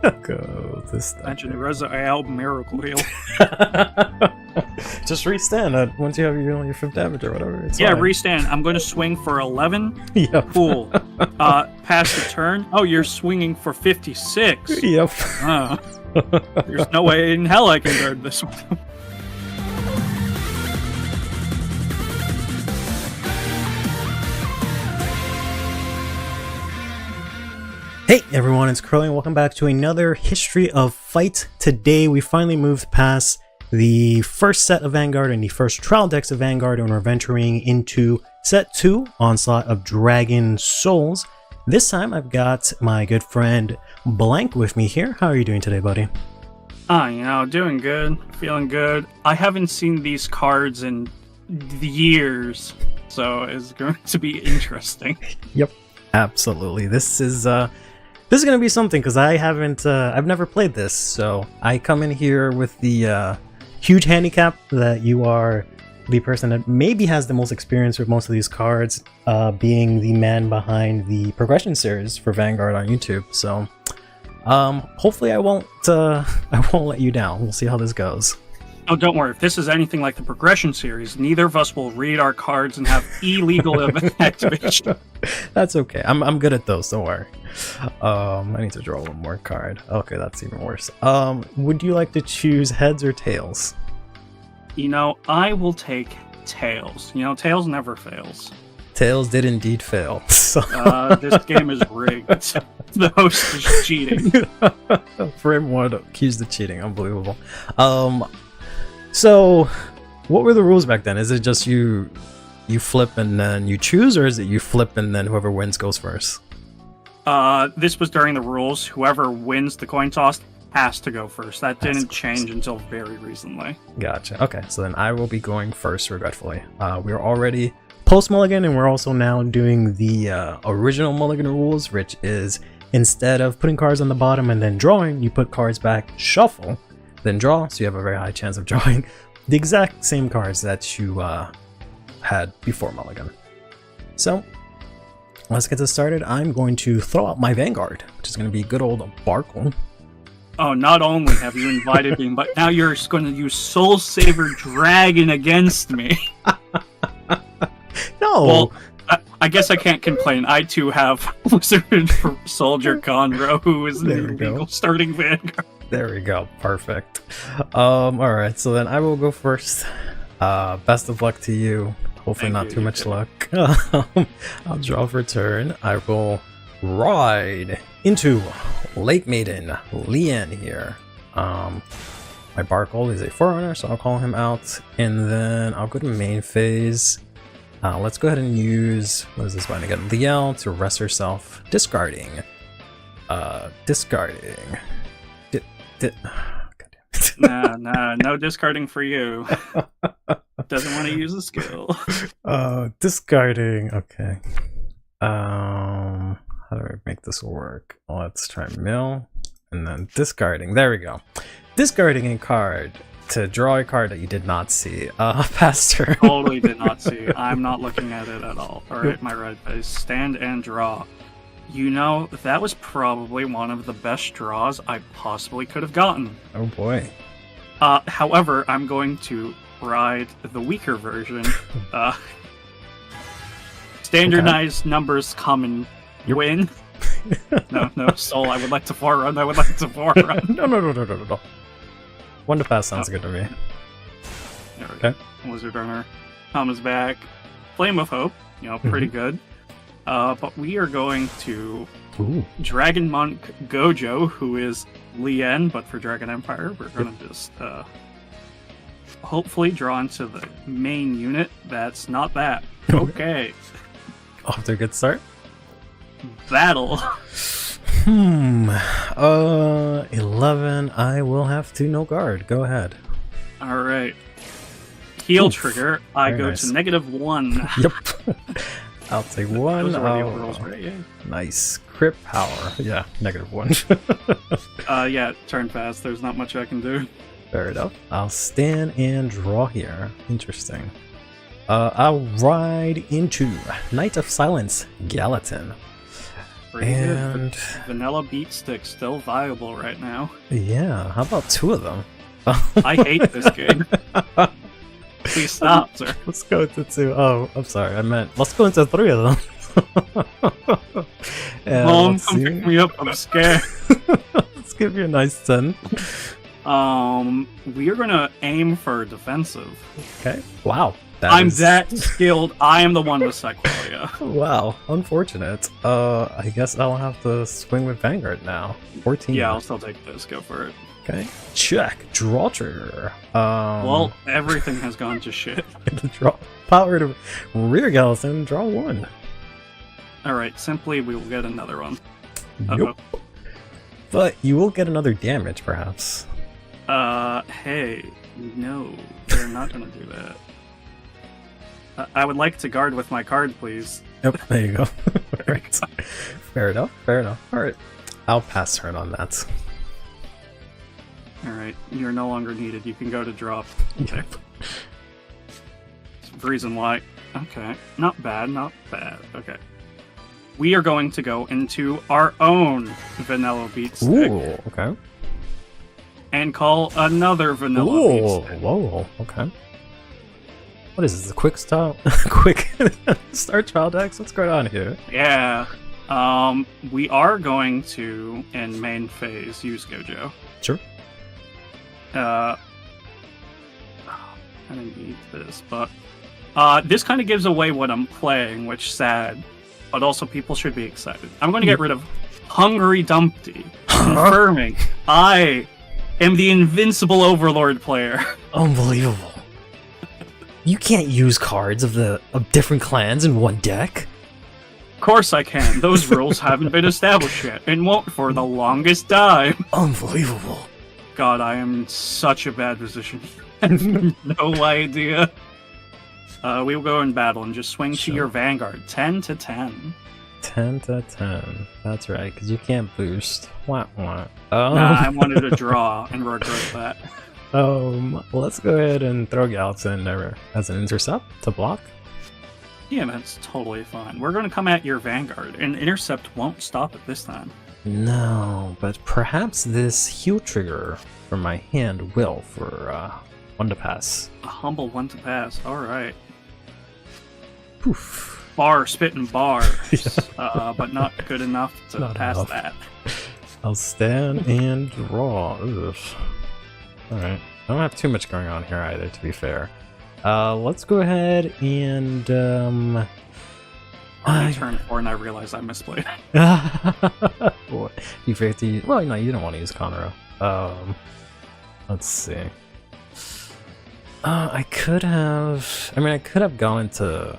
Go this Imagine it was a miracle heal. Just restand once you have your fifth damage or whatever. It's yeah, fine. restand. I'm going to swing for 11. Yep. Cool. Pass the turn. Oh, you're swinging for 56. Yep. There's no way in hell I can guard this one. Hey everyone, it's Curly and welcome back to another History of Fight. Today we finally moved past the first set of Vanguard and the first trial decks of Vanguard, and we're venturing into set 2, Onslaught of Dragon Souls. This time I've got my good friend Blank with me here. How are you doing today, buddy? Doing good, feeling good. I haven't seen these cards in years, so it's going to be interesting. Yep, absolutely. This is gonna be something because I've never played this, so I come in here with the huge handicap that you are the person that maybe has the most experience with most of these cards, being the man behind the progression series for Vanguard on YouTube. So hopefully I won't let you down. We'll see how this goes. Oh, don't worry. If this is anything like the progression series, neither of us will read our cards and have illegal activation. That's okay. I'm good at those. Don't worry. I need to draw one more card. Okay, that's even worse. Would you like to choose heads or tails? I will take tails. Tails never fails. Tails did indeed fail. So. This game is rigged. The host is cheating. For everyone to accuse the cheating, unbelievable. So, what were the rules back then? Is it just you flip and then you choose, or is it you flip and then whoever wins goes first? This was during the rules. Whoever wins the coin toss has to go first. That didn't change until very recently. Gotcha. Okay, so then I will be going first, regretfully. We're already post-mulligan, and we're also now doing the original mulligan rules, which is instead of putting cards on the bottom and then drawing, you put cards back, shuffle, then draw, so you have a very high chance of drawing the exact same cards that you had before mulligan. So let's get this started. I'm going to throw out my Vanguard, which is going to be good old Barkle. Oh, not only have you invited me, but now you're going to use Soul Saver Dragon against me. No. Well, I guess I can't complain. I too have Wizard Soldier Conroe, who is the illegal starting Vanguard. There we go. Perfect. Alright, so then I will go first. Best of luck to you. Hopefully not too much luck. I'll draw for turn. I will ride into Lake Maiden, Lien here. My Barkle is a Forerunner, so I'll call him out. And then I'll go to main phase. Let's go ahead and use, what is this one again? Liel to rest herself. Discarding. Discarding. Nah, no discarding for you. Doesn't want to use a skill. Discarding. Okay. How do I make this work? Let's try mill and then discarding. There we go. Discarding a card to draw a card that you did not see. Pass turn. Totally did not see. I'm not looking at it at all. Alright, my red face. Stand and draw. That was probably one of the best draws I possibly could have gotten. Oh boy. However, I'm going to ride the weaker version. Standardized numbers come and win. No, Soul, I would like to forerun. No. 1 to pass sounds good to me. There we go. Wizard Runner comes back. Flame of Hope, pretty good. But we are going to Dragon Monk Gojo, who is Lien, but for Dragon Empire. We're going to just hopefully draw into the main unit. That's not that. Okay. Off to a good start. Battle. 11. I will have to no guard. Go ahead. Alright. Heal trigger. I go to -1. Yep. I'll take 1. Those are the overalls, right? Yeah. Nice. Crit power. Yeah, -1. Yeah, turn fast. There's not much I can do. Fair enough. I'll stand and draw here. Interesting. I'll ride into Knight of Silence, Gallatin. Pretty And good. Vanilla beat stick still viable right now. yeah, how about 2 of them? I hate this game. Please stop, sir. Let's go into 2. Oh, I'm sorry. I meant let's go into 3 of them. And Mom, let's come see. pick me up. I'm scared. Let's give you a nice 10. We are gonna aim for defensive. Okay. Wow. I'm that skilled. I am the one with Sequoia. Wow. Unfortunate. I guess I'll have to swing with Vanguard now. 14. Yeah, I'll still take this. Go for it. Okay. Check. Draw trigger. Well, everything has gone to shit. Draw power to rear Gallison. Draw 1. Alright, simply we will get another one. Yup. But you will get another damage, perhaps. Hey, no, they're not gonna do that. I would like to guard with my card, please. Yep, there you go. Alright. Fair enough, fair enough. Alright. I'll pass turn on that. Alright, you're no longer needed. You can go to drop. Okay. Yep. Reason why. Okay, not bad, not bad. Okay. We are going to go into our own vanilla beat stick Ooh, okay. and call another vanilla beat Ooh, stick. whoa, okay. What is this, a quick start? Quick start trial decks? What's going on here? Yeah. We are going to, in main phase, use Gojo. Sure. I didn't need this, but this kind of gives away what I'm playing, which is sad, but also people should be excited. I'm going to get rid of Hungry Dumpty, confirming I am the invincible Overlord player. Unbelievable. You can't use cards of different clans in one deck. Of course I can. Those rules haven't been established yet, and won't for the longest time. Unbelievable. God, I am in such a bad position. I have no idea. We will go in battle and just swing to your Vanguard. 10 to 10. 10 to 10. That's right, because you can't boost. Wah, wah. Nah, I wanted to draw and regret that. Let's go ahead and throw Galaxy there as an intercept to block. Yeah, that's totally fine. We're going to come at your Vanguard, and intercept won't stop it this time. No, but perhaps this heal trigger from my hand will for 1 to pass. A humble 1 to pass. Alright. Poof. Bar, spitting bars. But not good enough to Not pass enough. that. I'll stand and draw. Ugh. Alright. I don't have too much going on here either, to be fair. Let's go ahead and I turned 4 and I realized I misplayed. Boy, you forget to use. Well, no, you don't want to use Conroe. Let's see. I could have. I mean, I could have gone into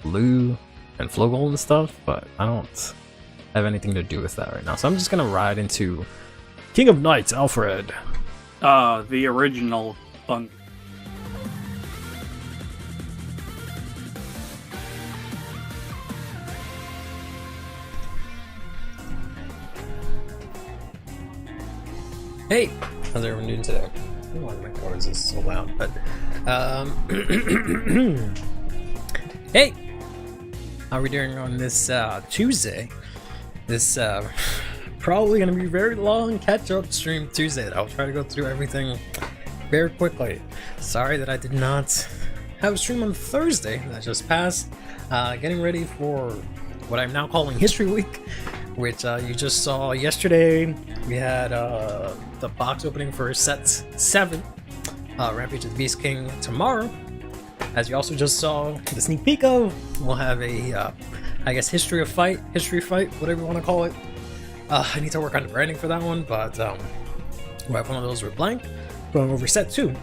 Blue and Flogel and stuff, but I don't have anything to do with that right now. So I'm just gonna ride into King of Knights, Alfred. The original bunk. Hey, how's everyone doing today? I don't know why my chorus is so loud, but hey, how are we doing on this Tuesday? This probably gonna be a very long catch-up stream Tuesday. I'll try to go through everything very quickly. Sorry that I did not have a stream on Thursday that just passed. Getting ready for what I'm now calling History Week, which you just saw yesterday. We had the box opening for set 7, Rampage of the Beast King tomorrow. As you also just saw the sneak peek of, we'll have a, I guess, history fight, whatever you want to call it. I need to work on the branding for that one, but we'll have one of those with blank, going over set 2.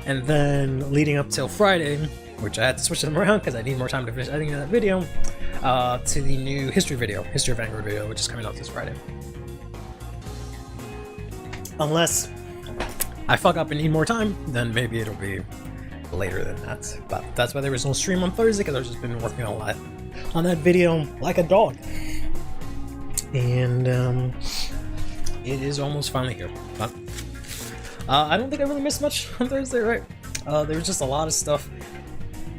And then leading up till Friday, which I had to switch them around because I need more time to finish editing that video, to the new History of Vanguard video, which is coming out this Friday. Unless I fuck up and need more time, then maybe it'll be later than that. But that's why there was no stream on Thursday, because I've just been working a lot on that video like a dog. And it is almost finally here. But I don't think I really missed much on Thursday, right? There was just a lot of stuff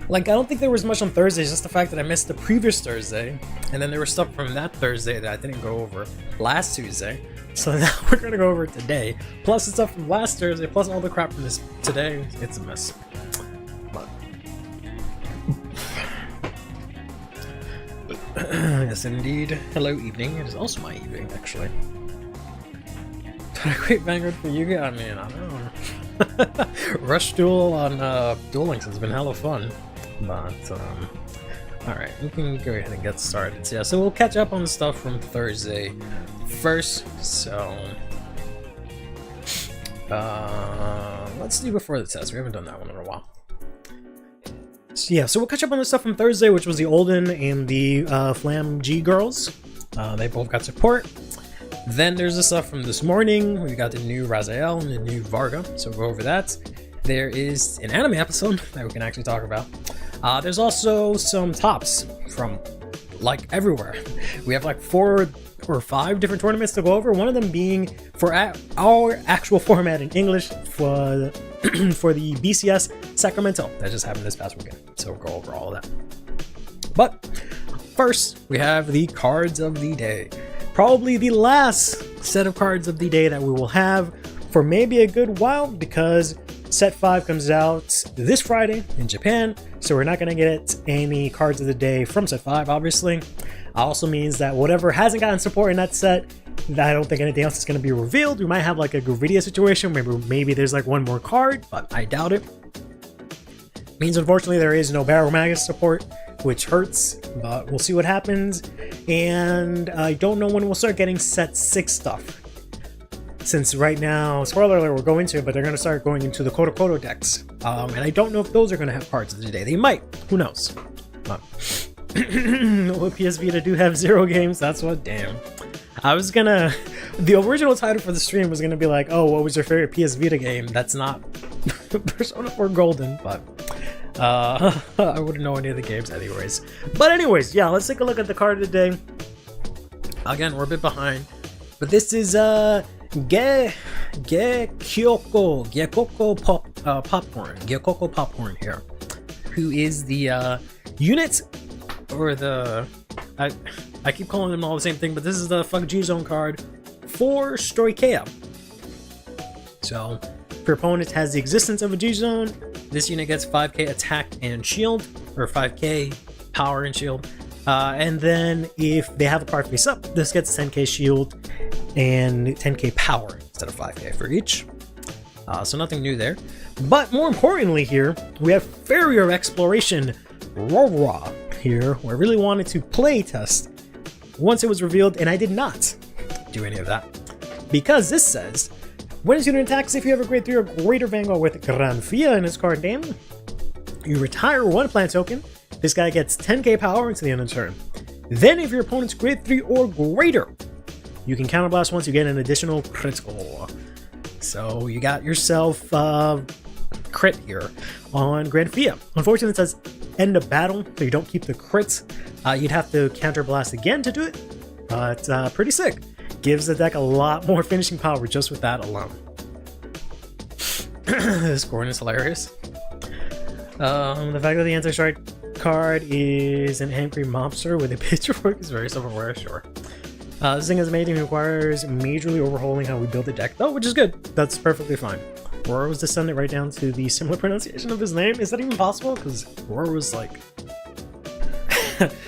Like, I don't think there was much on Thursday, it's just the fact that I missed the previous Thursday, and then there was stuff from that Thursday that I didn't go over last Tuesday, so now we're gonna go over today, plus the stuff from last Thursday, plus all the crap from this today. It's a mess. But yes, indeed. Hello, evening. It is also my evening, actually. Did I create Vanguard for you? I mean, I don't know. Rush Duel on Duel Links has been hella fun. But, alright, we can go ahead and get started. So, yeah, so we'll catch up on the stuff from Thursday first. So, let's do before the test. We haven't done that one in a while. So, yeah, so we'll catch up on the stuff from Thursday, which was the Olden and the Flam G girls. They both got support. Then there's the stuff from this morning. We got the new Raziel and the new Varga, so we'll go over that. There is an anime episode that we can actually talk about. There's also some tops from, like, everywhere. We have like 4 or 5 different tournaments to go over, one of them being for our actual format in English for for the BCS Sacramento that just happened this past weekend. So we'll go over all of that. But first, we have the cards of the day. Probably the last set of cards of the day that we will have for maybe a good while, because Set 5 comes out this Friday in Japan, so we're not going to get any cards of the day from Set 5, obviously. Also means that whatever hasn't gotten support in that set, I don't think anything else is going to be revealed. We might have like a Gravidia situation, maybe there's like one more card, but I doubt it. Means unfortunately there is no Barrel Magus support, which hurts, but we'll see what happens. And I don't know when we'll start getting Set 6 stuff. Since right now, spoiler alert, we're going to it, but they're going to start going into the Koto decks. And I don't know if those are going to have cards of the day. They might. Who knows? PS Vita do have 0 games. That's what. Damn. I was gonna. The original title for the stream was gonna be like, "Oh, what was your favorite PS Vita game?" That's not Persona 4 Golden, but I wouldn't know any of the games anyways. But anyways, yeah, let's take a look at the card of the day. Again, we're a bit behind, but this is Gyokoko Popcorn here, who is the unit, or the I keep calling them all the same thing, but this is the Fuck G Zone card for Stoikea. So if your opponent has the existence of a G Zone, this unit gets 5k attack and shield, or 5k power and shield. And then if they have a card face up, this gets 10k shield and 10k power instead of 5k for each. So nothing new there. But more importantly here, we have Farrier Exploration Rora here, who I really wanted to play test once it was revealed, and I did not do any of that. Because this says, when his unit attacks, if you have a grade 3 or greater Vanguard with Gran Fia in his card name, you retire 1 plant token. This guy gets 10k power until the end of the turn. Then if your opponent's grade 3 or greater, you can counterblast once you get an additional critical. So you got yourself crit here on Gran Fia. Unfortunately, it says end of battle, so you don't keep the crits. You'd have to counterblast again to do it, but pretty sick. Gives the deck a lot more finishing power just with that alone. This Gordon is hilarious. The fact that the anti-strike card is an angry mobster with a pitchfork is very self-aware, sure. This thing is amazing, requires majorly overhauling how we build the deck, though, which is good. That's perfectly fine. Roar was descendant right down to the similar pronunciation of his name. Is that even possible? Because Roar was like...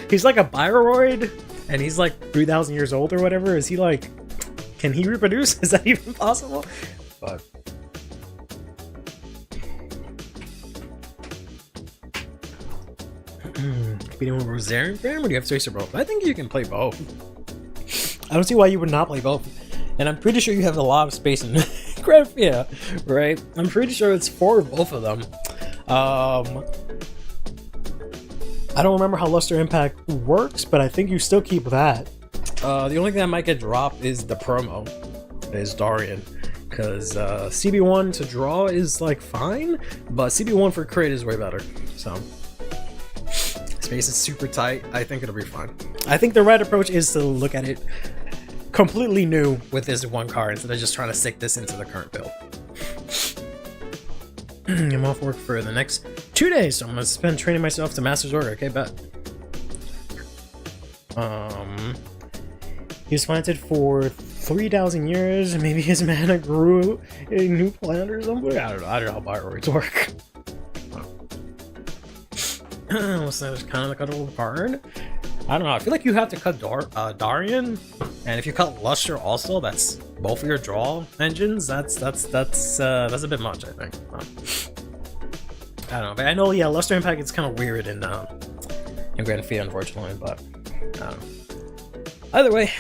he's like a Bioroid, and he's like 3,000 years old or whatever. Is he like... Can he reproduce? Is that even possible? But... competing with Rosarian Fam, or do you have Tracer both? I think you can play both. I don't see why you would not play both. And I'm pretty sure you have a lot of space in Graphia, right? I'm pretty sure it's for both of them. I don't remember how Luster Impact works, but I think you still keep that. The only thing that might get dropped is the promo, is Darian. Because CB1 to draw is like fine, but CB1 for crit is way better. So space is super tight. I think it'll be fine. I think the right approach is to look at it completely new with this one card instead of just trying to stick this into the current build. I'm off work for the next 2 days, so I'm gonna spend training myself to Master Zorg. Okay, bet. He was planted for 3,000 years. Maybe his mana grew a new plant or something. I don't know how Bioroids work. What's that? It's kind of like a little card. I don't know. I feel like you have to cut Darian, and if you cut Luster also, that's both of your draw engines. That's a bit much, I think. I don't know, but I know, yeah, Luster Impact is kind of weird in Grand Fee, unfortunately, but I don't know. Either way,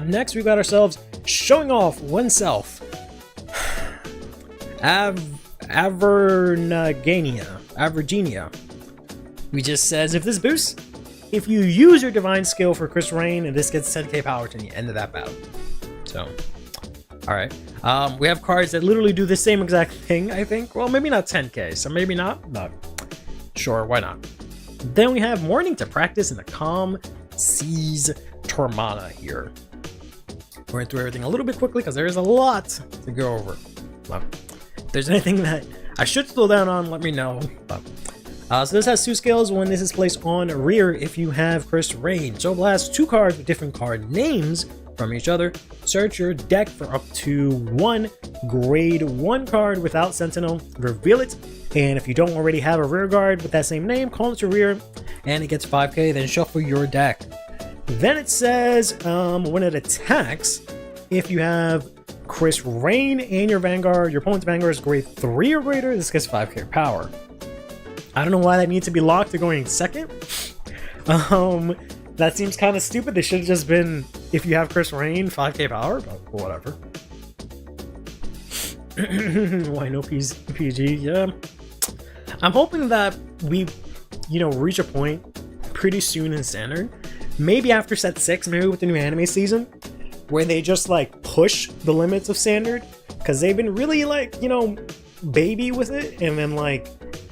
next we got ourselves showing off oneself. Avergenia. We just says, if this boosts, if you use your divine skill for Chris Rain, and this gets 10k power to the end of that battle. So, alright. We have cards that literally do the same exact thing, I think. Well, maybe not 10k, so maybe not, but sure, why not? Then we have Morning to Practice in the Calm Seas Tormana here. We're going through everything a little bit quickly because there is a lot to go over. But if there's anything that I should slow down on, let me know. But, so this has 2 skills. When this is placed on rear, if you have Chris Rain, so blast 2 cards with different card names from each other. Search your deck for up to 1 grade 1 card without Sentinel, reveal it, and if you don't already have a rear guard with that same name, call it to rear, and it gets 5k, then shuffle your deck. Then it says, when it attacks, if you have Chris Rain and your Vanguard, your opponent's Vanguard is grade 3 or greater, this gets 5k power. I don't know why that needs to be locked to going second. That seems kind of stupid. They should have just been, if you have Chris Rain, 5k power, but whatever. Why no PG? Yeah. I'm hoping that we, reach a point pretty soon in Standard. Maybe after set 6, maybe with the new anime season, where they just, push the limits of Standard. Because they've been really, baby with it, and then,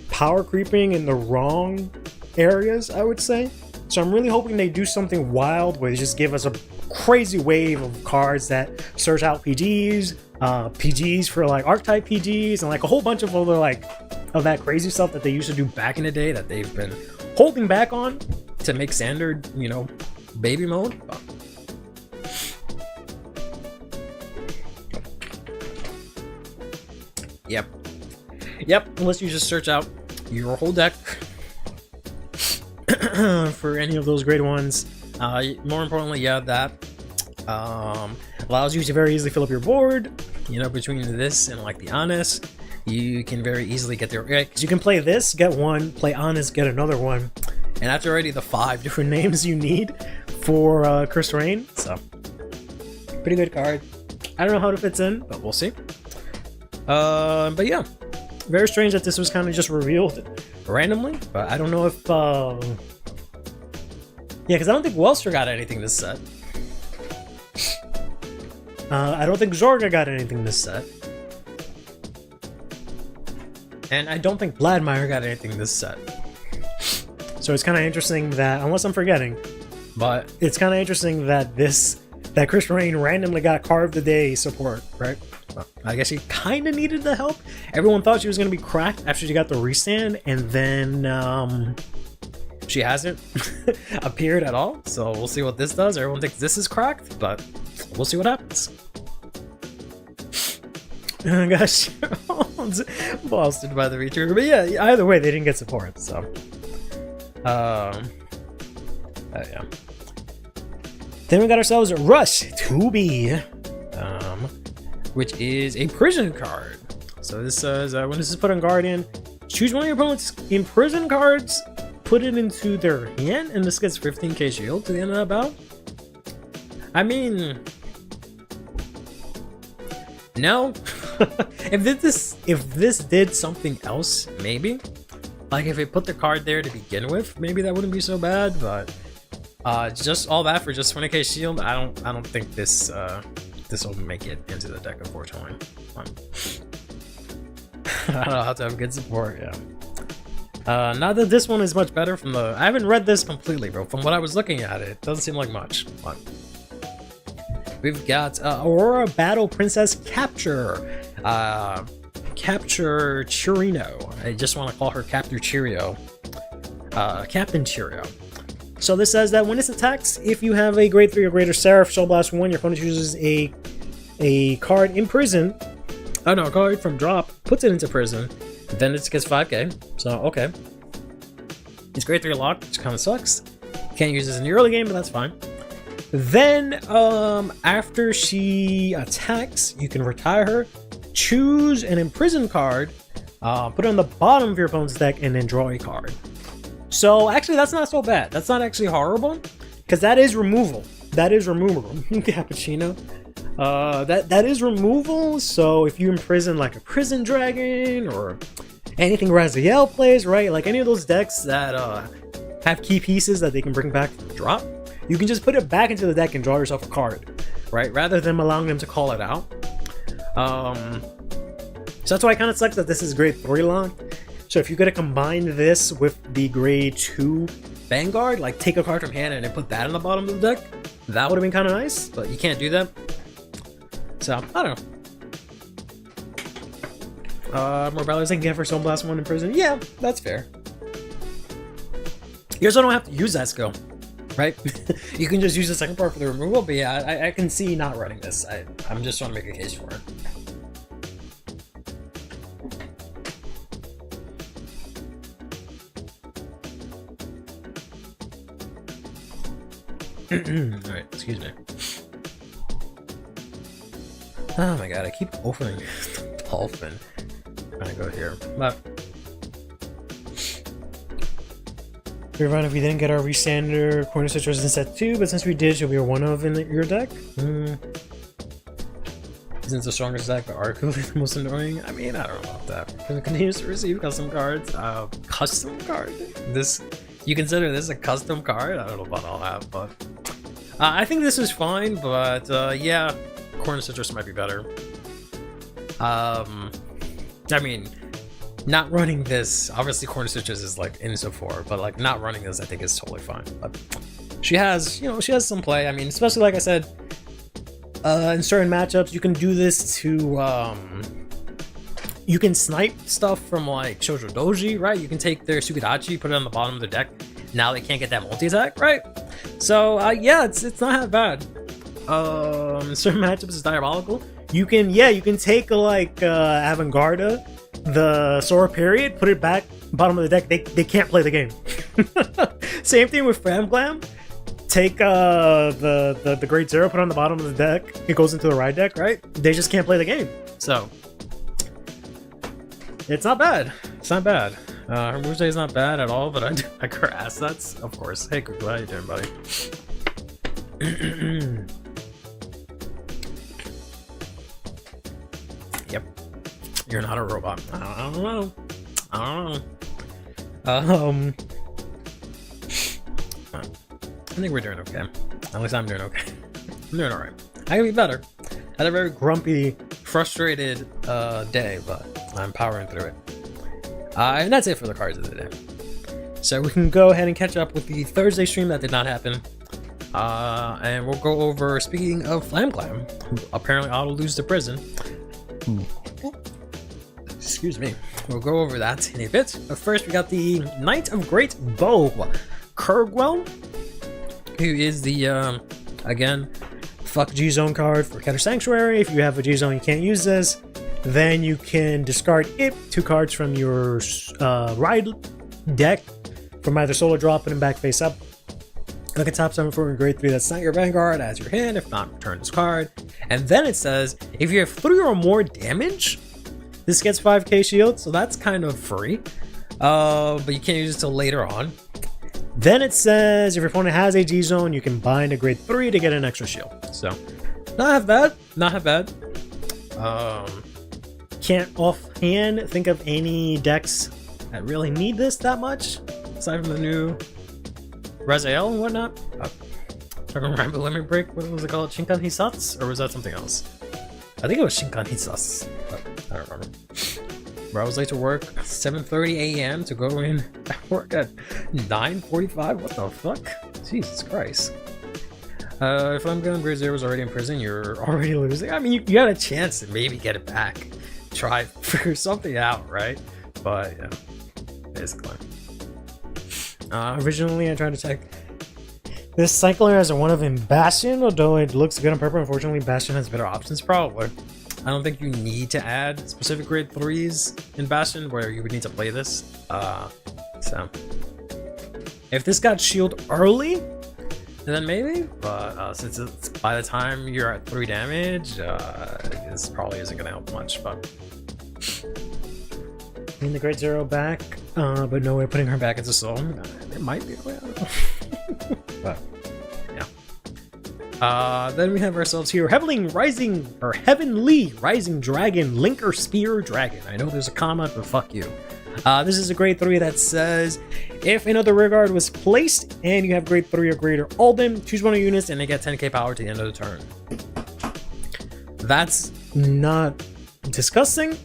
power creeping in the wrong areas, I would say. So I'm really hoping they do something wild where they just give us a crazy wave of cards that search out PGs, PGs for archetype PGs, and a whole bunch of other of that crazy stuff that they used to do back in the day that they've been holding back on to make Standard, baby mode. Yep, unless you just search out your whole deck for any of those grade 1s. More importantly, that allows you to very easily fill up your board. Between this and the Honest, you can very easily get there. Because you can play this, get 1, play Honest, get another 1, and that's already the 5 different names you need for Chris Rain. So, pretty good card. I don't know how it fits in, but we'll see. But yeah. Very strange that this was kind of just revealed randomly, but I don't know if, yeah, because I don't think Welster got anything this set. I don't think Zorga got anything this set. And I don't think Vladimir got anything this set. So it's kind of interesting that, unless I'm forgetting, but it's kind of interesting that that Chris Rain randomly got Carve the Day support, right? Well, I guess she kind of needed the help. Everyone thought she was going to be cracked after she got the restand, and then she hasn't appeared at all. So we'll see what this does. Everyone thinks this is cracked, but we'll see what happens. Gosh, busted by the retrigger. But yeah, either way, they didn't get support. So, yeah. Then we got ourselves Rush to Be. Which is a prison card. So this says, when this is put on Guardian, choose one of your opponent's imprisoned cards, put it into their hand, and this gets 15k shield to the end of that battle. I mean, no. if this did something else, maybe. If it put the card there to begin with, maybe that wouldn't be so bad, but just all that for just 20k shield, I don't think this will make it into the deck, unfortunately. I don't know how to have good support, yeah. Not that this one is much better from the... I haven't read this completely, bro. From what I was looking at, it doesn't seem like much. But we've got Aurora Battle Princess Capture. Capture Chirino. I just want to call her Captain Cheerio. Captain Cheerio. So this says that when this attacks, if you have a grade 3 or greater Seraph Soul Blast 1, your opponent uses a card in prison. Oh no, a card from drop, puts it into prison, then it gets 5k. So, okay. It's grade 3 lock, which kind of sucks. Can't use this in the early game, but that's fine. Then, after she attacks, you can retire her, choose an imprison card, put it on the bottom of your opponent's deck, and then draw a card. So, actually, that's not so bad. That's not actually horrible, because that is removal. That is removal. Cappuccino. That is removal, so if you imprison like a prison dragon, or anything Raziel plays, right? Like any of those decks that have key pieces that they can bring back from the drop, you can just put it back into the deck and draw yourself a card, right? Rather than allowing them to call it out. So that's why it kind of sucks that this is grade 3 lock. So if you could have combined this with the grade 2 Vanguard, like take a card from hand and then put that in the bottom of the deck, that would have been kind of nice, but you can't do that. So, I don't know. More balance I can get for Soul Blast 1 in prison. Yeah, that's fair. You also don't have to use that skill, right? You can just use the second part for the removal, but yeah, I can see not running this. I'm just trying to make a case for it. Alright, excuse me. Oh my god, I keep opening Dolphin. I'm gonna go here. But Rerun, if we didn't get our Resander Corner Citrus in set 2, but since we did, she'll be a 1-of in your deck. Isn't it the strongest deck, but arguably the most annoying? I mean, I don't know about that. It continues to receive custom cards. Custom card? This, you consider this a custom card? I don't know about all that, but I think this is fine, but yeah, Corner Citrus might be better. I mean, not running this, obviously Corner Citrus is like in so far, but like not running this I think is totally fine. But she has, you know, she has some play. I mean, especially like I said, in certain matchups, you can do this to, you can snipe stuff from like Shoujo Doji, right? You can take their Sukidachi, put it on the bottom of the deck. Now they can't get that multi-attack, right? So, yeah, it's not that bad. In certain matchups, it's diabolical. You can take like Avantgarda, the Sora period, put it back bottom of the deck. They can't play the game. Same thing with Fram Glam. Take the Great Zero, put it on the bottom of the deck. It goes into the ride deck, right? They just can't play the game. So it's not bad. It's not bad. Her moveset is not bad at all, but I like her assets, of course. Hey, Cuckoo, how you doing, buddy? Yep. You're not a robot. I don't know. I think we're doing okay. At least I'm doing okay. I'm doing alright. I can be better. I had a very grumpy, frustrated day, but I'm powering through it. And that's it for the cards of the day. So we can go ahead and catch up with the Thursday stream that did not happen. And we'll go over, speaking of Flam Glam, who apparently ought to lose to prison. Excuse me. We'll go over that in a bit. But first, we got the Knight of Great Bow, Kurgwell, who is the, again, fuck G-Zone card for Keter Sanctuary. If you have a G-Zone, you can't use this. Then you can discard it, 2 cards from your ride deck from either solo drop, put them back face up. Look at top 7 for grade 3, that's not your Vanguard, as your hand. If not, return this card. And then it says, if you have 3 or more damage, this gets 5k shield, so that's kind of free. But you can't use it till later on. Then it says, if your opponent has a G-Zone, you can bind a grade 3 to get an extra shield. So, not half bad, not half bad. Can't offhand think of any decks that really need this that much, aside from the new Raziel and whatnot. I remember Lemon Break, what was it called? Shinkan Hisatsu? Or was that something else? I think it was Shinkan Hisatsu, but I don't remember. Where I was late to work, 7:30 a.m. to go in at work at 9:45? What the fuck? Jesus Christ. If I'm going grade 0 was already in prison, you're already losing. I mean, you got a chance to maybe get it back. try figure something out, right? But yeah, basically. Originally I tried to check this cycler as a one of in Bastion, although it looks good on paper. Unfortunately, Bastion has better options, probably. I don't think you need to add specific grade 3s in Bastion where you would need to play this. So if this got shield early, then maybe, but since it's by the time you're at 3 damage, this probably isn't gonna help much. But getting the grade 0 back, but no way of putting her back into soul. It might be a way, I don't know. But yeah. Then we have ourselves here Heavenly Rising Dragon, Linker Spear Dragon. I know there's a comma, but fuck you. This is a grade 3 that says if another rearguard was placed and you have grade 3 or greater Alden, choose one of your units and they get 10k power to the end of the turn. That's not disgusting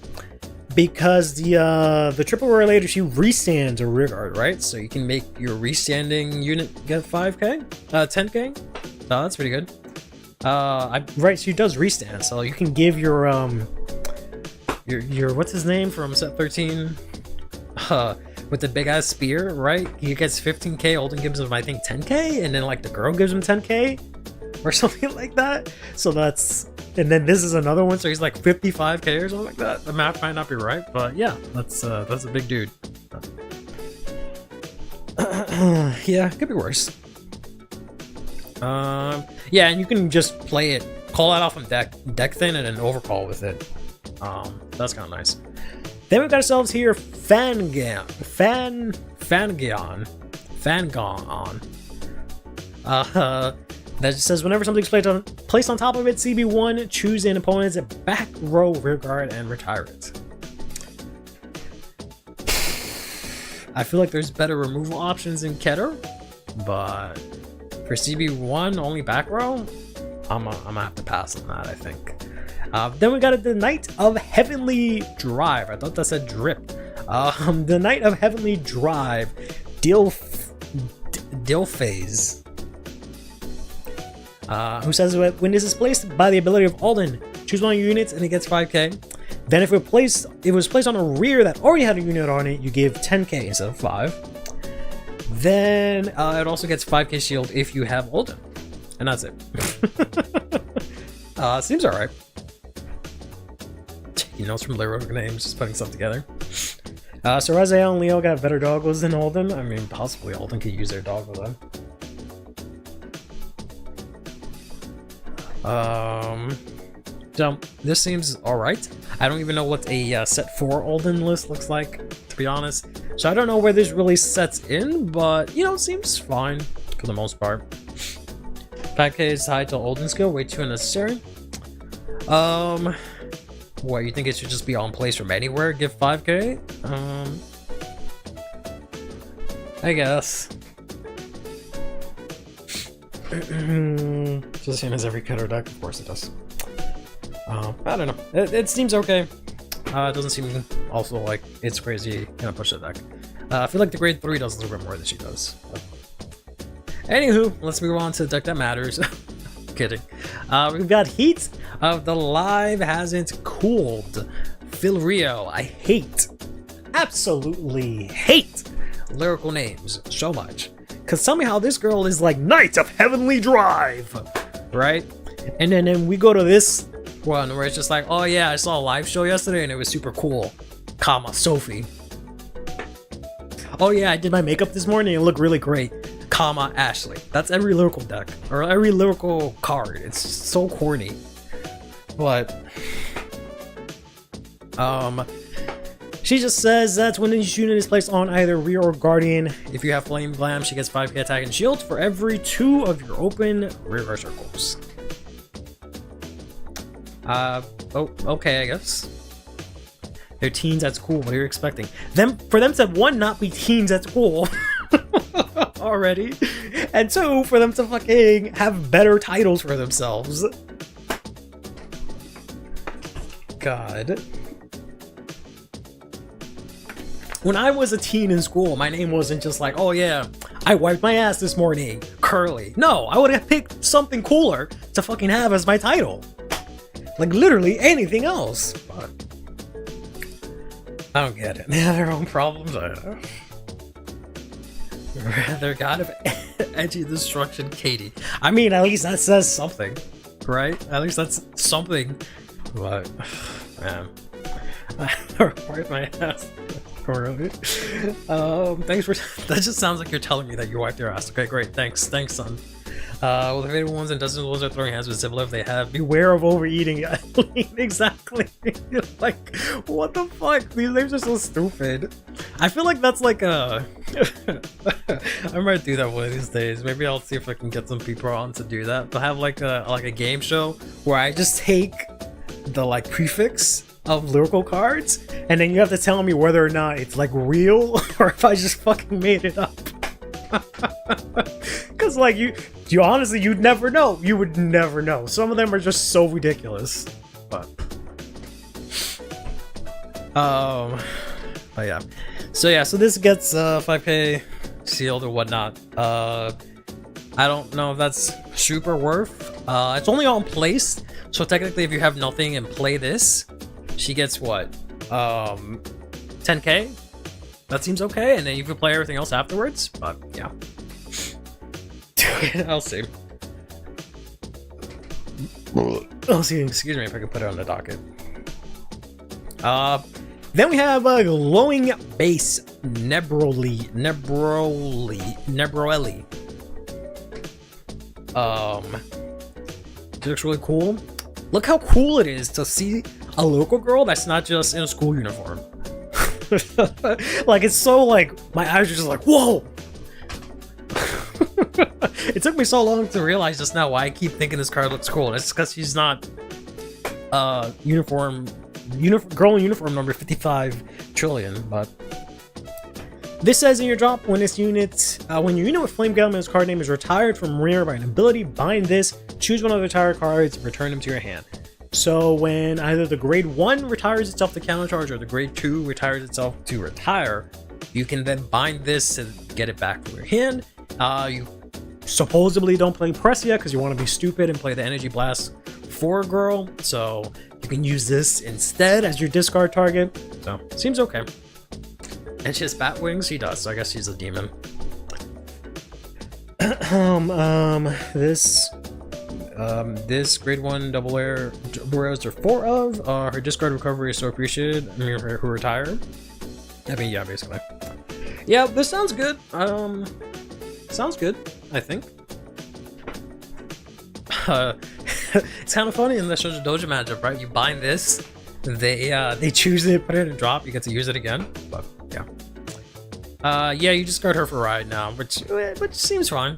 because the triple relator, she restands a rearguard, right? So you can make your restanding unit get 5k, 10k. Oh, that's pretty good. Right, she does restand, so you can give your what's his name from set 13? With the big ass spear, right? He gets 15k, Alden gives him I think 10k, and then like the girl gives him 10k or something like that. So that's, and then this is another one, so he's like 55k or something like that. The math might not be right, but yeah, that's a big dude. Yeah, could be worse. Yeah, and you can just play it, call that off on deck thin, and then overcall with it. That's kind of nice. Then we've got ourselves here Fangon. That just says whenever something's placed on top of it, CB1, choose an opponent's back row rearguard and retire it. I feel like there's better removal options in Keter, but for CB1 only back row, I'm gonna have to pass on that, I think. Then we got the Knight of Heavenly Drive. I thought that said drip. The Knight of Heavenly Drive, Dilphase, who says when this is placed by the ability of Alden, choose one of your units and it gets 5k. Then if it was placed on a rear that already had a unit on it, you give 10k instead of 5. Then it also gets 5k shield if you have Alden, and that's it. Seems alright. Taking notes from lyrical names, just putting stuff together. So Raziel and Leo got better doggos than Alden. I mean, possibly Alden could use their doggo though. So this seems alright. I don't even know what a set 4 Alden list looks like, to be honest. So I don't know where this really sets in, but you know, seems fine for the most part. 5k is tied to Alden skill, way too unnecessary. What, you think it should just be on place from anywhere? Give 5k? I guess. Just the same as every Keter deck, of course it does. I don't know. It seems okay. It doesn't seem also like it's crazy gonna push the deck. I feel like the grade 3 does a little bit more than she does. But anywho, let's move on to the deck that matters. Kidding. We've got Heat of the Live Hasn't Cooled. Phil Rio. I absolutely hate lyrical names so much. Cause tell me how this girl is like Knight of Heavenly Drive, right? And then we go to this one where it's just like, oh yeah, I saw a live show yesterday and it was super cool, comma, Sophie. Oh yeah, I did my makeup this morning and it looked really great, comma, Ashley. That's every lyrical deck, or every lyrical card. It's so corny. But, she just says that's when each unit is placed on either rear or guardian. If you have Flame Glam, she gets 5k attack and shield for every 2 of your open rear guard circles. Okay, I guess. They're teens at school, what are you expecting? For them to, 1, not be teens at school already, and 2, for them to fucking have better titles for themselves. God. When I was a teen in school, my name wasn't just like, oh yeah, I wiped my ass this morning, Curly. No, I would have picked something cooler to fucking have as my title. Like literally anything else. But I don't get it. They have their own problems. I don't know. Rather God of Edgy Destruction, Katie. I mean, at least that says something, right? At least that's something. But, man. Where's my ass? Really? Thanks for. That just sounds like you're telling me that you wiped your ass. Okay, great. Thanks, son. Well, the favorite ones and dozens of ones are throwing hands with similar if they have. Beware of overeating. Exactly. Like, what the fuck? These names are so stupid. I feel like that's like a. I might do that one of these days. Maybe I'll see if I can get some people on to do that. But have like a game show where I just take the like prefix of lyrical cards, and then you have to tell me whether or not it's like real or if I just fucking made it up. Cause like you honestly, you'd never know. You would never know. Some of them are just so ridiculous. But yeah. So this gets 5k sealed or whatnot. I don't know if that's super worth. It's only on place, so technically if you have nothing and play this, she gets what? 10k? That seems okay, and then you can play everything else afterwards, but yeah. I'll see. Excuse me if I can put it on the docket. Then we have a glowing base Nebroli. It looks really cool. Look how cool it is to see a local girl that's not just in a school uniform. Like, it's so like, my eyes are just like, whoa! It took me so long to realize just now why I keep thinking this card looks cool. It's because she's not girl in uniform number 55 trillion, but this says in your drop, when this unit, when your unit with Flame Gambler's card name is retired from rear by an ability, bind this, choose one of the retired cards, return them to your hand. So when either the grade 1 retires itself to countercharge or the grade 2 retires itself to retire, you can then bind this and get it back from your hand. You supposedly don't play Pressia because you want to be stupid and play the Energy Blast 4 girl, so you can use this instead as your discard target. So seems okay. And she has bat wings. She does, so I guess she's a demon. This grade 1 double arrows are 4 of. Her discard recovery is so appreciated. I mean, who retired. I mean, yeah, basically. Yeah, this sounds good. Sounds good, I think. It's kind of funny in the Shoujo Dojo matchup, right? You bind this, they choose it, put it in a drop, you get to use it again. But yeah. Yeah, you discard her for ride now, which seems fine.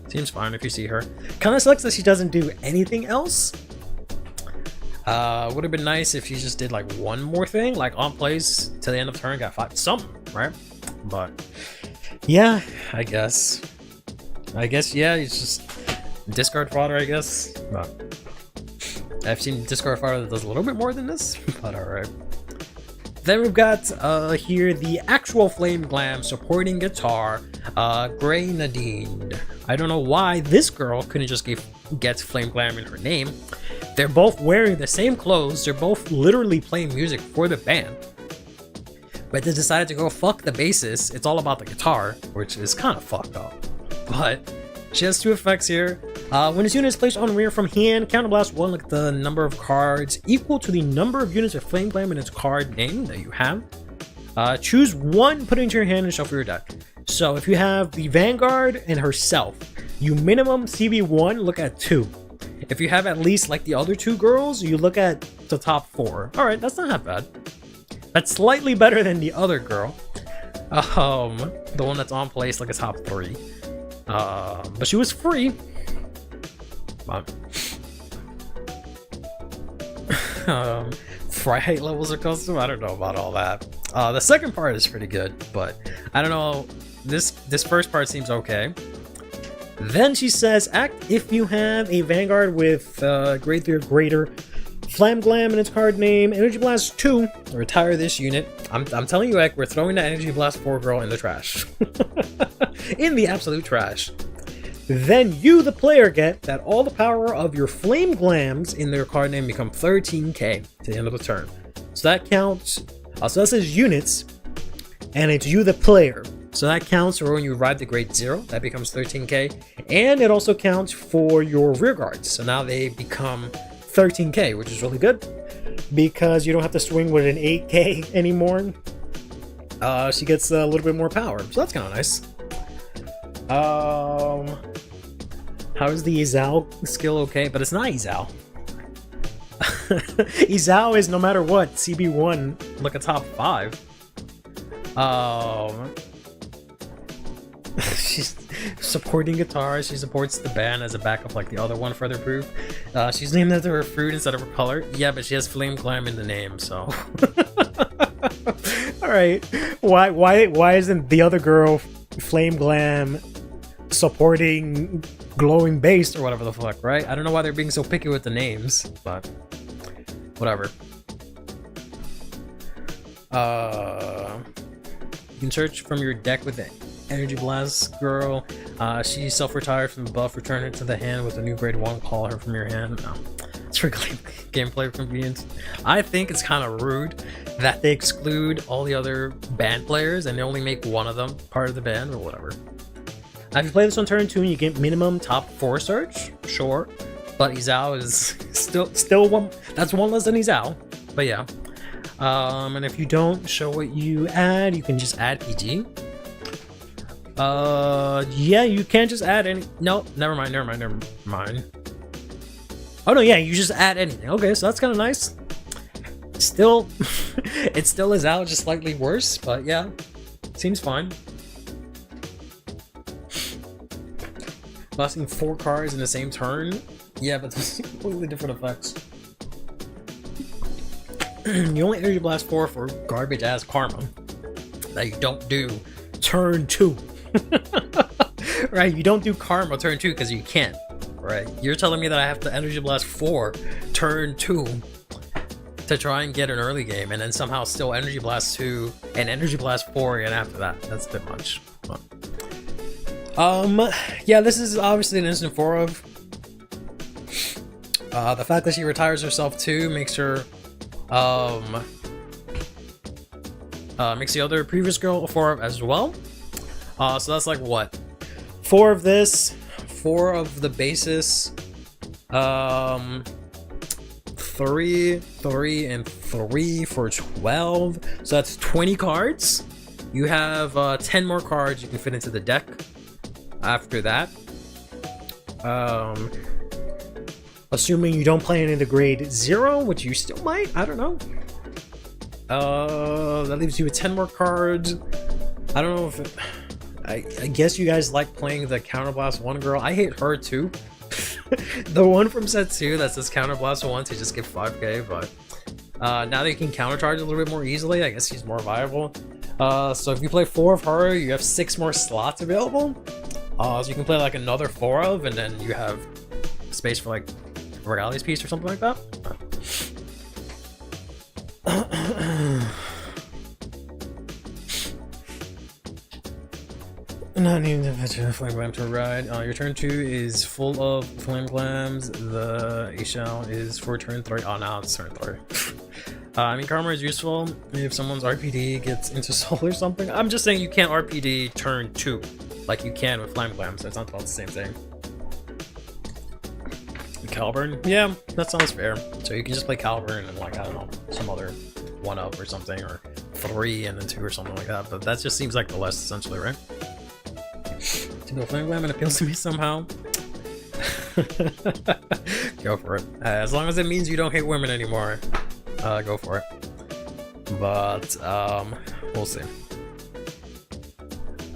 Seems fine if you see her. Kind of sucks that she doesn't do anything else. Would have been nice if she just did like one more thing, like on plays to the end of turn, got 5 something, right? But yeah, I guess yeah, it's just discard fodder, I guess. But I've seen discard fodder that does a little bit more than this, but alright. Then we've got here the actual Flame Glam supporting guitar, Grey Nadine. I don't know why this girl couldn't just get Flame Glam in her name. They're both wearing the same clothes, they're both literally playing music for the band. But they decided to go fuck the bassist. It's all about the guitar, which is kind of fucked up. But she has 2 effects here. When this unit is placed on rear from hand, counterblast 1, look at the number of cards equal to the number of units with Flame Glam in its card name that you have. Choose 1, put it into your hand, and shuffle your deck. So if you have the Vanguard and herself, you minimum CB1, look at 2. If you have at least like the other 2 girls, you look at the top 4. Alright, that's not that bad. That's slightly better than the other girl. The one that's on place like a top 3. But she was free. Fright levels are custom. I don't know about all that. The second part is pretty good, but I don't know. This first part seems okay. Then she says, act if you have a Vanguard with grade 3 or greater, Flame Glam in its card name, Energy Blast 2, retire this unit. I'm telling you, Ek, we're throwing the Energy Blast 4 girl in the trash. In the absolute trash. Then you, the player, get that all the power of your Flame Glams in their card name become 13k to the end of the turn. So that counts So that says units, and it's you, the player. So that counts for when you arrive to grade 0. That becomes 13k. And it also counts for your rear guards. So now they become 13k, which is really good because you don't have to swing with an 8k anymore. She gets a little bit more power, so that's kind of nice. How is the Izao skill? Okay, but it's not Izao. Izao is no matter what CB1, like a top 5. She's supporting guitar. She supports the band as a backup, like the other one, further proof. She's named after her fruit instead of her color. Yeah, but she has Flame Glam in the name, so. All right, why isn't the other girl Flame Glam supporting Glowing Bass or whatever the fuck, right? I don't know why they're being so picky with the names, but whatever. You can search from your deck with the Energy Blast girl. She self-retired from the buff. Return it to the hand with a new grade 1. Call her from your hand. No, it's for gameplay convenience. I think it's kind of rude that they exclude all the other band players and they only make one of them part of the band or whatever. Now, if you play this on turn 2 and you get minimum top 4 search, sure, but Izao is still one. That's one less than Izao, but yeah. And if you don't show what you add, you can just add PG. Yeah, you can't just add any. No, never mind. Oh no, yeah, you just add anything. Okay, so that's kind of nice. Still, it still is out, just slightly worse, but yeah, seems fine. Blasting 4 cards in the same turn. Yeah, but there's completely different effects. You only energy blast 4 for garbage ass karma that you don't do turn 2. Right, you don't do karma turn 2 because you can't. Right, you're telling me that I have to energy blast 4 turn 2 to try and get an early game, and then somehow still energy blast 2 and energy blast 4 again after that. That's a bit much. But, yeah, this is obviously an instant 4 of. The fact that she retires herself too makes her makes the other previous girl a 4 of as well. So that's like what? 4 of this, 4 of the basis, 3, and 3 for 12. So that's 20 cards. You have 10 more cards you can fit into the deck after that. Assuming you don't play it into grade 0, which you still might, I don't know. That leaves you with 10 more cards. I don't know if it, I guess you guys like playing the Counterblast 1 girl. I hate her too. The one from set 2 that says Counterblast 1 to just get 5k, but now that you can countercharge a little bit more easily, I guess she's more viable. So if you play 4 of her, you have 6 more slots available. So you can play like another 4 of, and then you have space for like a Regalia's piece or something like that. Not needing to fetch a Flame Glam to ride. Your turn 2 is full of Flame Glams. The A-Shell is for turn 3. Oh, now it's turn 3. I mean, Karma is useful if someone's RPD gets into soul or something. I'm just saying you can't RPD turn 2 like you can with Flame Glams. So it's not about the same thing. Caliburn? Yeah, that sounds fair. So you can just play Caliburn and like, I don't know, some other 1-up or something, or 3 and then 2 or something like that. But that just seems like the less, essentially, right? To go Flame Glam, it appeals to me somehow. Go for it. As long as it means you don't hate women anymore, go for it. But we'll see.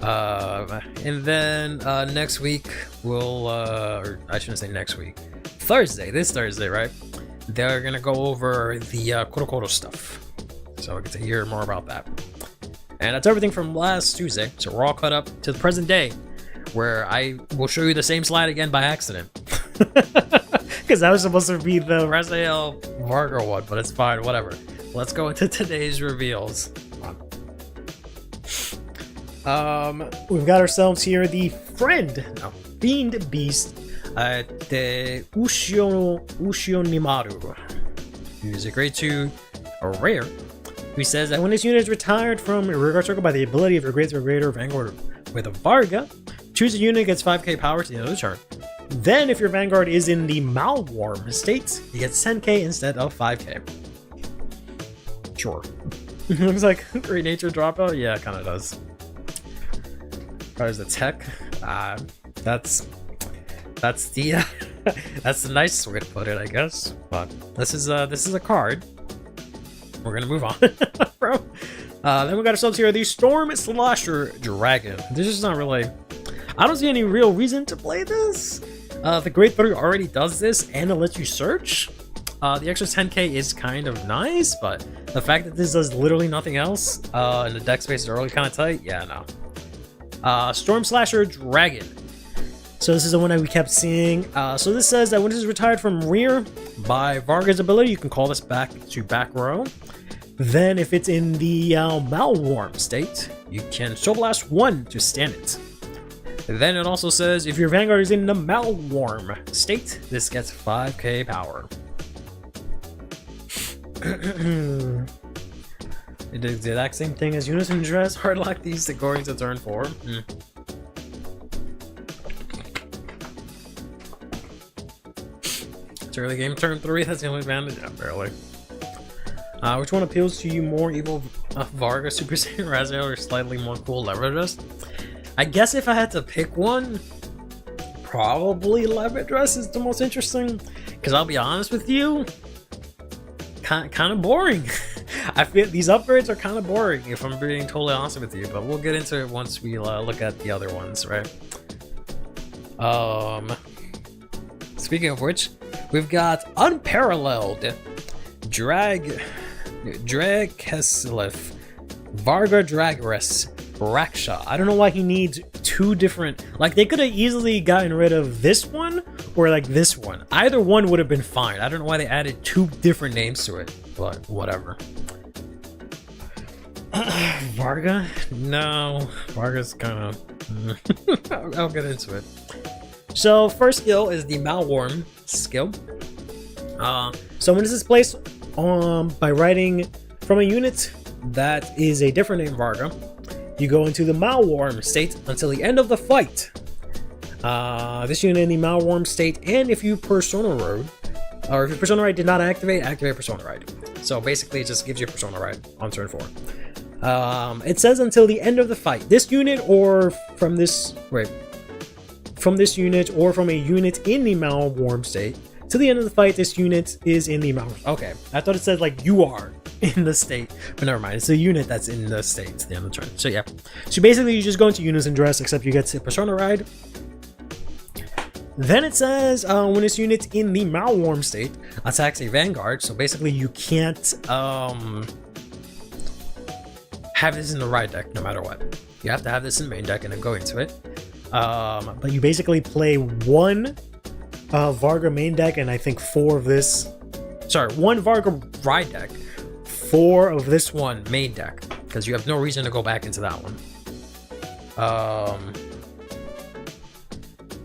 And then next week we'll or I shouldn't say next week, this Thursday, right? They're gonna go over the Korokoro stuff, so I get to hear more about that. And that's everything from last Tuesday. So we're all caught up to the present day, where I will show you the same slide again by accident. Because that was supposed to be the Raziel Vargo one, but it's fine, whatever. Let's go into today's reveals. We've got ourselves here the Fiend Beast, the Ushio Nimaru. He's a grade 2, a rare. He says that when this unit is retired from a rearguard circle by the ability of your greatest greater Vanguard with a Varga, choose a unit gets 5k power to the end of the turn. Then, if your Vanguard is in the Malwarm state, you get 10k instead of 5k. Sure. Looks like Great Nature dropout? Yeah, it kind of does. There's the tech. That's the that's the nicest way to put it, I guess. But this is a card. We're gonna move on, bro. Then we got ourselves here the Storm Slasher Dragon. This is not really. I don't see any real reason to play this. The Grade 3 already does this, and it lets you search. The extra 10k is kind of nice, but the fact that this does literally nothing else, and the deck space is already kind of tight, yeah, no. Storm Slasher Dragon. So this is the one that we kept seeing. So this says that when this is retired from rear by Varga's ability, you can call this back to back row. Then if it's in the Malwarm state, you can Soul Blast 1 to stand it. Then it also says if your Vanguard is in the Malwarm state, this gets 5k power. It did the exact same thing as Unison Dress. Hardlock these going to turn 4. It's early game turn 3, that's the only advantage. Yeah, barely. Which one appeals to you more, Evil Varga, Super Saiyan Raziel, or slightly more cool Lever? I guess if I had to pick one, probably Lever Dress is the most interesting. Because I'll be honest with you, kind of boring. I feel these upgrades are kind of boring, if I'm being totally honest with you. But we'll get into it once we look at the other ones, right? Speaking of which, we've got Unparalleled Dragkeslif Varga Dragres Raksha. I don't know why he needs two different. Like, they could have easily gotten rid of this one or like this one. Either one would have been fine. I don't know why they added two different names to it, but whatever. Varga? No, Varga's kind of. I'll get into it. So first skill is the Malwarm skill. So when this is placed by writing from a unit that is a different name Varga, you go into the Malwarm state until the end of the fight. This unit in the Malwarm state, and if you Persona Ride, or if your Persona Ride did not activate Persona Ride. So basically it just gives you Persona Ride on turn 4. It says until the end of the fight. This unit or from this unit or from a unit in the Malwarm state. To the end of the fight, this unit is in the Malwarm. Okay, I thought it said like you are in the state, but never mind. It's a unit that's in the state to the end of the turn. So yeah, so basically you just go into Unison Dress, except you get to Persona Ride. Then it says when this unit's in the Malwarm state, attacks a Vanguard. So basically you can't have this in the ride deck no matter what. You have to have this in main deck and then go into it. But you basically play one Varga main deck and I think 4 of this. Sorry, 1 Varga ride deck, 4 of this one main deck, because you have no reason to go back into that one.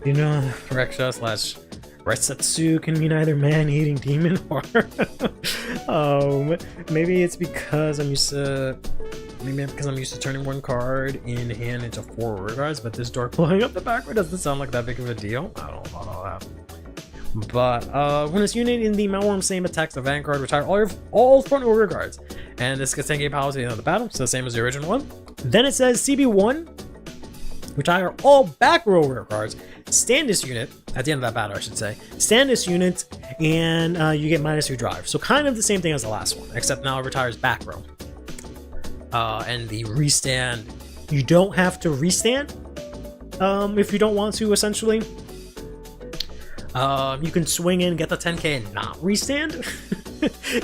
You know, Reksha / Retsetsu can mean either man-eating demon or maybe it's because I'm used to turning 1 card in hand into 4 rearguards, but this door blowing up the backward doesn't sound like that big of a deal. I don't know about that. But when this unit in the Malwarm same attacks the Vanguard, retire all front or rear guards, and this gets 10k power to the end of the battle, so the same as the original one. Then it says CB1, retire all back row rear guards, stand this unit at the end of that battle, I should say. Stand this unit, and you get -2 drive. So kind of the same thing as the last one, except now it retires back row. And the restand, you don't have to restand if you don't want to, essentially. You can swing in, get the 10k and not restand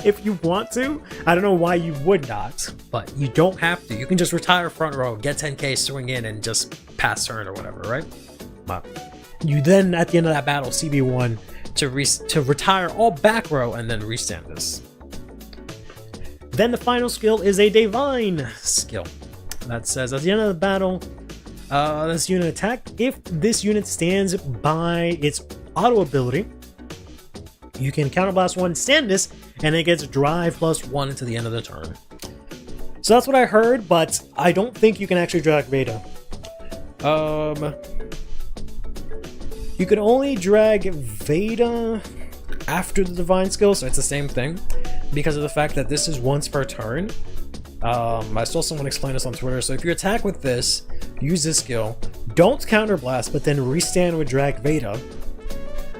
if you want to. I don't know why you would not, but you don't have to. You can just retire front row, get 10k, swing in, and just pass turn or whatever, right? But you then, at the end of that battle, CB1 to retire all back row and then restand this. Then the final skill is a Divine skill that says at the end of the battle, this unit attack. If this unit stands by its auto ability, you can counterblast 1, stand this, and it gets drive +1 until the end of the turn. So that's what I heard, but I don't think you can actually drag Vita. You can only drag Vita after the divine skill, so it's the same thing because of the fact that this is once per turn. I saw someone explain this on Twitter. So if you attack with this, use this skill, don't counterblast, but then restand with drag Vita,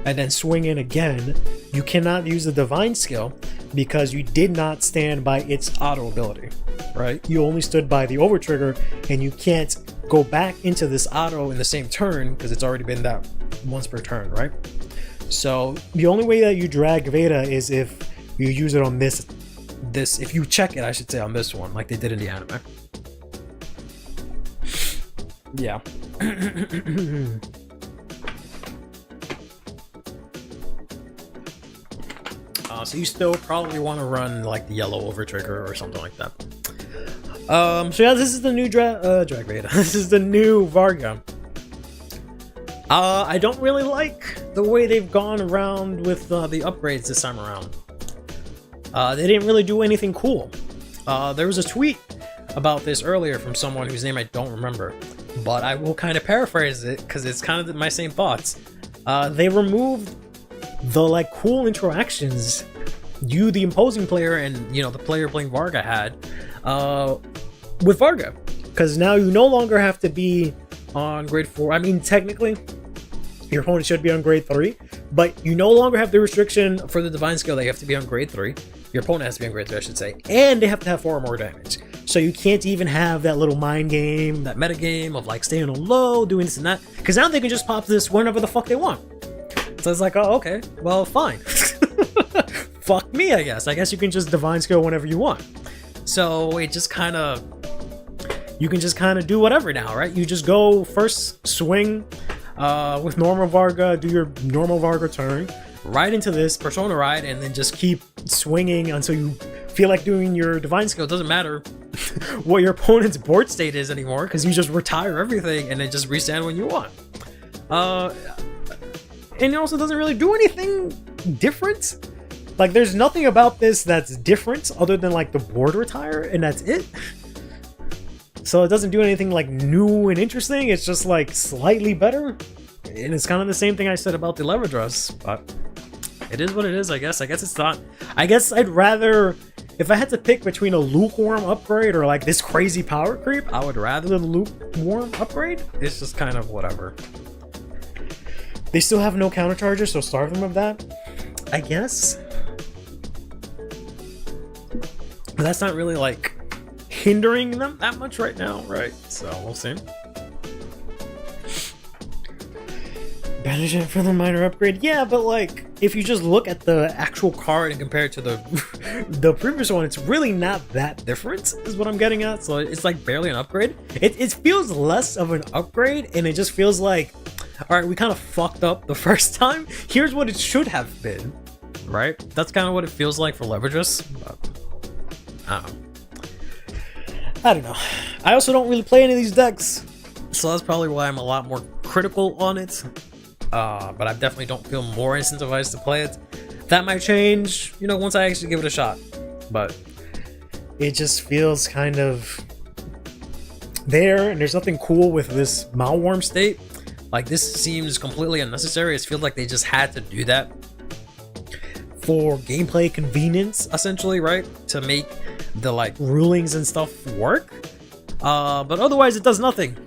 and then swing in again, you cannot use the divine skill because you did not stand by its auto ability, right? You only stood by the over trigger, and you can't go back into this auto in the same turn because it's already been that once per turn, right? So the only way that you drag Vita is if you use it on this, if you check it, I should say, on this one, like they did in the anime. Yeah. So you still probably want to run like the yellow over trigger or something like that. So yeah, this is the new drag Vita. This is the new Varga. I don't really like the way they've gone around with the upgrades this time around. They didn't really do anything cool. There was a tweet about this earlier from someone whose name I don't remember, but I will kind of paraphrase it because it's kind of my same thoughts. They removed the like cool interactions you, the imposing player, and the player playing Varga had with Varga, because now you no longer have to be on grade 4. I mean, technically your opponent should be on grade 3, but you no longer have the restriction for the divine skill. They have to be on grade 3. Your opponent has to be on grade 3, I should say, and they have to have 4 or more damage. So you can't even have that little mind game, that meta game of like staying on low, doing this and that, because now they can just pop this whenever the fuck they want. So it's like, oh, okay, well, fine. Fuck me, I guess. I guess you can just divine skill whenever you want. So it just kind of, you can just kind of do whatever now, right? You just go first swing with normal Varga, do your normal Varga turn, right into this Persona ride, and then just keep swinging until you feel like doing your divine skill. It doesn't matter what your opponent's board state is anymore, because you just retire everything and then just restand when you want. And it also doesn't really do anything different. Like, there's nothing about this that's different other than like the board retire, and that's it. So it doesn't do anything like new and interesting. It's just like slightly better, and it's kind of the same thing I said about the lever dress, but it is what it is, I guess. I guess it's not. I guess I'd rather, if I had to pick between a lukewarm upgrade or like this crazy power creep, I would rather the lukewarm upgrade. It's just kind of whatever. They still have no counter charges, so starve them of that, I guess. But that's not really like hindering them that much right now, right? So we'll see. Banish it for the minor upgrade, yeah, but like if you just look at the actual card and compare it to the previous one, it's really not that different, is what I'm getting at. So it's like barely an upgrade. It feels less of an upgrade, and it just feels like, all right, we kind of fucked up the first time. Here's what it should have been, right? That's kind of what it feels like for Leverages. But I don't know. I also don't really play any of these decks, so that's probably why I'm a lot more critical on it. But I definitely don't feel more incentivized to play it. That might change, once I actually give it a shot. But it just feels kind of there, and there's nothing cool with this Malwarm state. Like, this seems completely unnecessary. It feels like they just had to do that for gameplay convenience, essentially, right? To make the like rulings and stuff work. But otherwise, it does nothing.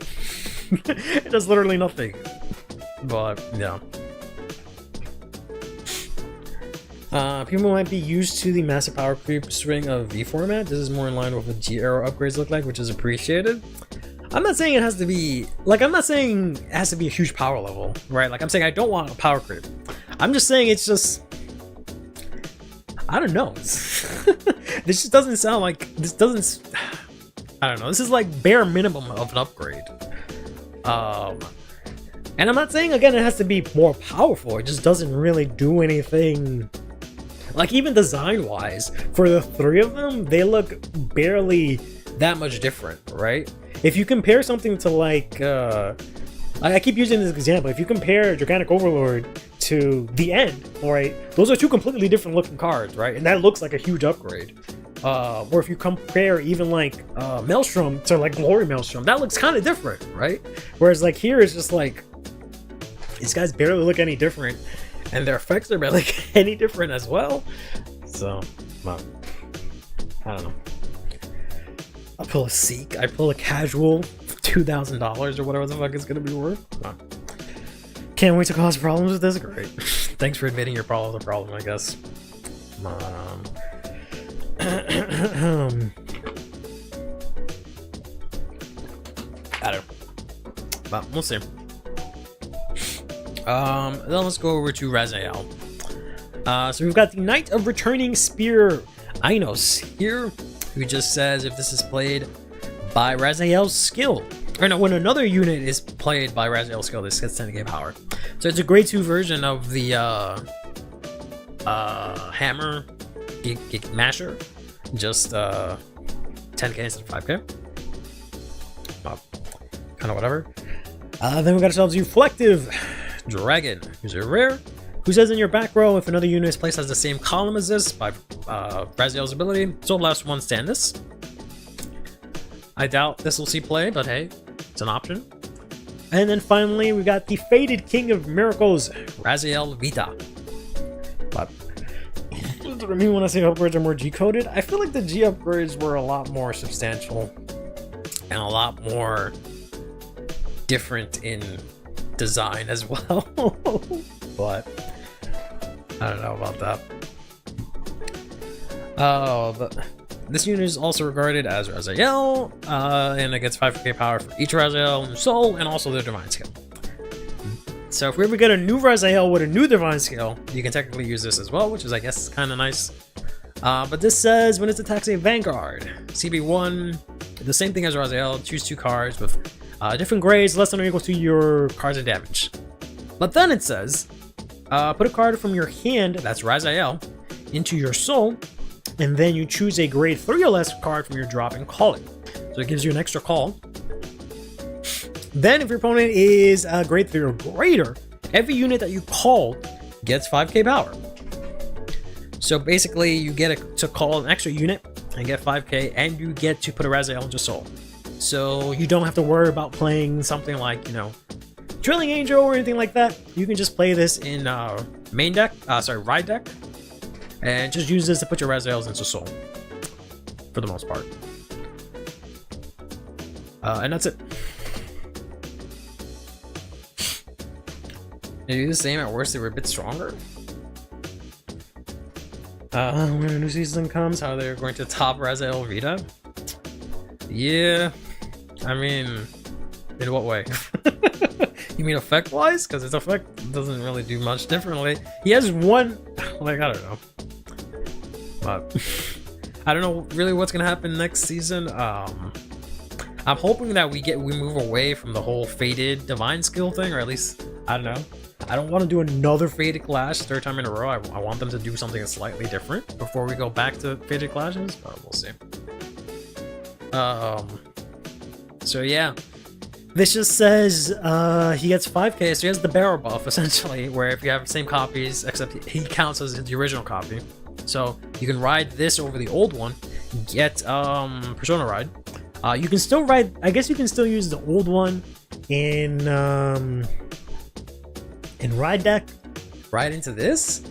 It does literally nothing. But yeah. People might be used to the massive power creep string of V format. This is more in line with what G-Arrow upgrades look like, which is appreciated. I'm not saying it has to be, like, I'm not saying it has to be a huge power level, right? Like, I'm saying I don't want a power creep. I'm just saying it's just, I don't know. This just doesn't sound like, this doesn't, I don't know. This is like bare minimum of an upgrade. And I'm not saying, again, it has to be more powerful. It just doesn't really do anything. Like, even design-wise, for the three of them, they look barely that much different, right? If you compare something to, like, I keep using this example. If you compare Gigantic Overlord to The End, right? Those are two completely different looking cards, right? And that looks like a huge upgrade. or if you compare even like Maelstrom to like Glory Maelstrom, that looks kind of different, right? Whereas like here it's just like these guys barely look any different, and their effects are barely any different as well. So, well, I don't know. I pull a Seek, I pull a casual $2,000 or whatever the fuck it's gonna be worth. Wow. Can't wait to cause problems with this. Great. Thanks for admitting your problem is a problem, I guess. I don't know. But we'll see. Then let's go over to Raziel. So we've got the Knight of Returning Spear Inos here, who just says if this is played by Raziel's skill, or no, when another unit is played by Raziel's skill, this gets 10k power. So it's a grade 2 version of the Hammer Masher, just 10k instead of 5k. Kind of whatever. Then we got ourselves Reflective Dragon, who's a rare, who says in your back row, if another unit is placed as the same column as this by Raziel's ability, so last one stand this. I doubt this will see play, but hey, it's an option. And then finally, we got the Fated King of Miracles, Raziel Vita. But what do I mean when I say upgrades are more G-coded? I feel like the G upgrades were a lot more substantial and a lot more different in design as well. But I don't know about that. But this unit is also regarded as Raziel, and it gets 5k power for each Raziel soul and also their divine skill. So if we ever get a new Raziel with a new divine skill, you can technically use this as well, which is, I guess, kind of nice. But this says when it attacks a Vanguard, CB1, the same thing as Raziel, choose 2 cards with different grades, less than or equal to your cards and damage. But then it says, put a card from your hand, that's Raziel, into your soul, and then you choose a grade 3 or less card from your drop and call it. So it gives you an extra call. Then if your opponent is a grade 3 or greater, every unit that you called gets 5k power. So basically you get to call an extra unit and get 5k, and you get to put a Raziel into soul. So you don't have to worry about playing something like, you know, Drilling Angel or anything like that. You can just play this in main deck, ride deck, and just use this to put your Raziels into soul for the most part. And that's it. They do the same, at worst they were a bit stronger. When a new season comes, how they're going to top Raziel Vita? Yeah, I mean, in what way? You mean effect-wise? Because its effect doesn't really do much differently. He has one, like, I don't know. But I don't know really what's gonna happen next season. I'm hoping that we move away from the whole Fated Divine Skill thing, or at least, I don't know. I don't want to do another Fated Clash 3rd time in a row. I want them to do something slightly different before we go back to Fated Clashes, but we'll see. So yeah, this just says he gets 5k, so he has the bearer buff essentially, where if you have the same copies, except he counts as the original copy. So you can ride this over the old one, get Persona Ride. You can still ride, I guess you can still use the old one in ride deck, ride into this,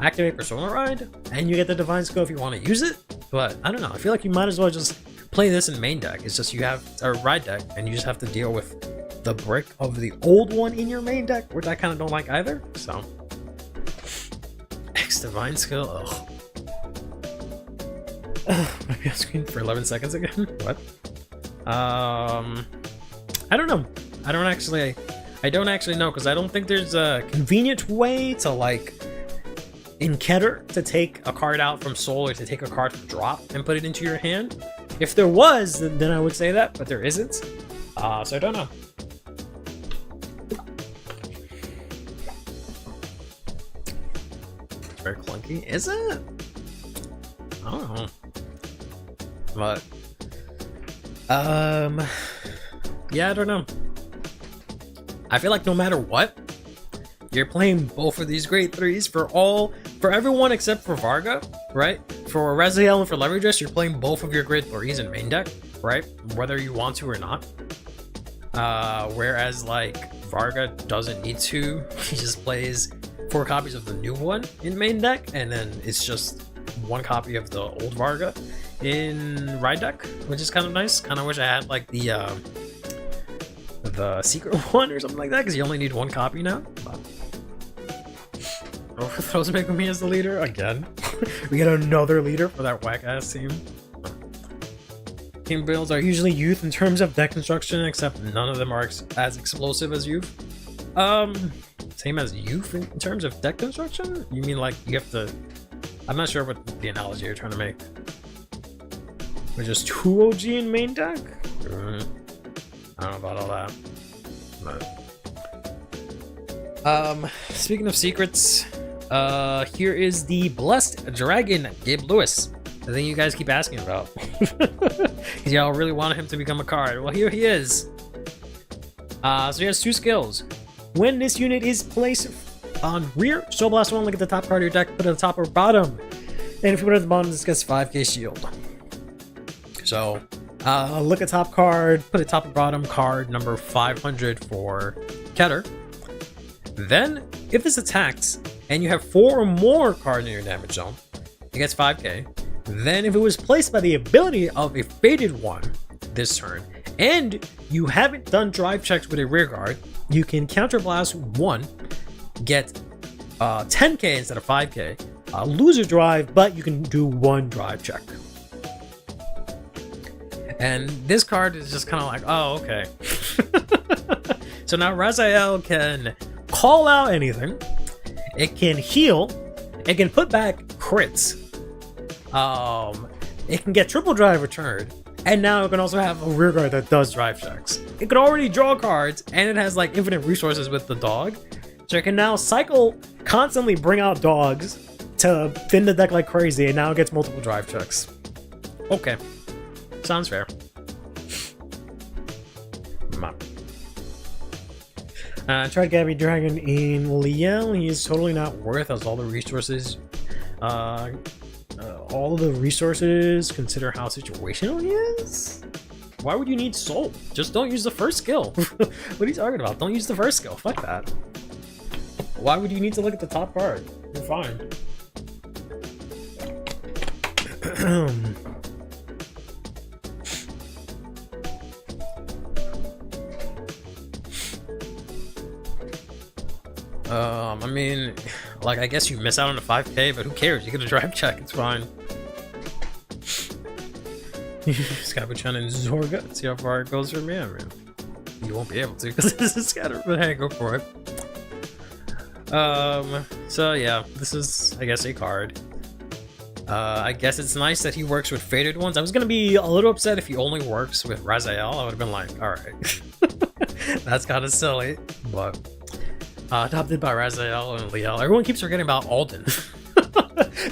activate Persona Ride, and you get the divine skill if you want to use it. But I don't know, I feel like you might as well just play this in main deck. It's just you have a ride deck and you just have to deal with the brick of the old one in your main deck, which I kind of don't like either. So X divine skill, maybe I'll screen for 11 seconds again. What? I don't know. I don't actually know, because I don't think there's a convenient way to, like, in Keter, to take a card out from Soul or to take a card from Drop and put it into your hand. If there was, then I would say that, but there isn't. So I don't know. Very clunky, is it? I don't know. But yeah, I don't know. I feel like no matter what, you're playing both of these grade 3s for everyone except for Varga, right? for Raziel and for Leverage, you're playing both of your grid 3s in main deck, right? Whether you want to or not. Whereas like Varga doesn't need to. He just plays 4 copies of the new one in main deck, and then it's just 1 copy of the old Varga in ride deck, which is kind of nice. Kind of wish I had like the secret one or something like that, because you only need 1 copy now. But Overthrow's making me as the leader again. We get another leader for that whack ass team. Team builds are usually youth in terms of deck construction, except none of them are as explosive as youth. Same as youth in terms of deck construction? You mean like you have to... I'm not sure what the analogy you're trying to make. We're just 2 OG in main deck? I don't know about all that. But... speaking of secrets, here is the Blessed Dragon, Gabe Lewis. The thing you guys keep asking about. Because y'all really wanted him to become a card. Well, here he is. So he has 2 skills. When this unit is placed on rear, Soul Blast 1, look at the top card of your deck, put it at the top or bottom. And if you put it at the bottom, this gets 5k shield. So, look at top card, put it top or bottom, card number 500 for Keter. Then, if this attacks, and you have 4 or more cards in your damage zone, it gets 5k. Then if it was placed by the ability of a faded one this turn, and you haven't done drive checks with a rear guard, you can counterblast 1, get 10k instead of 5k, lose a drive, but you can do 1 drive check. And this card is just kind of like, oh, okay. So now Raziel can call out anything, it can heal, it can put back crits, it can get triple drive returned, and now it can also have a rear guard that does drive checks. It can already draw cards, and it has like infinite resources with the dog, so it can now cycle, constantly bring out dogs to thin the deck like crazy, and now it gets multiple drive checks. Okay, sounds fair. Tried Gabby Dragon in Liel. He is totally not worth as all the resources. All the resources, consider how situational he is. Why would you need soul? Just don't use the first skill. What are you talking about? Don't use the first skill. Fuck that. Why would you need to look at the top card? You're fine. I mean, like, I guess you miss out on the 5k, but who cares? You get a drive check, it's fine. Scabbard and Zorga, let's see how far it goes from here, man. You won't be able to, because this is scattered, but hey, go for it. So yeah, this is, I guess, a card. I guess it's nice that he works with faded ones. I was gonna be a little upset if he only works with Raziel. I would have been like, alright. That's kind of silly, but... adopted by Raziel and Liel. Everyone keeps forgetting about Alden.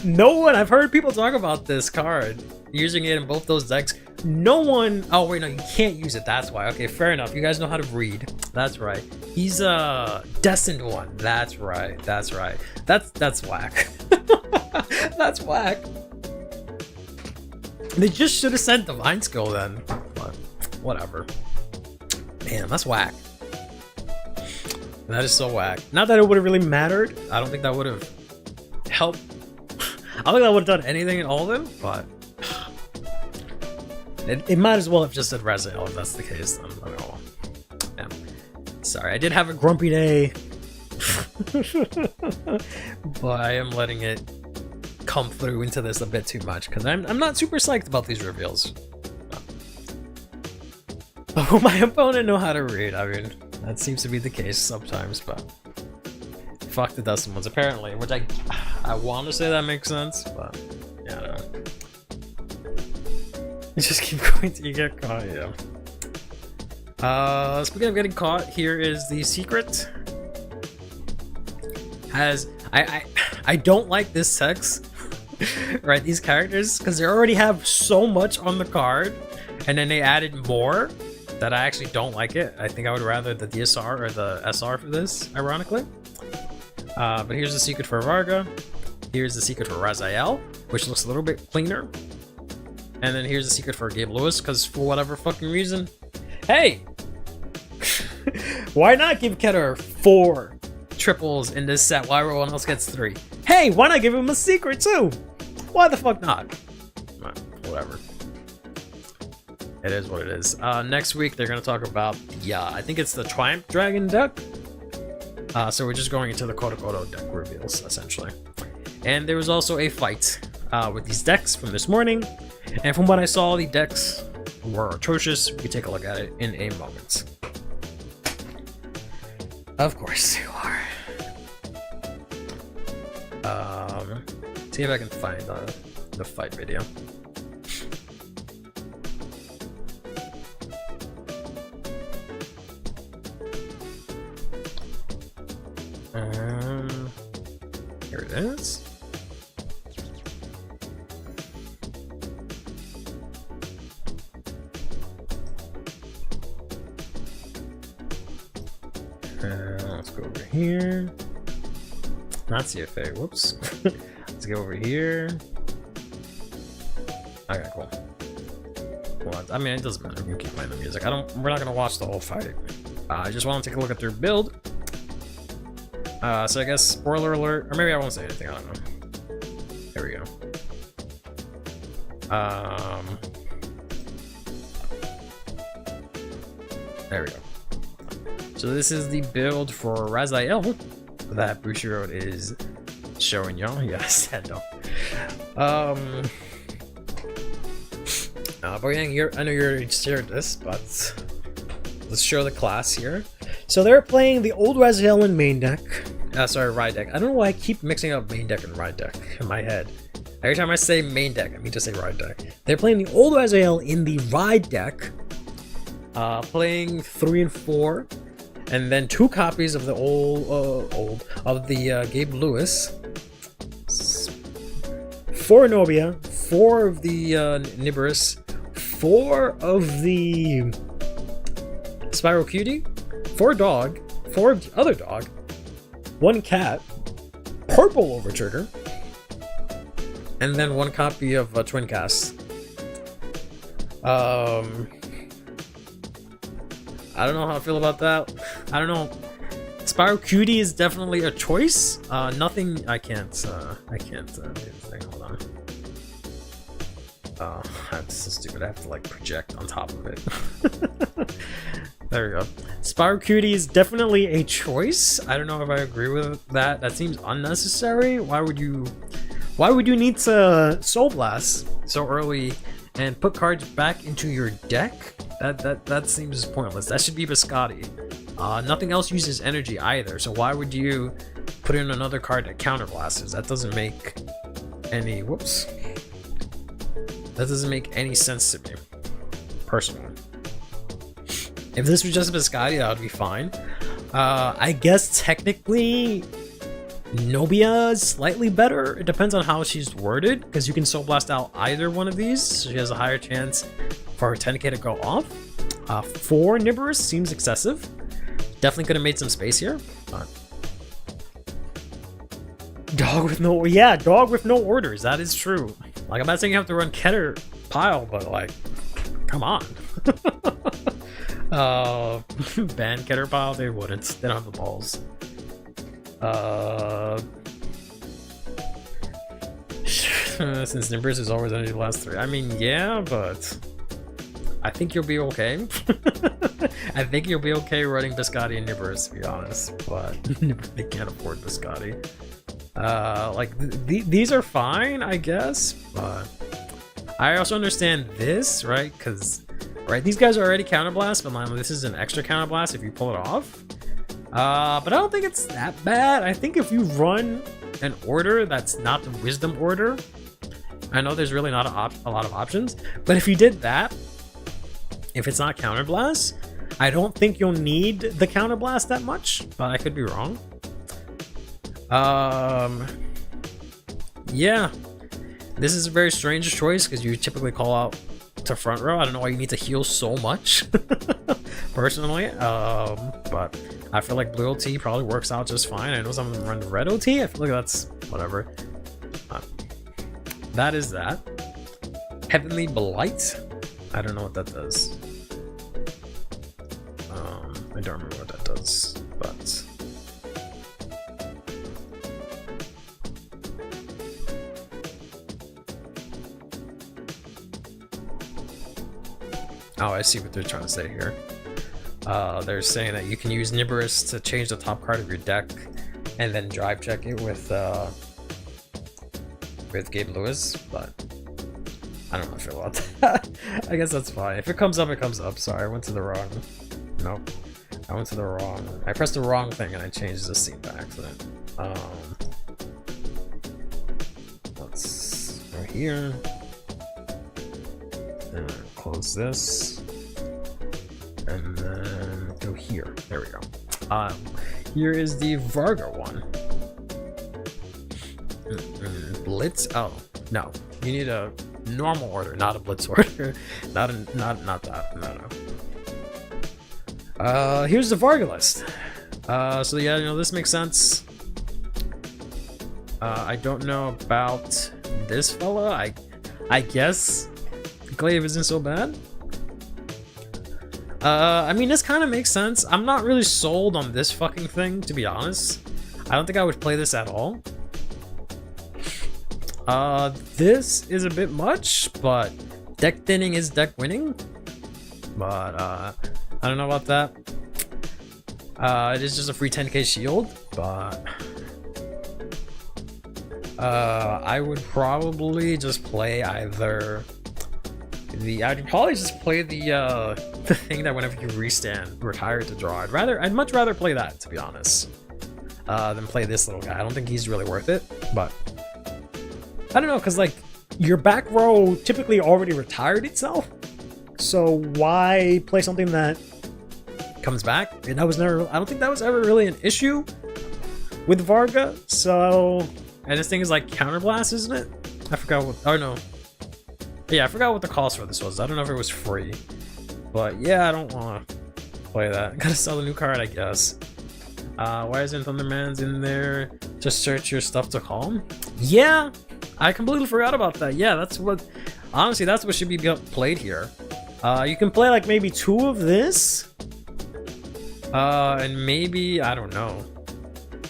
No one, I've heard people talk about this card, using it in both those decks. No one, oh wait, no, you can't use it, that's why. Okay, fair enough, you guys know how to read. That's right. He's a destined one. That's right, that's right. That's whack. That's whack. They just should have sent Divine Skill then, but whatever. Man, that's whack. That is so whack. Not that it would have really mattered. I don't think that would have helped. I don't think that would have done anything in all of them, but it might as well have just said Raziel if that's the case. I don't know. Yeah. Sorry, I did have a grumpy day, but I am letting it come through into this a bit too much because I'm not super psyched about these reveals. Oh, my opponent know how to read. I mean, that seems to be the case sometimes, but fuck the Dustin ones apparently, which I want to say that makes sense, but yeah, I don't know. You just keep going till you get caught, yeah. Speaking of getting caught, here is the secret. I don't like this text, right? These characters, because they already have so much on the card, and then they added more that I actually don't like it. I think I would rather the DSR or the SR for this, ironically. But here's the secret for Varga. here's the secret for Raziel, which looks a little bit cleaner. And then here's the secret for Gabe Lewis, because for whatever fucking reason, hey, why not give Keter 4 triples in this set while everyone else gets 3? Hey, why not give him a secret too? Why the fuck not? Whatever. It is what it is. Next week they're gonna talk about I think it's the Triumph Dragon deck. So we're just going into the Kodokodo deck reveals essentially. And there was also a fight with these decks from this morning. And from what I saw, the decks were atrocious. We can take a look at it in a moment. Of course you are. See if I can find the fight video. Here it is. Let's go over here. Not CFA, whoops. Let's go over here. Okay, cool. Well, I mean, it doesn't matter. We can keep playing the music. We're not gonna watch the whole fight. I just want to take a look at their build. So I guess spoiler alert, or maybe I won't say anything. I don't know. There we go. There we go. So this is the build for Raziel that Bushiroad is showing y'all. Yeah, I said no. But yeah, I know you already shared this, but let's show the class here. So they're playing the old Raziel in main deck. Sorry, ride deck. I don't know why I keep mixing up main deck and ride deck in my head. Every time I say main deck, I mean to say ride deck. They're playing the old Raziel in the ride deck, playing 3 and 4. And then 2 copies of the Gabe Lewis, 4 Nobia, 4 of the Nibiris, 4 of the Spiral Cutie, 4 dog, 4 of the other dog, 1 cat, purple Overtrigger, and then 1 copy of Twin Cast. I don't know how I feel about that. I don't know. Spiral Cutie is definitely a choice. Nothing. I can't do the thing. Hold on. Oh, that's so stupid. I have to like project on top of it. There we go. Spiral Cutie is definitely a choice. I don't know if I agree with that. That seems unnecessary. Why would you need to Soul Blast so early and put cards back into your deck? That seems pointless. That should be Biscotti. Nothing else uses energy either, so why would you put in another card that counterblasters? That doesn't make any that doesn't make any sense to me, personally. If this was just Biscotti, that would be fine. I guess technically Nobia is slightly better. It depends on how she's worded, because you can Soul Blast out either one of these, so she has a higher chance for her 10k to go off. 4 Nibiris seems excessive. Definitely could have made some space here. Dog with no orders. That is true. Like, I'm not saying you have to run Keter pile, but like, come on. Ban Keter pile? They wouldn't. They don't have the balls. Since Nimbus is always under the last 3. I mean, yeah, but I think you'll be okay. I think you'll be okay running Biscotti and Nimbus, to be honest, but they can't afford Biscotti. These are fine, I guess, but I also understand this, right? Because, these guys are already counterblast, but this is an extra counterblast if you pull it off. But I don't think it's that bad. I think if you run an order that's not the Wisdom order, I know there's really not a lot of options, but if you did that, if it's not counterblast, I don't think you'll need the counterblast that much, but I could be wrong. Yeah, this is a very strange choice because you typically call out to front row. I don't know why you need to heal so much, personally. But I feel like blue OT probably works out just fine. I know some of them run red OT. I feel like that's whatever. that is that. Heavenly Blight. I don't know what that does. I don't remember what that does, but oh, I see what they're trying to say here. They're saying that you can use Nibberus to change the top card of your deck and then drive check it with Gabe Lewis, but I don't know if I feel about that. I guess that's fine. If it comes up, it comes up. Sorry, I went to the wrong. Nope. I went to the wrong. I pressed the wrong thing and I changed the scene by accident. Let's go here. And close this. And then go here. There we go. Here is the Varga one. Blitz? Oh, no. You need a normal order, not a blitz order. not that. No. Here's the Varga list. So yeah, you know, this makes sense. I don't know about this fella. I guess Glaive isn't so bad. I mean, this kind of makes sense. I'm not really sold on this fucking thing, to be honest. I don't think I would play this at all. This is a bit much, but deck thinning is deck winning. But, I don't know about that. It is just a free 10k shield, but I would probably just play either I'd probably just play the thing that whenever you restand, retire to draw. I'd much rather play that, to be honest, than play this little guy. I don't think he's really worth it, but I don't know, because like your back row typically already retired itself, so why play something that comes back? And I don't think that was ever really an issue with Varga. So, and this thing is like counterblast, isn't it? I forgot what. Oh no. Yeah, I forgot what the cost for this was. I don't know if it was free, but yeah, I don't want to play that. Gotta sell a new card, I guess. Why isn't Thunderman's in there? Just search your stuff to calm. Yeah, I completely forgot about that. Yeah, honestly, that's what should be played here. You can play like maybe 2 of this. And maybe, I don't know.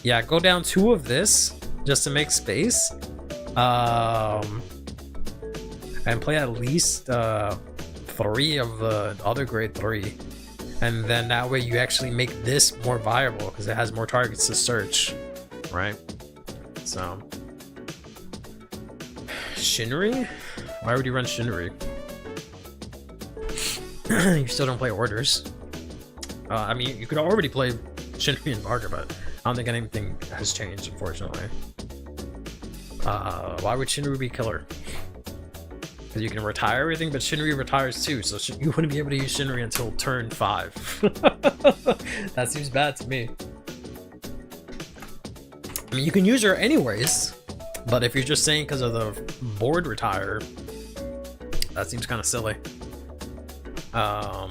Yeah, go down 2 of this just to make space. And play at least 3 of the other grade 3. And then that way you actually make this more viable because it has more targets to search, right? So, Shinri? Why would you run Shinri? You still don't play orders. I mean, you could already play Shinri and Varga, but I don't think anything has changed, unfortunately. Why would Shinri be killer? Because you can retire everything, but Shinri retires too, so you wouldn't be able to use Shinri until turn 5. That seems bad to me. I mean, you can use her anyways, but if you're just saying because of the board retire, that seems kind of silly. But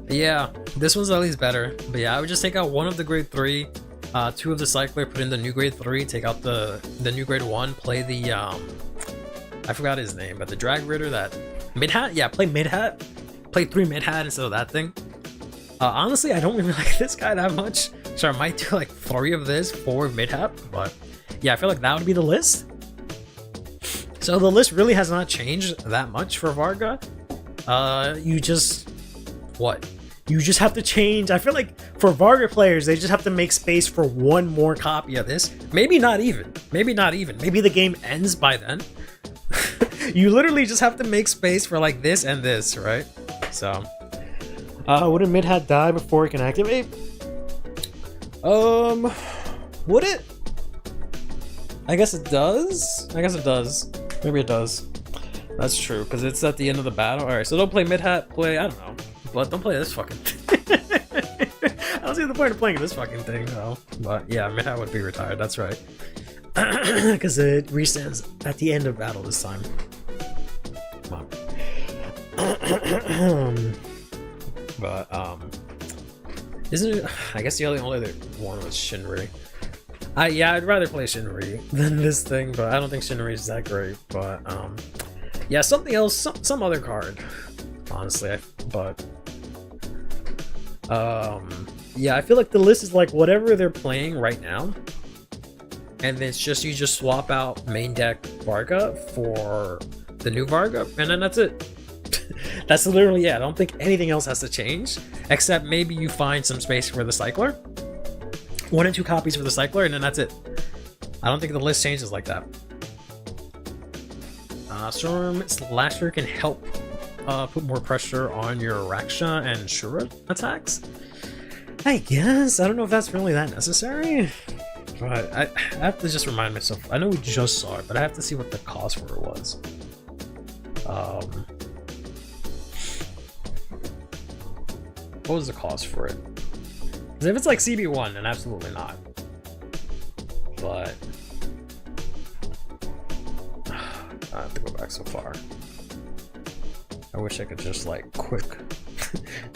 yeah, this one's at least better. But yeah, I would just take out 1 of the grade 3, 2 of the cycler, put in the new grade 3, take out the new grade 1, play the I forgot his name, but the drag ritter, that mid-hat. Yeah, play mid-hat, play 3 mid-hat instead of that thing. Honestly, I don't really like this guy that much, so I might do like 3 of this, 4 mid-hat. But yeah, I feel like that would be the list. So the list really has not changed that much for Varga. You just have to change. I feel like for Varga players, they just have to make space for 1 more copy of this. Maybe not even. Maybe the game ends by then. You literally just have to make space for like this and this, right? So, would a mid-hat die before it can activate? Would it? I guess it does. Maybe it does. That's true, because it's at the end of the battle. Alright, so don't play mid-hat, play, I don't know. But don't play this fucking thing. I don't see the point of playing this fucking thing, though. But yeah, mid-hat would be retired, that's right. Because it restands at the end of battle this time. Come on. But, isn't it? I guess the only other one was Shinri. Yeah, I'd rather play Shinri than this thing, but I don't think Shinri is that great. But yeah, something else, some other card, honestly. But yeah, I feel like the list is like whatever they're playing right now, and it's just you just swap out main deck Varga for the new Varga, and then that's it. That's literally it. I don't think anything else has to change, except maybe you find some space for the Cycler. 1 and 2 copies for the Cycler, and then that's it. I don't think the list changes like that. Storm Slasher can help put more pressure on your Raksha and Shura attacks. I guess. I don't know if that's really that necessary. But I have to just remind myself. I know we just saw it, but I have to see what the cost for it was. What was the cost for it? Because if it's like CB1, then absolutely not. But I have to go back so far. I wish I could just like quick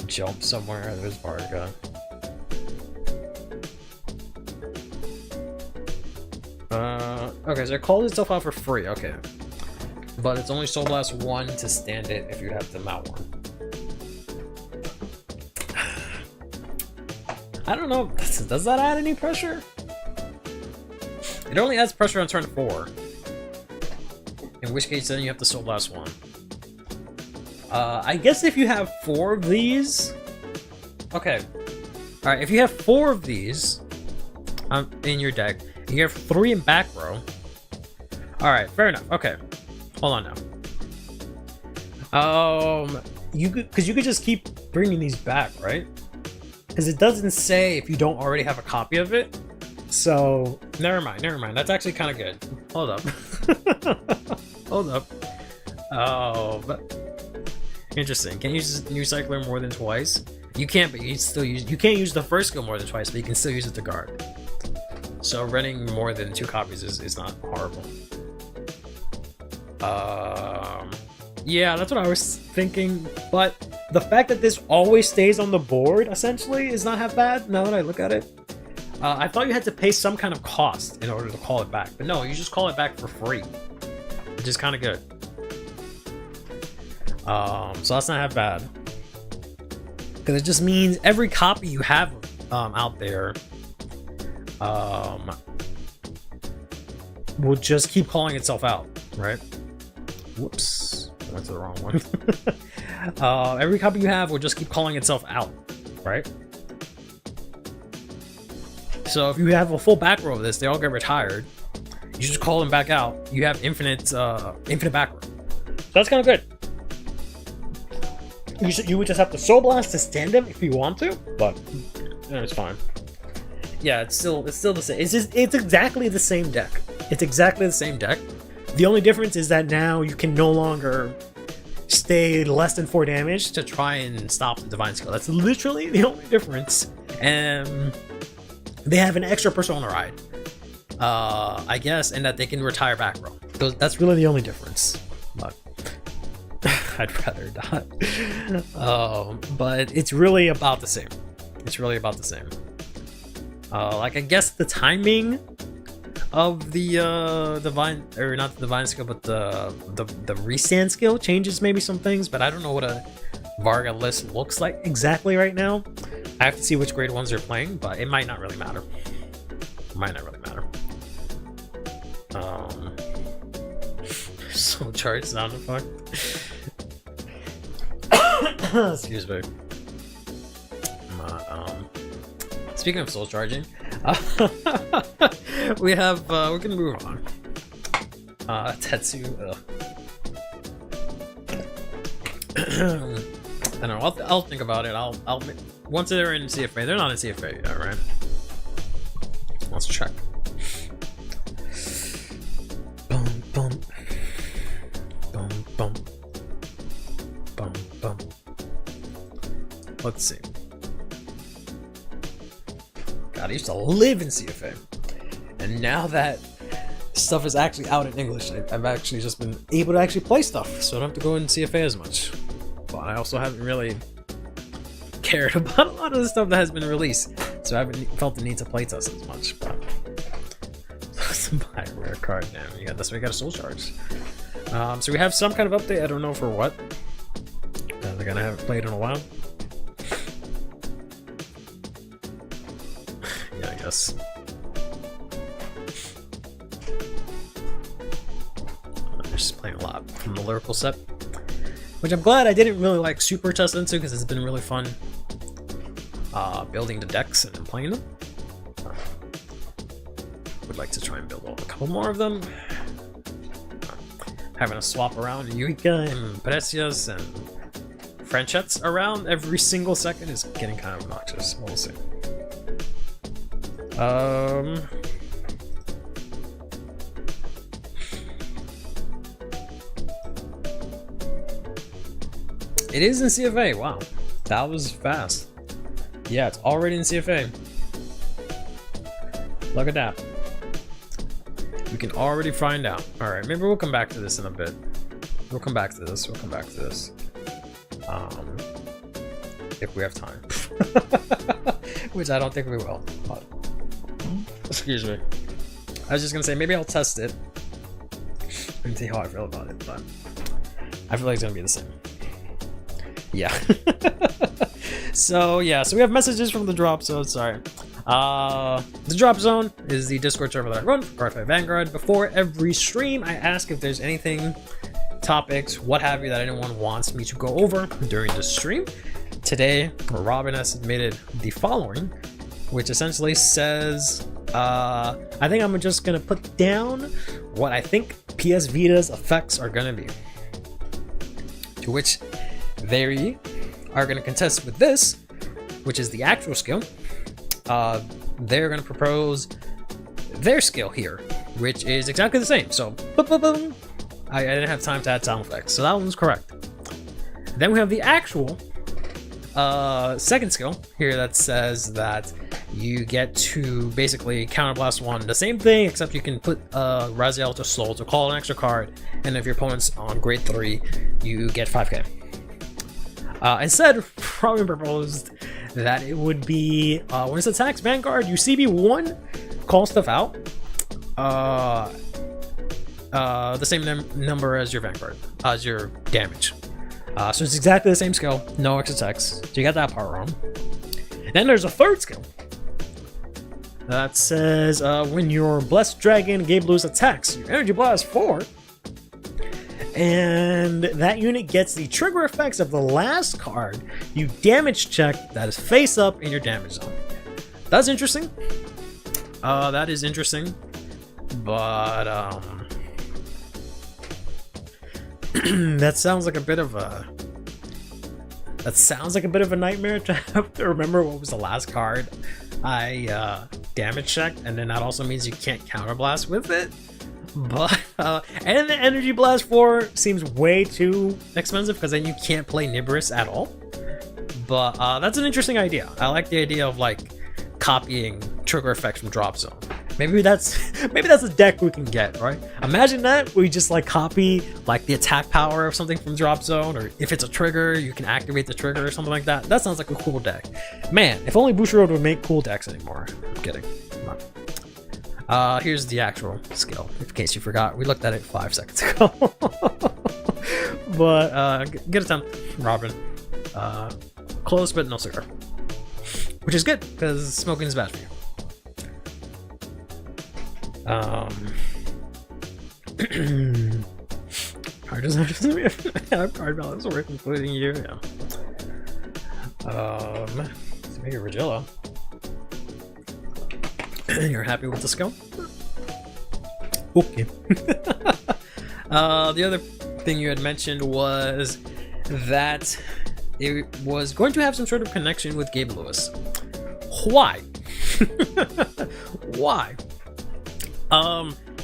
jump somewhere. There's Varga. Okay, so it called itself out for free. Okay, but it's only Soul Blast 1 to stand it if you have the Mount 1. I don't know. Does that add any pressure? It only adds pressure on turn 4. In which case, then you have to Soul Blast 1. I guess if you have 4 of these. Okay. Alright, if you have 4 of these in your deck, and you have 3 in back row. Alright, fair enough. Okay. Hold on now. You could just keep bringing these back, right? Because it doesn't say if you don't already have a copy of it. So, never mind. That's actually kind of good. Hold up. Hold up. Oh, but interesting. Can you use New Cycler more than twice? You can't, but you still use. You can't use the first skill more than twice, but you can still use it to guard. So running more than 2 copies is not horrible. Yeah, that's what I was thinking. But the fact that this always stays on the board essentially is not half bad. Now that I look at it, I thought you had to pay some kind of cost in order to call it back, but no, you just call it back for free, which is kind of good. So that's not half bad, because it just means every copy you have out there will just keep calling itself out, right? Whoops, I went to the wrong one. Every copy you have will just keep calling itself out, right? So if you have a full back row of this, they all get retired. You just call them back out. You have infinite back row. So that's kind of good. You would just have to Soul Blast to stand them if you want to, but it's fine. Yeah, it's still the same. It's exactly the same deck. It's exactly the same deck. The only difference is that now you can no longer stay less than 4 damage to try and stop the Divine Skill. That's literally the only difference. And they have an extra Persona Ride, I guess, and that they can retire back row. That's really the only difference. But I'd rather not. But it's really about the same. It's really about the same. Like, I guess the timing of the divine, or not the divine skill, but the restand skill changes maybe some things, but I don't know what a Varga list looks like exactly right now. I have to see which grade ones they're playing, but it might not really matter. Soul Charge sound effect. Excuse me. Speaking of soul charging, we can move on. Tetsu. I don't know. I'll think about it. I'll once they're in CFA. They're not in CFA yet, right? Let's check. Bum bum bum bum bum bum. Let's see. God, I used to live in CFA, and now that stuff is actually out in English, I've actually just been able to actually play stuff, so I don't have to go in CFA as much. But I also haven't really cared about a lot of the stuff that has been released, so I haven't felt the need to play test as much. But Buy a rare card now. Yeah, that's why we got a soul charge. So we have some kind of update. I don't know for what. They're gonna have it played in a while. Yeah, I guess. I'm just playing a lot from the lyrical set, which I'm glad I didn't really like super test into because it's been really fun building the decks and playing them. Would like to try and build a couple more of them. Having to swap around Yuika and Precious and Franchettes around every single second is getting kind of obnoxious. We'll see. It is in CFA. Wow, that was fast. Yeah, it's already in CFA. Look at that. We can already find out. Alright, maybe we'll come back to this in a bit. We'll come back to this. If we have time. Which I don't think we will. But, excuse me. I was just gonna say, maybe I'll test it and see how I feel about it, but I feel like it's gonna be the same. Yeah. So we have messages from the drop zone. Sorry. The drop zone is the Discord server that I run for CurlyHairedVanguard. Before every stream, I ask if there's anything, topics, what have you, that anyone wants me to go over during the stream. Today, Robin has submitted the following, which essentially says, I think I'm just gonna put down what I think PS Vita's effects are gonna be. To which they are gonna contest with this, which is the actual skill. They're gonna propose their skill here, which is exactly the same. So, boom, boom, boom. I didn't have time to add sound effects, so that one's correct. Then we have the actual second skill here that says that you get to basically counterblast one, the same thing, except you can put Raziel to soul to call an extra card, and if your opponent's on grade 3, you get 5k. Instead, Robin proposed that it would be when it attacks Vanguard, you CB1, call stuff out, the same number as your Vanguard, as your damage. So it's exactly the same skill, no extra text. So you got that part wrong. Then there's a third skill that says when your Blessed Dragon Gay Blues attacks, your Energy Blast 4, and that unit gets the trigger effects of the last card you damage check that is face up in your damage zone. That's interesting. That is interesting, but that sounds like a bit of a nightmare to have to remember what was the last card I damage checked, and then that also means you can't counterblast with it. But and the Energy Blast 4 seems way too expensive because then you can't play Nibrus at all. But that's an interesting idea. I like the idea of like copying trigger effects from Drop Zone. Maybe that's a deck we can get, right? Imagine that we just like copy like the attack power of something from Drop Zone, or if it's a trigger, you can activate the trigger or something like that. That sounds like a cool deck. Man, if only Bushiroad would make cool decks anymore. I'm kidding. Come on. Here's the actual skill, in case you forgot. We looked at it 5 seconds ago. But good attempt, Robin. Close, but no cigar. Which is good, because smoking is bad for you. Card card balance worth including you. Yeah. Let's make it Regilla. You're happy with the skill? Okay. The other thing you had mentioned was that it was going to have some sort of connection with Gabe Lewis. Why? Why?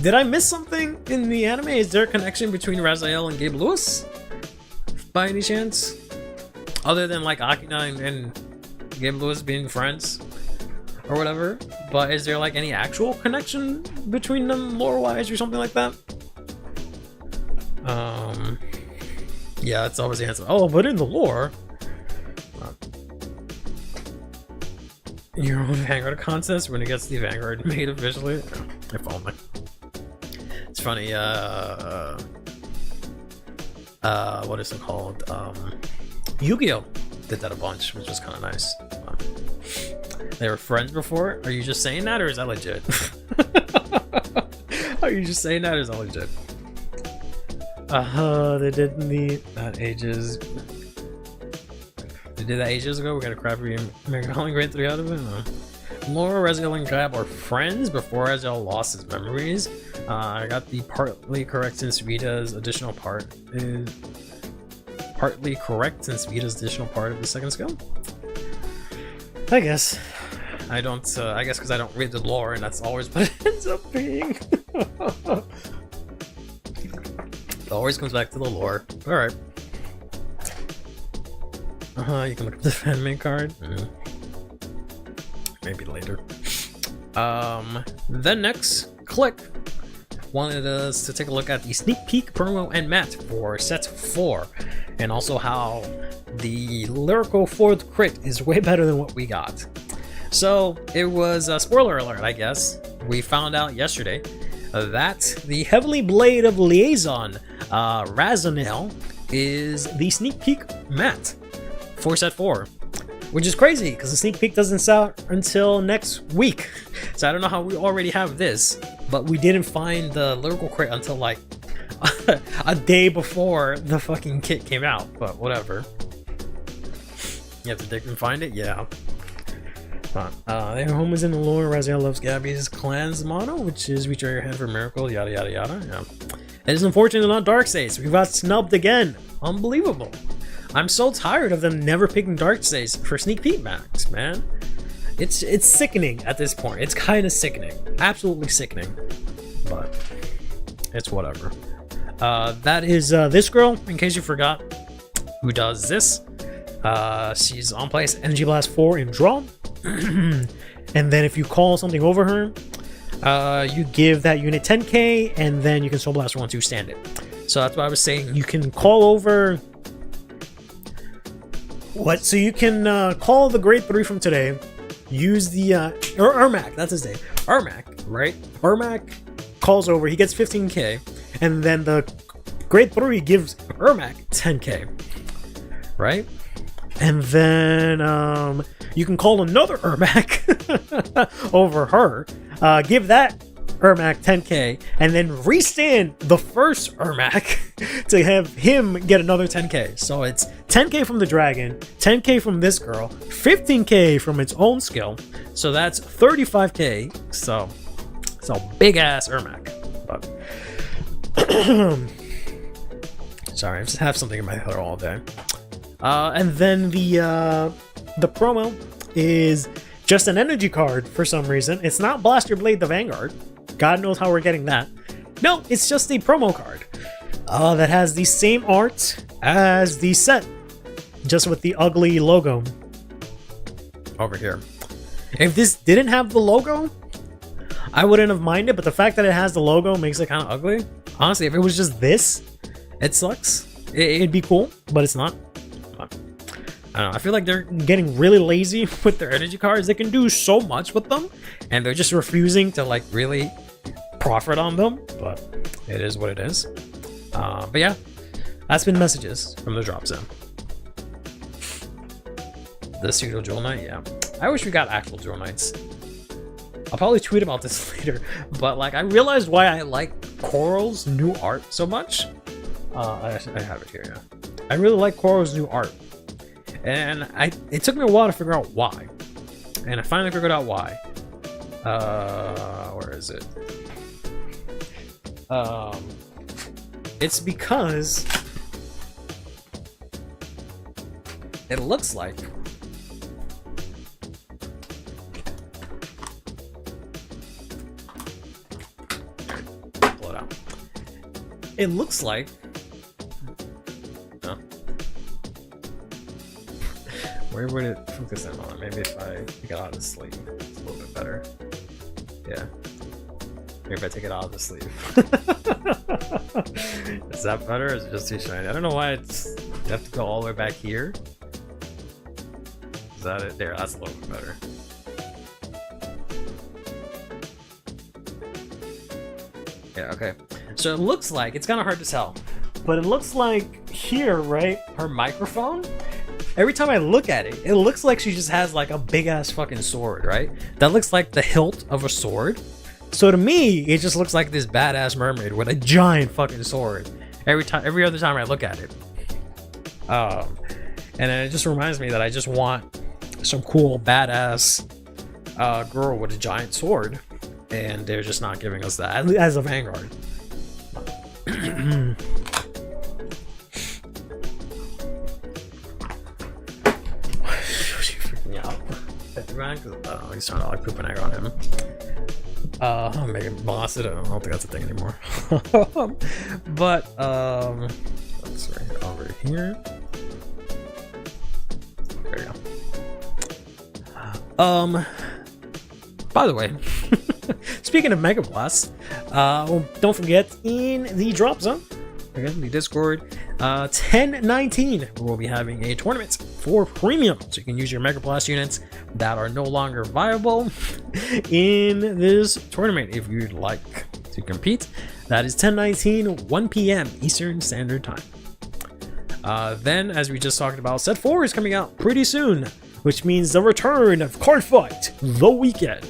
Did I miss something in the anime? Is there a connection between Raziel and Gabe Lewis? By any chance? Other than like Akina and Gabe Lewis being friends? Or whatever, but is there like any actual connection between them lore-wise or something like that? Yeah, that's always the answer. Oh, but in the lore, your own Vanguard contest when it gets the Vanguard made officially. If only. funny. What is it called? Yu-Gi-Oh! Did that a bunch, which was kind of nice. They were friends before? Are you just saying that, or is that legit? Are you just saying that, or is that legit? They did that ages. They did that ages ago. We got a crappy American Holly grade 3 out of it. Laura, Reziel, and Gab are friends before Reziel lost his memories. I got the partly correct since Vita's additional part is partly correct since Vita's additional part of the second skill. I guess. I don't. I guess because I don't read the lore, and that's always what it ends up being. It always comes back to the lore. All right. You can look up the fan-made card. Maybe later. Then next, Click wanted us to take a look at the sneak peek promo and mat for set 4, and also how the lyrical 4th crit is way better than what we got. So it was a spoiler alert, I guess. We found out yesterday that the Heavenly Blade of Liaison, Razanel, is the sneak peek mat for set 4. Which is crazy, because the sneak peek doesn't start until next week. So I don't know how we already have this, but we didn't find the lyrical crit until like a day before the fucking kit came out, but whatever. You have to dig and find it? Yeah. Their home is in the lore. Raziel loves Gabby's clan's motto, which is reach out your hand for a miracle, yada yada yada. Yeah. It is unfortunately not Darkseid. We got snubbed again. Unbelievable. I'm so tired of them never picking Darkseid for sneak peek max, man. It's sickening at this point. It's kind of sickening. Absolutely sickening. But it's whatever. That is this girl, in case you forgot, who does this. She's on place Energy Blast 4 in draw. And then if you call something over her, you give that unit 10k, and then you can Soul Blast 1 to stand it. So that's what I was saying. You can call over... What? So you can call the grade 3 from today, use the Ermac, that's his name, Ermac, right? Ermac calls over, he gets 15k, and then the grade 3 gives Ermac 10k, right? And then you can call another Ermac over her, give that Ermac 10k, and then restand the first Ermac to have him get another 10k. So it's 10k from the dragon, 10k from this girl, 15k from its own skill. So that's 35k. So it's a big ass Ermac. But sorry, I just have something in my head all day. And then the promo is just an energy card for some reason. It's not Blaster Blade the Vanguard. God knows how we're getting that. No, it's just a promo card that has the same art as the set, just with the ugly logo over here. If this didn't have the logo, I wouldn't have minded, but the fact that it has the logo makes it kind of ugly. Honestly, if it was just this, it sucks. It'd be cool, but it's not. I don't know. I feel like they're getting really lazy with their energy cards. They can do so much with them, and they're just refusing to like really profit on them. But it is what it is. But yeah, that's been messages from the drop zone. The pseudo Jewel Knight, yeah. I wish we got actual Jewel Knights. I'll probably tweet about this later, but like I realized why I like Coral's new art so much. I have it here, yeah. I really like Coral's new art. And it took me a while to figure out why. And I finally figured out why. Where is it? It's because it looks like pull it out. It looks like where would it focus in on? Maybe if I take it out of the sleeve, it's a little bit better. Yeah. Maybe if I take it out of the sleeve. Is that better or is it just too shiny? I don't know why it's... You have to go all the way back here. Is that it? There, that's a little bit better. Yeah, okay. So it looks like, it's kind of hard to tell, but it looks like here, right, her microphone, every time I look at it, it looks like she just has like a big ass fucking sword, right? That looks like the hilt of a sword. So to me, it just looks like this badass mermaid with a giant fucking sword every other time I look at it. And then it just reminds me that I just want some cool badass girl with a giant sword, and they're just not giving us that as a Vanguard. She freaked me out. He's trying to like poop an egg on him. I'm making boss it. I don't think that's a thing anymore. But let's right over here. There you go. By the way, speaking of Mega Blast, don't forget in the drop zone, again, the Discord, 10/19, we'll be having a tournament for premium, so you can use your Mega Blast units that are no longer viable in this tournament if you'd like to compete. That is 10/19, 1 p.m. Eastern Standard Time. Then, as we just talked about, Set 4 is coming out pretty soon, which means the return of Card Fight The Weekend.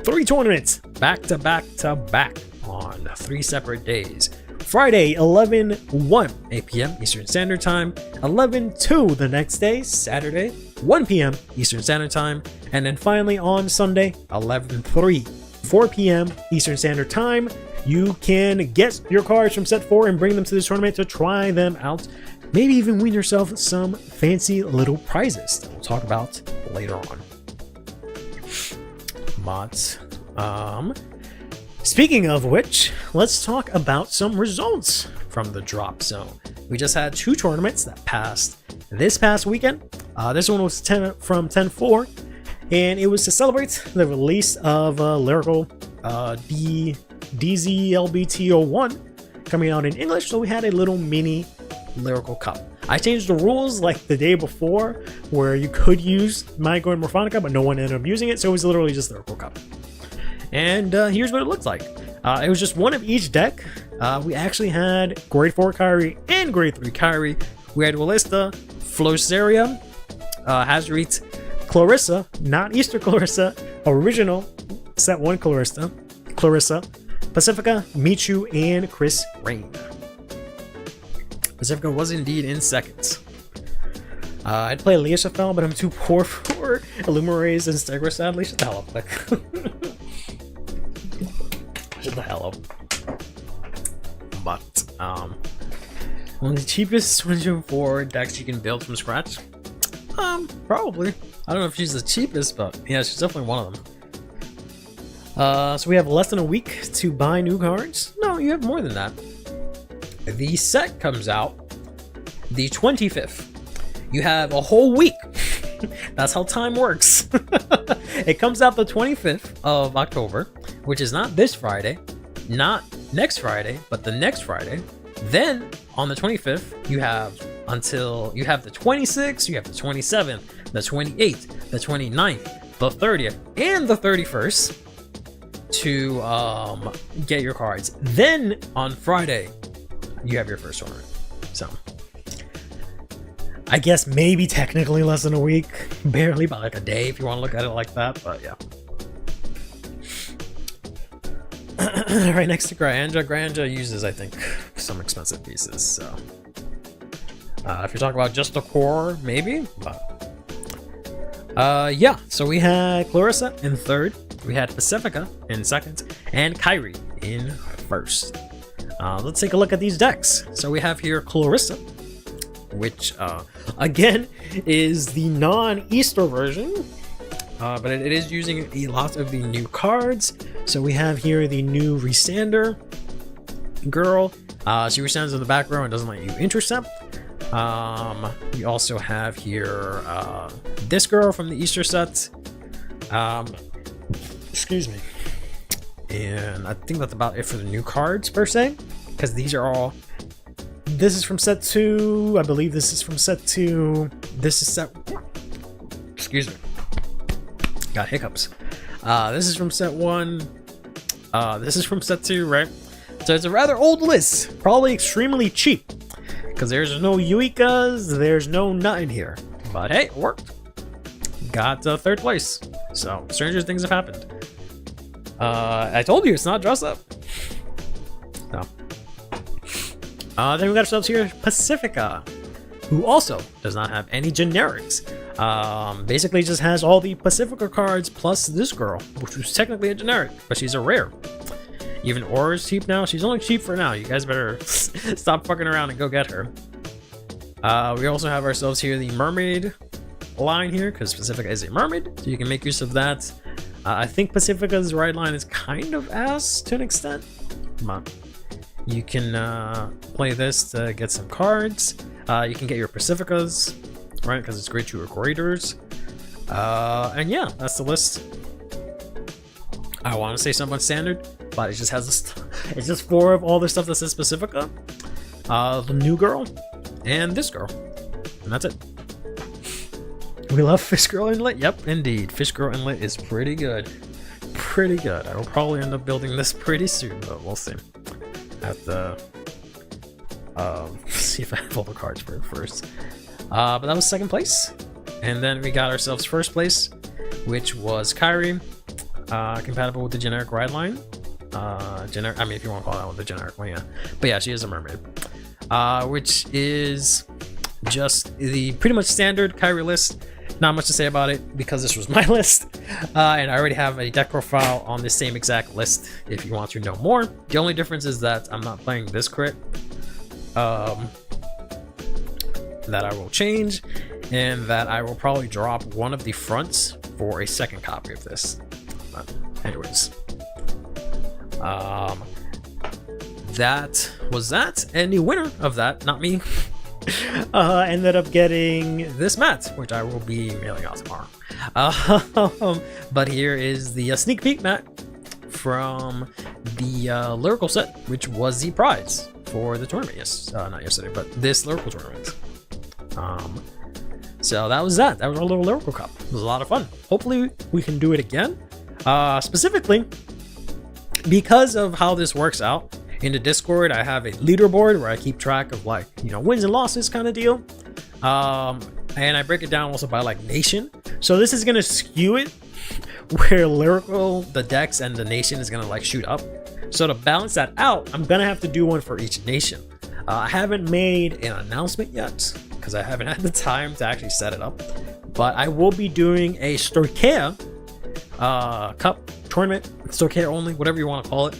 3 tournaments back to back to back on 3 separate days. Friday, 11:01 8 p.m. Eastern Standard Time, 11:02 the next day, Saturday, 1 p.m. Eastern Standard Time, and then finally on Sunday, 11:03 4 p.m. Eastern Standard Time. You can get your cards from Set 4 and bring them to this tournament to try them out. Maybe even win yourself some fancy little prizes that we'll talk about later on. But, speaking of which, let's talk about some results from the drop zone. We just had 2 tournaments that passed this past weekend. This one was from 10/4, and it was to celebrate the release of Lyrical DZLBT01 coming out in English, so we had a little mini Lyrical Cup. I changed the rules like the day before where you could use Migo and Morphonica, but no one ended up using it, so it was literally just Lyrical Cup. And here's what it looked like. It was just one of each deck. We actually had Grade 4 Kyrie and Grade 3 Kyrie. We had Willista, Flosaria, Hazurit, Clarissa, not Easter Clarissa, original Set 1 Clarissa, Pacifica, Michu, and Chris Rain. Pacifica was indeed in second. I'd play Leoshafel, but I'm too poor for Illumiraze and Stegra, sadly. Shut the hell up, Vic. Shut the hell up. But, one of the cheapest Swing 4 decks you can build from scratch? Probably. I don't know if she's the cheapest, but yeah, she's definitely one of them. So we have less than a week to buy new cards. No, you have more than that. The set comes out the 25th. You have a whole week. That's how time works. It comes out the 25th of October, which is not this Friday, not next Friday, but the next Friday. Then on the 25th, you have the 26th, you have the 27th, the 28th, the 29th, the 30th, and the 31st to get your cards. Then on Friday, you have your first tournament. So I guess maybe technically less than a week, barely, by like a day if you want to look at it like that, but yeah. Right next to Granja. Granja uses, I think, some expensive pieces, so if you're talking about just the core, maybe, but yeah, so we had Clarissa in third, we had Pacifica in second, and Kyrie in first. Let's take a look at these decks. So we have here Clarissa, which again is the non-Easter version, but it is using a lot of the new cards. So we have here the new Restander girl. She restands in the back row and doesn't let you intercept. We also have here this girl from the Easter set. Excuse me. And I think that's about it for the new cards per se, because these are all. This is from set 2. I believe this is from set 2. This is set. Excuse me. Got hiccups. This is from set 1. This is from set 2, right? So it's a rather old list, probably extremely cheap, because there's no Yuikas, there's no nothing here. But hey, it worked. Got 3rd place. So stranger things have happened. I told you it's not dress up. No. Then we got ourselves here Pacifica, who also does not have any generics. Basically just has all the Pacifica cards plus this girl, which was technically a generic, but she's a rare. Even Aura's cheap now. She's only cheap for now. You guys better stop fucking around and go get her. We also have ourselves here the mermaid line here, because Pacifica is a mermaid, so you can make use of that. I think Pacifica's ride line is kind of ass to an extent. But you can play this to get some cards. You can get your Pacificas, right? Because it's great to your graders. And yeah, that's the list. I want to say somewhat standard, but it just has this. It's just 4 of all the stuff that says Pacifica. The new girl, and this girl, and that's it. We love Fish Girl Inlet. Yep, indeed, Fish Girl Inlet is pretty good. Pretty good. I will probably end up building this pretty soon, but we'll see. Have to see if I have all the cards for it first. But that was 2nd place, and then we got ourselves 1st place, which was Kairi. Compatible with the generic ride line. Generic, I mean, if you want to call that one the generic one, yeah. But yeah, she is a mermaid. Which is just the pretty much standard Kairi list. Not much to say about it because this was my list. And I already have a deck profile on the same exact list if you want to know more. The only difference is that I'm not playing this crit. That I will change, and that I will probably drop one of the fronts for a 2nd copy of this. But anyways, that was that, and the winner of that, not me, ended up getting this mat, which I will be mailing out tomorrow. But here is the sneak peek mat from the lyrical set, which was the prize for the tournament. Yes, not yesterday, but this lyrical tournament. So that was that. That was our little lyrical cup. It was a lot of fun. Hopefully we can do it again. Specifically, because of how this works out in the Discord, I have a leaderboard where I keep track of, like, you know, wins and losses kind of deal. And I break it down also by like nation. So this is gonna skew it where lyrical, the decks, and the nation is gonna like shoot up. So to balance that out, I'm gonna have to do one for each nation. I haven't made an announcement yet because I haven't had the time to actually set it up. But I will be doing a Storkea Cup tournament, Storkea only, whatever you want to call it,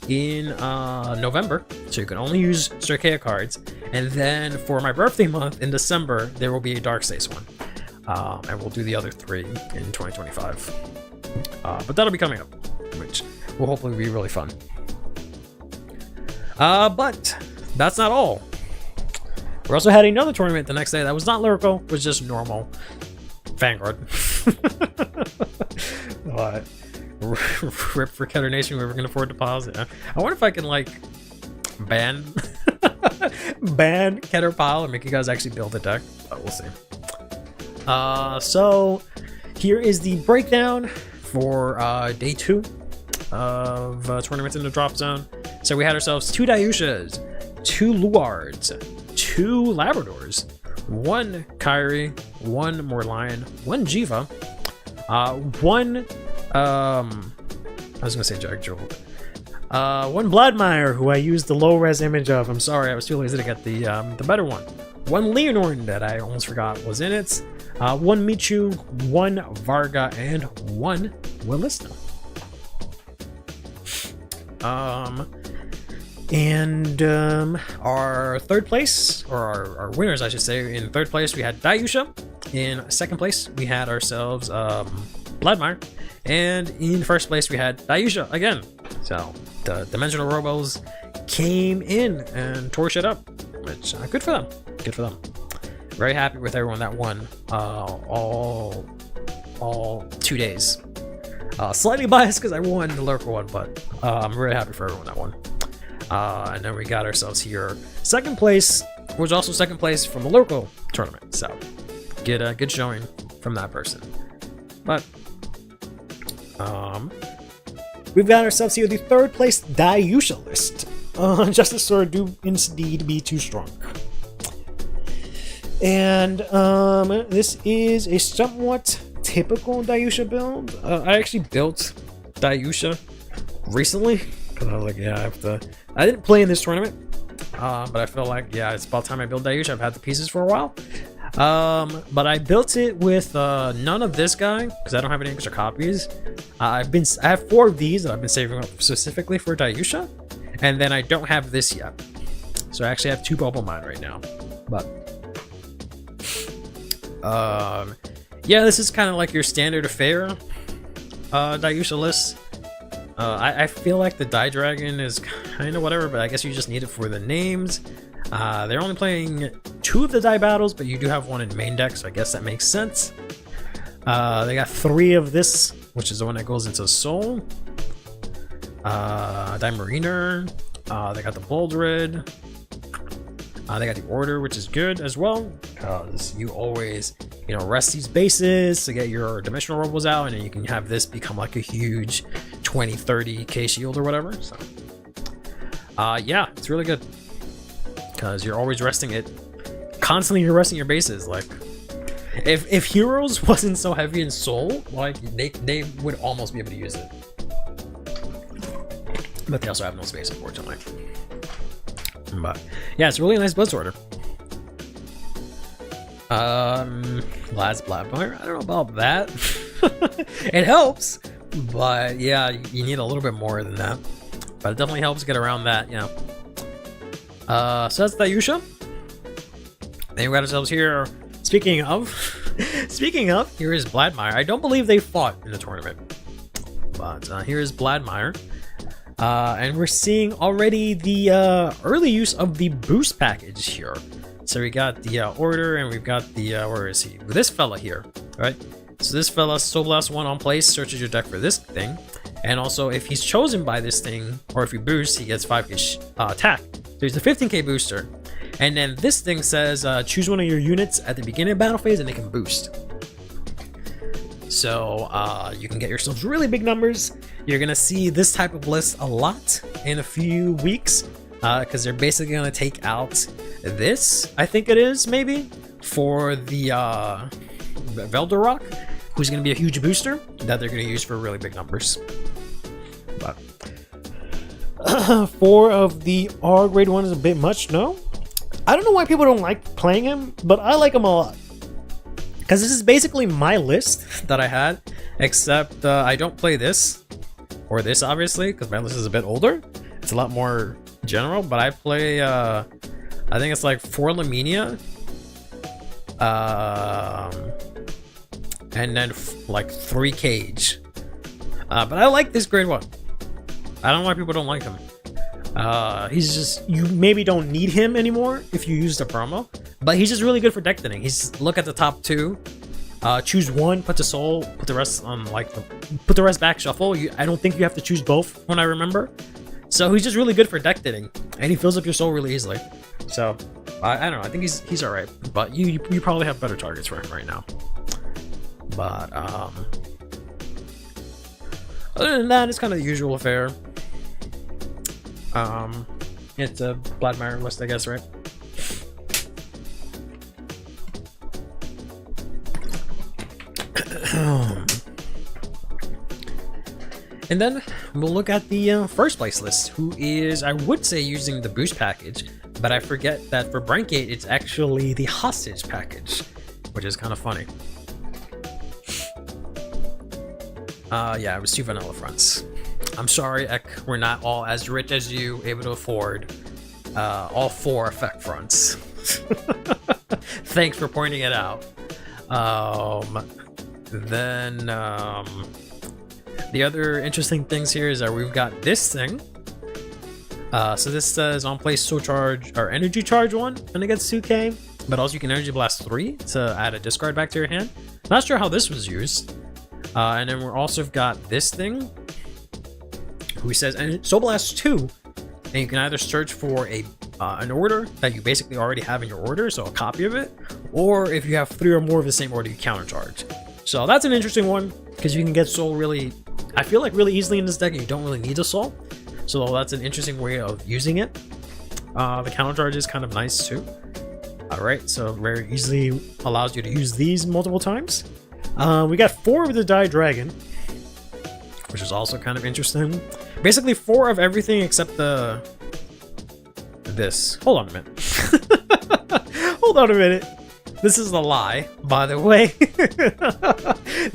in November. So you can only use Storkea cards. And then for my birthday month in December, there will be a Dark Stace one. And we'll do the other 3 in 2025. But that'll be coming up, which will hopefully be really fun. But that's not all. We also had another tournament the next day that was not lyrical, was just normal Vanguard. But rip for Keter Nation, we were gonna afford to pause. Yeah. I wonder if I can like ban Keter Pile and make you guys actually build a deck, but we'll see. So here is the breakdown for day 2 of tournaments in the drop zone. So we had ourselves 2 Dayushas, 2 Luards, 2 Labradors, 1 Kairi, 1 Morlion, 1 Jiva, 1 I was gonna say Jagjolt, 1 Vladimir, who I used the low res image of. I'm sorry, I was too lazy to get the better one. 1 Leonord that I almost forgot was in it. 1 Michu, 1 Varga, and 1 Willista. Our third place, or our winners, I should say, in third place we had Dayusha. In second place we had ourselves Vladimir, and in first place we had Dayusha again. So the Dimensional Robos came in and tore shit up, which good for them. Good for them. Very happy with everyone that won all 2 days. Slightly biased because I won the lyrical one, but I'm really happy for everyone that won. And then we got ourselves here second place, which was also second place from the local tournament. So get a good showing from that person. But we've got ourselves here the third place Dayusha list. Justice Sword do indeed be too strong. And this is a somewhat typical Dayusha build. I actually built Dayusha recently because I was like, yeah, I have to. I didn't play in this tournament, but I feel like, yeah, it's about time I build Dayusha. I've had the pieces for a while. But I built it with none of this guy because I don't have any extra copies. I have 4 of these that I've been saving up specifically for Dayusha, and then I don't have this yet. So I actually have 2 Bubble Mine right now. But yeah, this is kind of like your standard affair Dayusha list. I feel like the Die Dragon is kind of whatever, but I guess you just need it for the names. They're only playing 2 of the die battles, but you do have 1 in main deck, so I guess that makes sense. They got 3 of this, which is the one that goes into Soul. Die Mariner. They got the Boldred. They got the Order, which is good as well, because you always, rest these bases to get your Dimensional Robles out, and then you can have this become like a huge 20-30k shield or whatever. So, yeah, it's really good. Because you're always resting it. Constantly you're resting your bases. Like, if Heroes wasn't so heavy in Soul, like, they would almost be able to use it. But they also have no space, unfortunately. But, yeah, it's a really nice Blood Sorter. Last Blackfire, I don't know about that. It helps, but yeah, you need a little bit more than that. But it definitely helps get around that, so that's Dayusha. Then we got ourselves here. Speaking of, here is Bladmire. I don't believe they fought in the tournament, but here is Bladmire. And we're seeing already the early use of the boost package here. So we got the Order, and we've got the where is he? This fella here, right? So this fella, Soul Blast 1 on place, searches your deck for this thing, and also if he's chosen by this thing, or if he boosts, he gets 5k attack. So he's a 15k booster, and then this thing says choose one of your units at the beginning of battle phase, and they can boost. So you can get yourselves really big numbers. You're gonna see this type of list a lot in a few weeks, because they're basically gonna take out this, I think it is, maybe, for the Veldorok, who's gonna be a huge booster that they're gonna use for really big numbers. But 4 of the R grade 1 is a bit much, no? I don't know why people don't like playing him, but I like him a lot. Because this is basically my list that I had, except I don't play this, or this obviously, because my list is a bit older. It's a lot more general, but I play, I think it's like 4 Lamenia, and then like 3 Cage. But I like this grade 1. I don't know why people don't like him. He's just, you maybe don't need him anymore if you use the promo, but he's just really good for deck thinning. He's, look at the top 2, choose 1, put the Soul, put the rest on, like, put the rest back, shuffle. I don't think you have to choose both, when I remember. So he's just really good for deck thinning, and he fills up your Soul really easily. So I don't know, I think he's all right, but you probably have better targets for him right now. But other than that, it's kind of the usual affair. It's a Bladmire list, I guess, right? And then we'll look at the first place list, who is, I would say, using the boost package, but I forget that for Brankgate, it's actually the hostage package, which is kind of funny. Yeah, it was 2 vanilla fronts. I'm sorry, Ek, we're not all as rich as you, able to afford all 4 effect fronts. Thanks for pointing it out. Then the other interesting things here is that we've got this thing. So this says on play Soul Charge or Energy Charge 1, and it gets 2k, but also you can Energy Blast 3 to add a discard back to your hand. Not sure how this was used. And then we're also got this thing, who says Soul Blast 2, and you can either search for an order that you basically already have in your order, so a copy of it, or if you have 3 or more of the same order, you countercharge. So that's an interesting one, because you can get Soul really, I feel like, really easily in this deck, and you don't really need a Soul. so that's an interesting way of using it. The counter charge is kind of nice too. Alright, so very easily allows you to use these multiple times. We got 4 of the Die Dragon, which is also kind of interesting. Basically 4 of everything except this. Hold on a minute. Hold on a minute. This is a lie, by the way.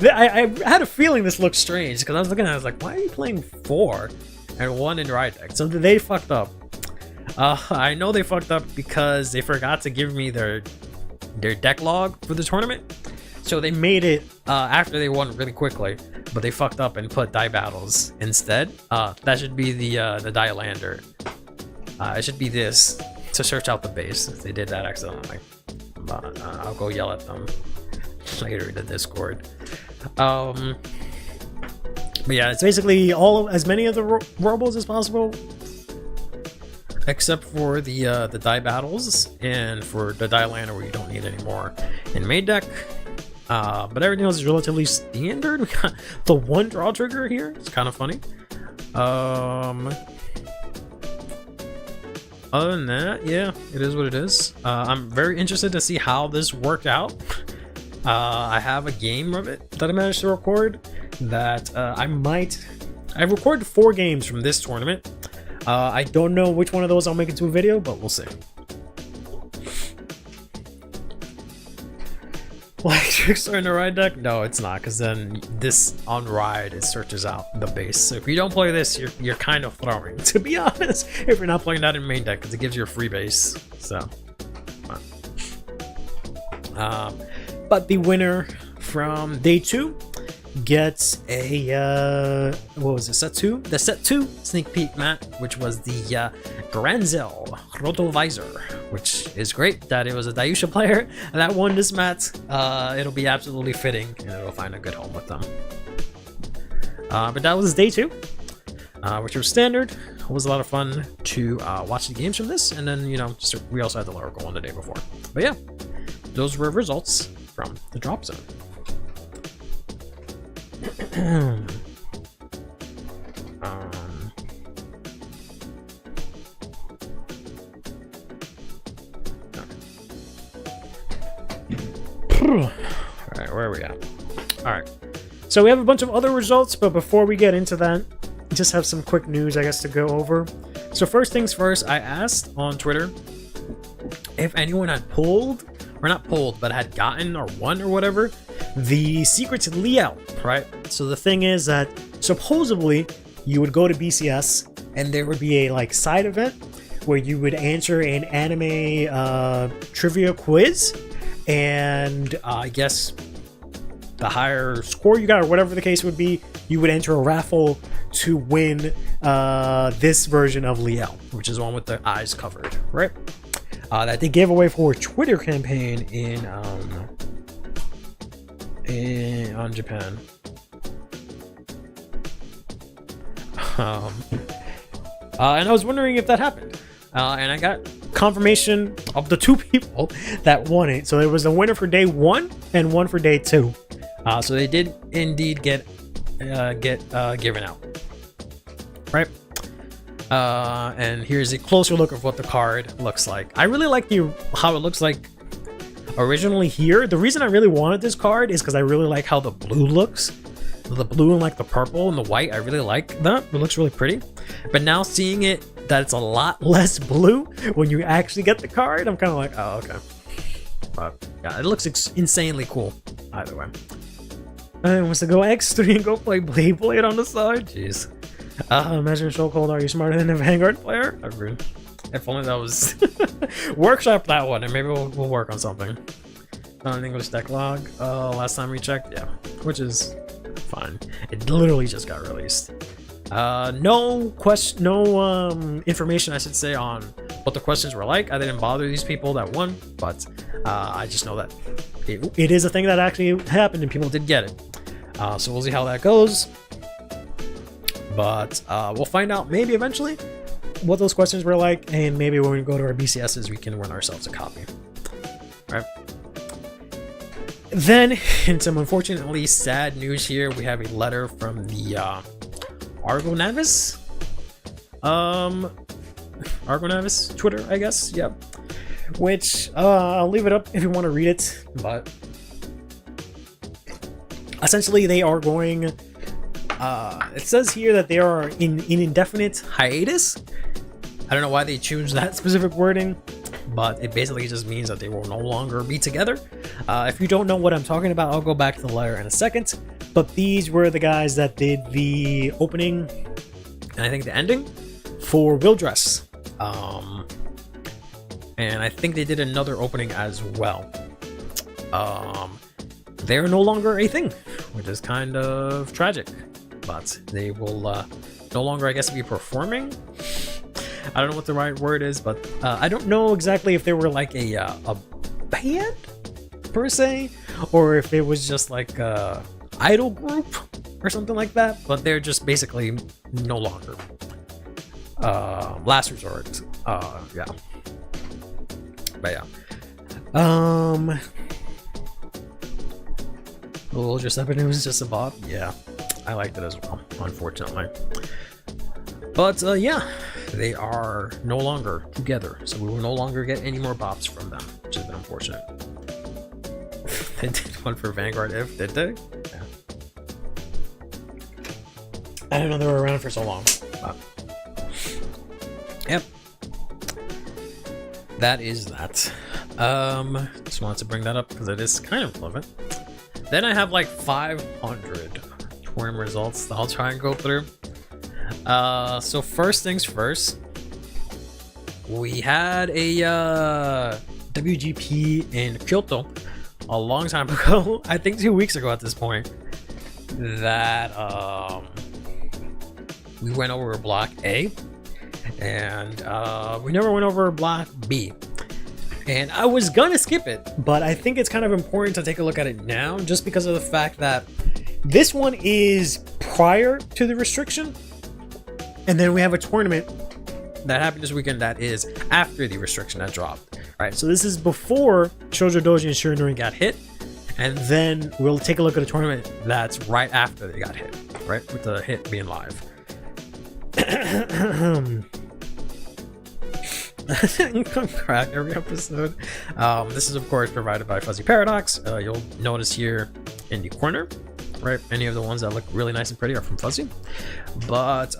I had a feeling this looked strange because I was looking at it, I was like, why are you playing 4 and 1 in ride deck? So they fucked up. I know they fucked up because they forgot to give me their deck log for the tournament. So they made it after they won really quickly, but they fucked up and put die battles instead. That should be the die lander. It should be this to search out the base. They did that accidentally. But I'll go yell at them later in the Discord. But yeah, it's basically as many of the robles as possible, except for the die battles and for the die lander where you don't need any more in main deck. But everything else is relatively standard. We got the 1 draw trigger here. It's kind of funny. Other than that, yeah, it is what it is. I'm very interested to see how this worked out. I have a game of it that I managed to record that I've recorded 4 games from this tournament. I don't know which one of those I'll make into a video, but we'll see. Like Trickster in the ride deck? No, it's not, because then this on ride, it searches out the base. So if you don't play this, you're kind of throwing, to be honest, if you're not playing that in main deck, because it gives you a free base. So, but the winner from day 2 gets a what was it, set 2? The set 2 sneak peek mat, which was the Granzel Rotovisor, which is great that it was a Dayusha player that won this mat. It'll be absolutely fitting and it'll find a good home with them. But that was day 2, which was standard. It was a lot of fun to watch the games from this, and then we also had the lyrical one the day before. But yeah, those were results from the drop zone. Alright, where are we at? Alright, so we have a bunch of other results, but before we get into that, we just have some quick news, I guess, to go over. So first things first, I asked on Twitter if anyone had pulled, or not pulled, but had gotten or won or whatever, the secret to Liel, right? So the thing is that supposedly you would go to BCS and there would be a side event where you would answer an anime trivia quiz, and I guess the higher score you got or whatever the case would be, you would enter a raffle to win this version of Liel, which is one with the eyes covered, right? That they gave away for a Twitter campaign on Japan. And I was wondering if that happened, and I got confirmation of the 2 people that won it. So it was a winner for day 1 and one for day 2. So they did indeed get given out, right? And here's a closer look of what the card looks like. I really like how it looks like originally here. The reason I really wanted this card is because I really like how the blue looks. The blue and the purple and the white, I really like that. It looks really pretty. But now seeing it that it's a lot less blue when you actually get the card, I'm kind of like, oh, okay. But yeah, it looks insanely cool either way. I wants to go X3 and go play Blade on the side. Jeez. Imagine so cold. Are you smarter than a Vanguard player? If only that was workshop that one, and maybe we'll work on something. Not an English deck log. Last time we checked, yeah, which is fine. It literally just got released. No information, I should say, on what the questions were like. I didn't bother these people that won, but I just know that it is a thing that actually happened and people did get it. So we'll see how that goes. But we'll find out maybe eventually what those questions were like, and maybe when we go to our BCSs, we can run ourselves a copy. All right. Then, in some unfortunately sad news here, we have a letter from the Argo Navis. Argonavis Twitter, I guess. Yep. Which I'll leave it up if you want to read it, but essentially they are going. It says here that they are in indefinite hiatus. I don't know why they choose that specific wording, but it basically just means that they will no longer be together. If you don't know what I'm talking about, I'll go back to the letter in a second. But these were the guys that did the opening and I think the ending for Will Dress. And I think they did another opening as well. They're no longer a thing, which is kind of tragic. But they will no longer, I guess, be performing. I don't know what the right word is, but I don't know exactly if they were like a band per se, or if it was just like a idol group or something like that. But they're just basically no longer. Last resort. Yeah. But yeah. Well, just happened. It was just a bop. Yeah, I liked it as well. Unfortunately. But yeah, they are no longer together, so we will no longer get any more bops from them, which has been unfortunate. They did one for Vanguard, did they? Yeah. I didn't know they were around for so long. But... Yep. That is that. Just wanted to bring that up because it is kind of relevant. Then I have like 500 tournament results that I'll try and go through. So first things first, we had a WGP in Kyoto a long time ago, I think 2 weeks ago at this point, that we went over Block A, and we never went over Block B. And I was gonna skip it, but I think it's kind of important to take a look at it now, just because of the fact that this one is prior to the restriction, and then we have a tournament that happened this weekend that is after the restriction that dropped. All right, so this is before Shoujo Doji and Shiranui got hit, and then we'll take a look at a tournament that's right after they got hit, right, with the hit being live. Crack every episode. This is of course provided by Fuzzy Paradox. You'll notice here in the corner, right, any of the ones that look really nice and pretty are from Fuzzy. But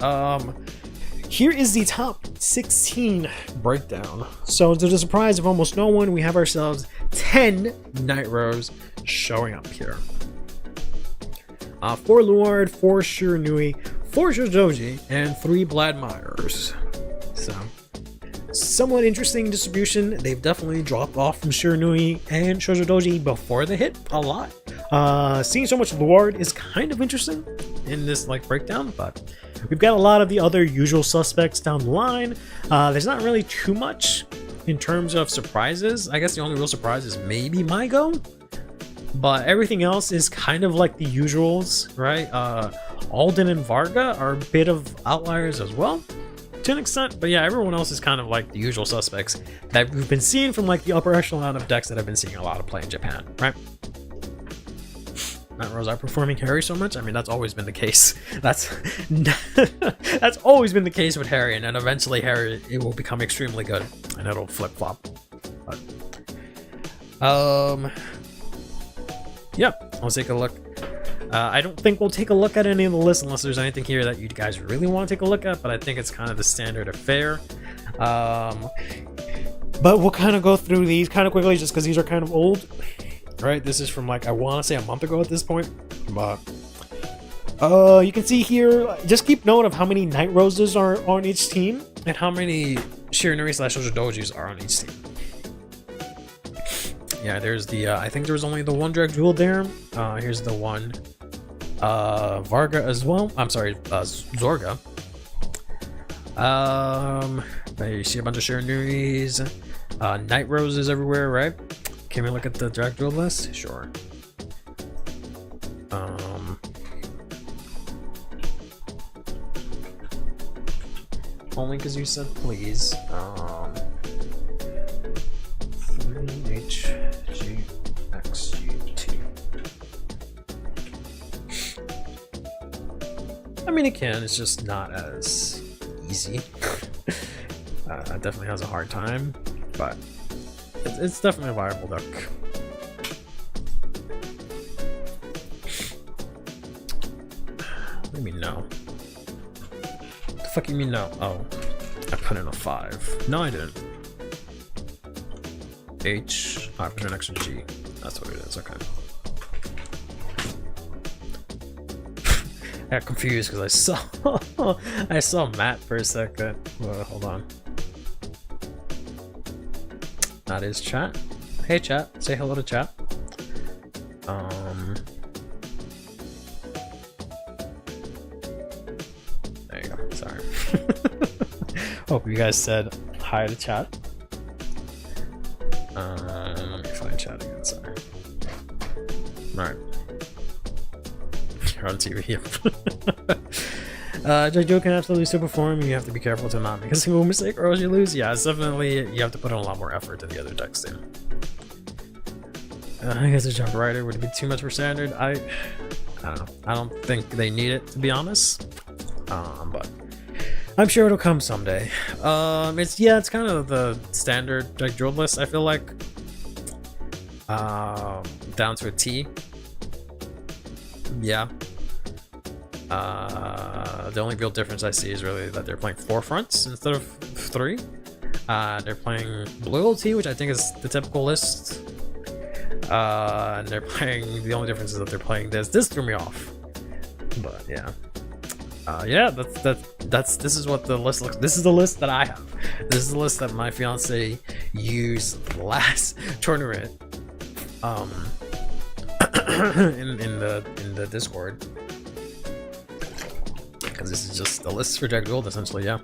here is the top 16 breakdown. So to the surprise of almost no one, we have ourselves 10 Nitros showing up here. 4 Luard, 4 Shiranui, 4 Shodoji, and 3 Bladmeyers. So somewhat interesting distribution. They've definitely dropped off from Shiranui and Shoujo Doji before the hit a lot. Seeing so much Luard is kind of interesting in this like breakdown, but we've got a lot of the other usual suspects down the line. There's not really too much in terms of surprises. I guess the only real surprise is maybe Mygo, but everything else is kind of like the usuals, right? Alden and Varga are a bit of outliers as well, to an extent, but yeah, everyone else is kind of like the usual suspects that we've been seeing from like the upper echelon of decks that I've been seeing a lot of play in Japan, right? Matt Rose outperforming Harry so much. I mean, that's always been the case. That's always been the case with Harry, and then eventually Harry, it will become extremely good, and it'll flip flop. But yeah, let's take a look. I don't think we'll take a look at any of the lists unless there's anything here that you guys really want to take a look at, but I think it's kind of the standard affair. But we'll kind of go through these kind of quickly just because these are kind of old. Right, this is from like, I want to say a month ago at this point, but you can see here, just keep note of how many Night Roses are on each team and how many Shiranui / Shoujo Dojis are on each team. Yeah, there's the, I think there was only the one Drag Jewel there. Here's the one Varga as well. I'm sorry, Zorga. You see a bunch of Shiranuis, Night Roses everywhere, right? Can we look at the Drag Jewel list? Sure. Only because you said please. 3HGXGT. I mean, it can, it's just not as easy. definitely has a hard time, but it's definitely a viable deck. What do you mean no? The fuck you mean no? Oh, I put in a 5. No, I didn't. H. I put an extra G. That's what it is. Okay. I got confused because I saw Matt for a second. Hold on. That is chat. Hey chat, say hello to chat. There you go. Sorry. Hope you guys said hi to chat. Let me find chat again. Sorry. All right. You're on TV. Joe can absolutely still perform. You have to be careful to not make a single mistake or else you lose. Yeah, it's definitely, you have to put in a lot more effort than the other decks do. I guess a jump rider would be too much for standard. I don't know. I don't think they need it, to be honest. But I'm sure it'll come someday. It's kind of the standard like drill list, I feel like. Down to a T. Yeah. The only real difference I see is really that they're playing 4 fronts instead of 3. They're playing loyalty, which I think is the typical list. And they're playing, the only difference is that they're playing this. This threw me off. But yeah. Yeah, this is what the list looks. This is the list that I have. This is the list that my fiance used last tournament. In the Discord. Because this is just the list for Jack Gold, essentially, yeah.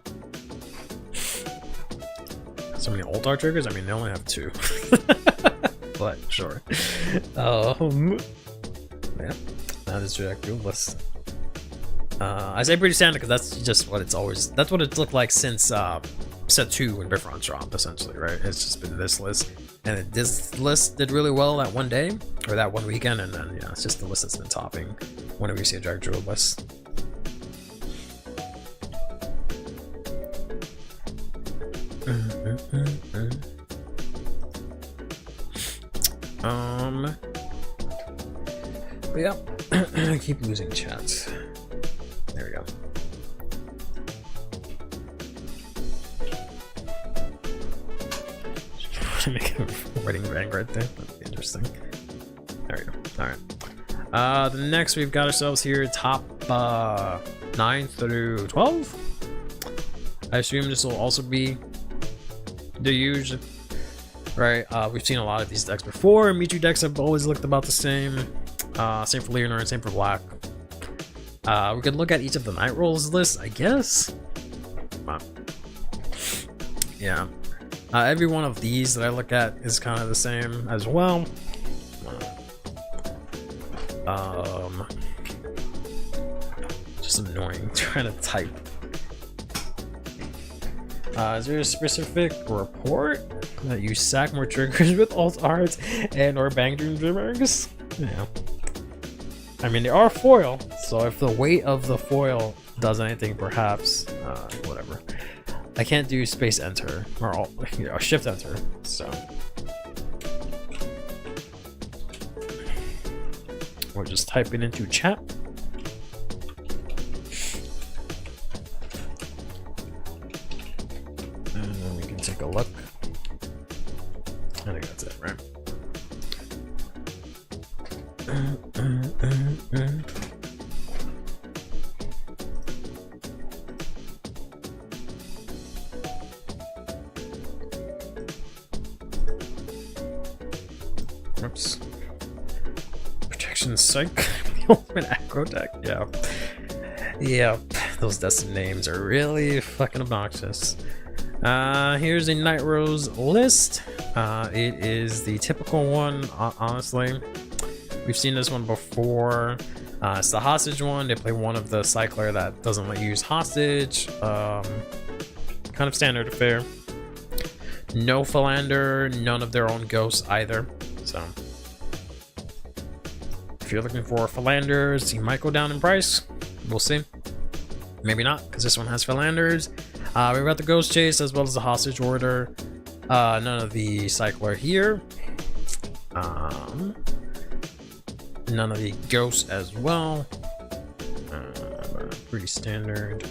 So many Altar triggers? I mean, they only have 2. But, sure. Yeah, that is Jack Gold list. I say pretty standard because that's just what it's always... That's what it's looked like since set 2 when Bifron's dropped, essentially, right? It's just been this list. And this list did really well that one day, or that one weekend, and then, yeah, it's just the list that's been topping whenever you see a Jack Gold list. But yeah, I keep losing chat. There we go. Make a wedding Vanguard thing. That'd be interesting. There we go. Alright. The next we've got ourselves here top 9 through 12. I assume this will also be the usual, right? We've seen a lot of these decks before. Mewtwo decks have always looked about the same. Same for Leonard, same for Black. We could look at each of the Night Rolls lists, I guess. Yeah. Every one of these that I look at is kind of the same as well. Just annoying trying to type. Is there a specific report that you sack more triggers with alt arts and or bang dream dreamers? Yeah. I mean, they are foil, so if the weight of the foil does anything, perhaps, whatever. I can't do space enter or alt, shift enter, so we'll just type it into chat. And then we can take a look. I think that's it, right? Oops. Protection Psych. The ultimate aggro deck. Yeah. Yep. Those destined names are really fucking obnoxious. Here's a Night Rose list. It is the typical one, honestly. We've seen this one before. It's the hostage one. They play one of the cycler that doesn't let you use hostage. Kind of standard affair. No Philander, none of their own ghosts either. So if you're looking for Philanders, you might go down in price. We'll see. Maybe not, because this one has Philanders. We've got the Ghost Chase as well as the Hostage Order. None of the Cycler here. None of the Ghosts as well. Pretty standard.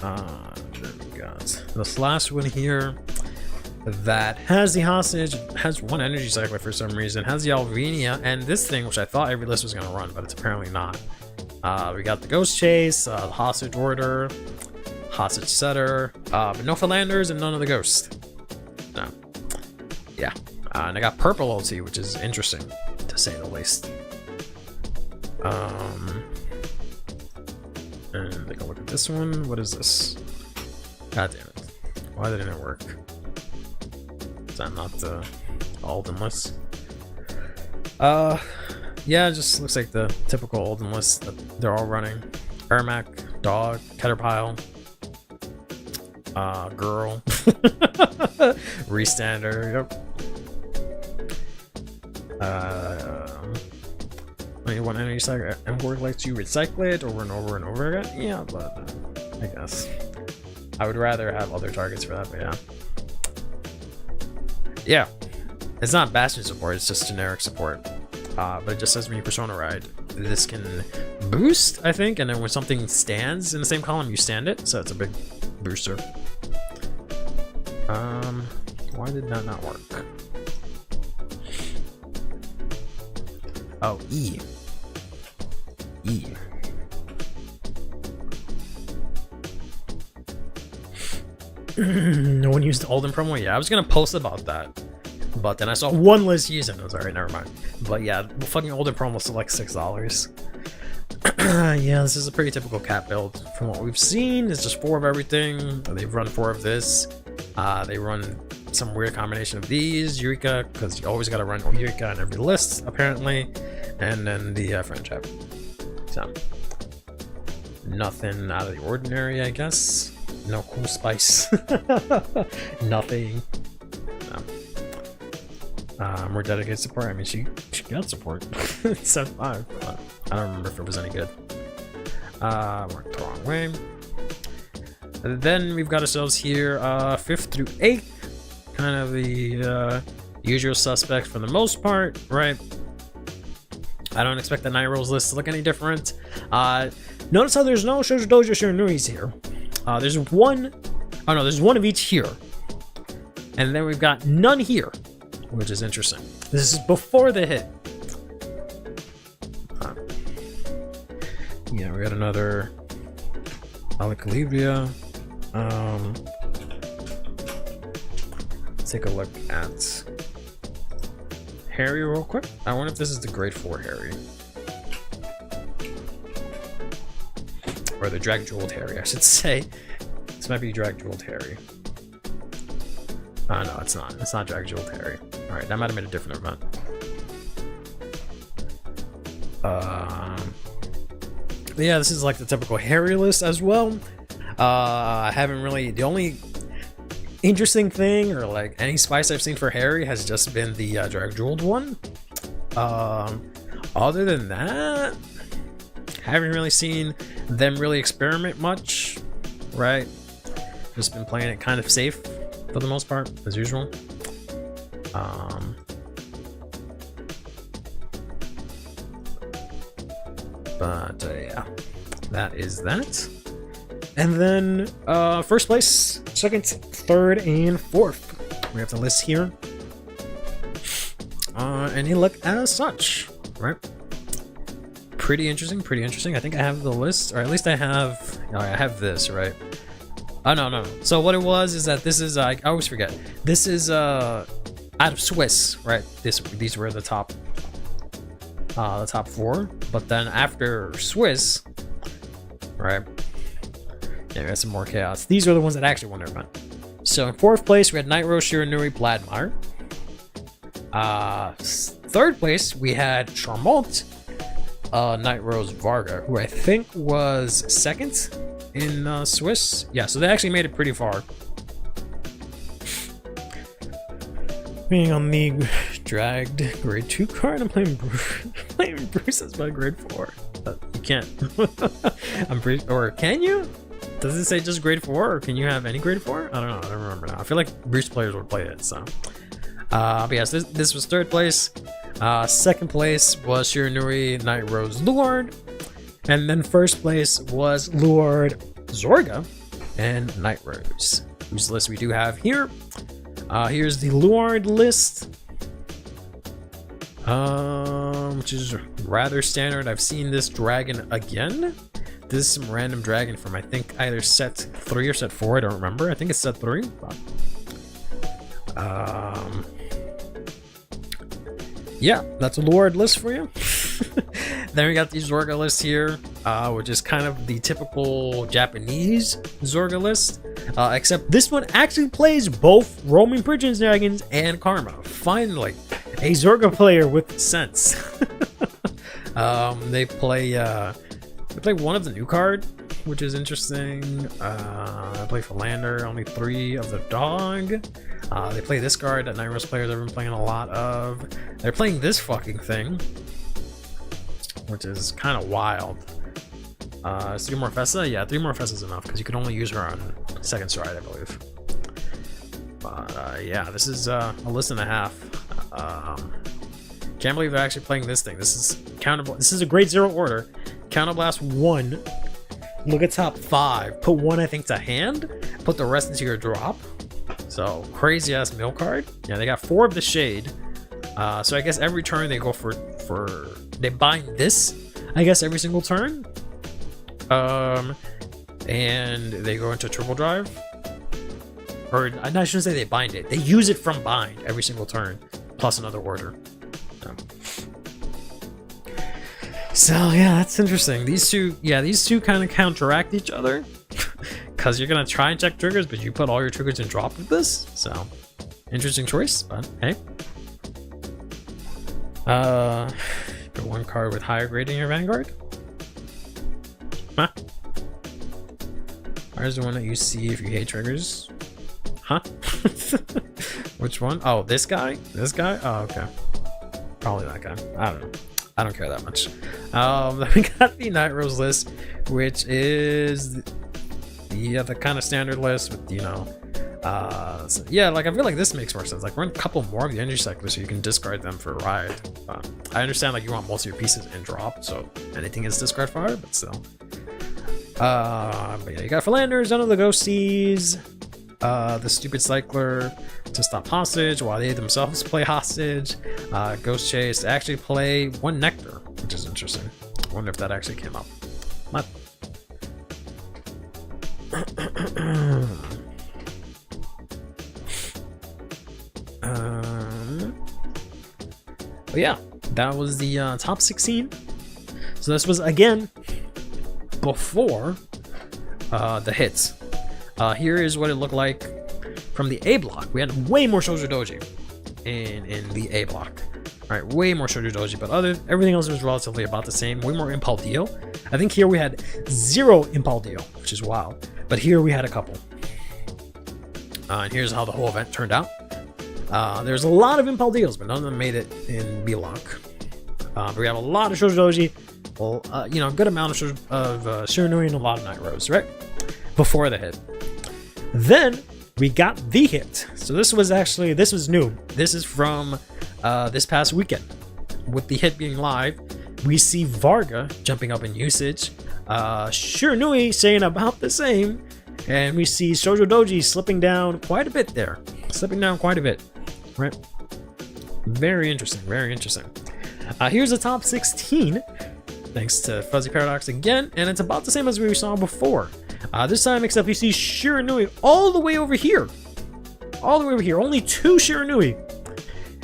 Then we got this last one here that has the Hostage, has one Energy Cycler for some reason, has the Alvenia, and this thing, which I thought every list was going to run, but it's apparently not. We got the Ghost Chase, the Hostage Order, Hostage Setter, but no Philanders and none of the Ghosts. No. Yeah. And I got Purple OT, which is interesting, to say the least. And take a look at this one. What is this? God damn it. Why didn't it work? Is that not the Alden list? Yeah, it just looks like the typical Alden list that they're all running. Ermac, Dog, Caterpillar, Girl, Restander, yep. One energy cycle and work lets you recycle it over and over and over again. Yeah, but I guess I would rather have other targets for that. But yeah, it's not Bastion support; it's just generic support. But it just says when you Persona Ride, this can boost, I think, and then when something stands in the same column, you stand it, so it's a big booster. Why did that not work? Oh, E. No one used the Alden promo? Yeah, I was gonna post about that, but then I saw one list using it. I was alright, never mind. But yeah, the fucking Alden promo is like $6. Yeah, this is a pretty typical cat build from what we've seen. It's just 4 of everything. They've run 4 of this. They run some weird combination of these, Eureka, because you always gotta run Eureka on every list, apparently, and then the friendship. So, nothing out of the ordinary, I guess. No cool spice. Nothing. No. More dedicated support. I mean, she got support. 7.5. But I don't remember if it was any good. Worked the wrong way. And then we've got ourselves here 5th through 8th. Kind of the usual suspects for the most part, right? I don't expect the Night Rolls list to look any different. Notice how there's no Shoujo Dojo Shiranuis here. There's one, oh no, there's one of each here. And then we've got none here, which is interesting. This is before the hit. Yeah, we got another Alicalibria. Let's take a look at Harry real quick. I wonder if this is the grade 4 Harry. Or the Drag Jeweled Harry, I should say. This might be Drag Jeweled Harry. No, it's not. It's not Drag Jeweled Harry. Alright, that might have made a different event. Yeah, this is like the typical Harry list as well. I haven't really... The only interesting thing, or like any spice I've seen for Harry has just been the Drag Jeweled one. Other than that, haven't really seen them really experiment much, right? Just been playing it kind of safe for the most part, as usual. Yeah, that is that. And then first place, second, third, and fourth. We have the list here. And they look as such, right? Pretty interesting, pretty interesting. I think I have the list, or at least I have this, right? Oh, no. So what it was is that this is, I always forget. This is out of Swiss, right? These were the top 4. But then after Swiss, right? Yeah, we got some more chaos. These are the ones that actually won their event. So in 4th place, we had Night Rose Shiranui Bladmar. 3rd place, we had Charmant Night Rose Varga, who I think was 2nd in Swiss. Yeah, so they actually made it pretty far. Being on the dragged grade 2 card, I'm playing Bruce as my grade 4. But you can't. I'm pretty, or can you? Does it say just grade 4, or can you have any grade 4? I don't know. I don't remember now. I feel like Bruce players would play it. So, but yes, this was 3rd place. 2nd place was Shiranui, Night Rose, Luard, and then 1st place was Luard, Zorga, and Night Rose, whose list we do have here. Here's the Luard list, which is rather standard. I've seen this dragon again. This is some random dragon from, I think, either set 3 or set 4. I don't remember. I think it's set 3. Yeah, that's a Luard list for you. Then we got the Zorga list here, which is kind of the typical Japanese Zorga list, except this one actually plays both Roaming Pigeons Dragons and Karma. Finally, a Zorga player with sense. They play one of the new card, which is interesting. They play Philander, only 3 of the dog. They play this card that Night Rose players have been playing a lot of. They're playing this fucking thing, which is kind of wild. 3 more Fessa? Yeah, 3 more Fessa is enough, because you can only use her on 2nd stride, I believe. But yeah, this is a list and a half. Can't believe they're actually playing this thing. This is countable. This is a grade 0 order. Counterblast 1. Look at top 5. Put 1, I think, to hand. Put the rest into your drop. So, crazy ass mill card. Yeah, they got 4 of the shade. So I guess every turn they go for they bind this, I guess, every single turn. And they go into triple drive. Or I shouldn't say they bind it. They use it from bind every single turn, plus another order. So yeah, that's interesting. These two kind of counteract each other. Because you're gonna try and check triggers, but you put all your triggers in drop with this. So, interesting choice, but hey. Got 1 card with higher grading your Vanguard. Huh? Where's the one that you see if you hate triggers? Huh? Which one? Oh, this guy? This guy? Oh, okay. Probably that guy. I don't know. I don't care that much. Then we got the Night Rose list, which is the kind of standard list with, you know, so yeah, like I feel like this makes more sense. Like run a couple more of the energy cyclers so you can discard them for a ride. I understand like you want most of your pieces in drop, so anything is discard fire, but still. But yeah, you got Philanders, none of the Ghosties, the stupid cycler to stop hostage while they themselves play hostage. Ghost Chase to actually play 1 Nectar, which is interesting. I wonder if that actually came up. What? But yeah, that was the top 16. So this was again before the hits. Here is what it looked like from the A block. We had way more Shoujo Doji in the A block. All right, way more Shoujo Doji, but everything else was relatively about the same. Way more Impal Dio. I think here we had 0 Impal Dio, which is wild. But here we had a couple. And here's how the whole event turned out. There's a lot of Impal Dios, but none of them made it in B block. But we have a lot of Shoujo Doji. Well, you know, a good amount of Shiranui and a lot of Night Rose, right? Before the hit. Then we got the hit. So this was new. This is from this past weekend. With the hit being live, we see Varga jumping up in usage, Shiranui saying about the same, and we see Shoujo Doji slipping down quite a bit there. Right? Very interesting, very interesting. Here's the top 16, thanks to Fuzzy Paradox again, and it's about the same as we saw before. This time, except we see Shiranui all the way over here. Only 2 Shiranui.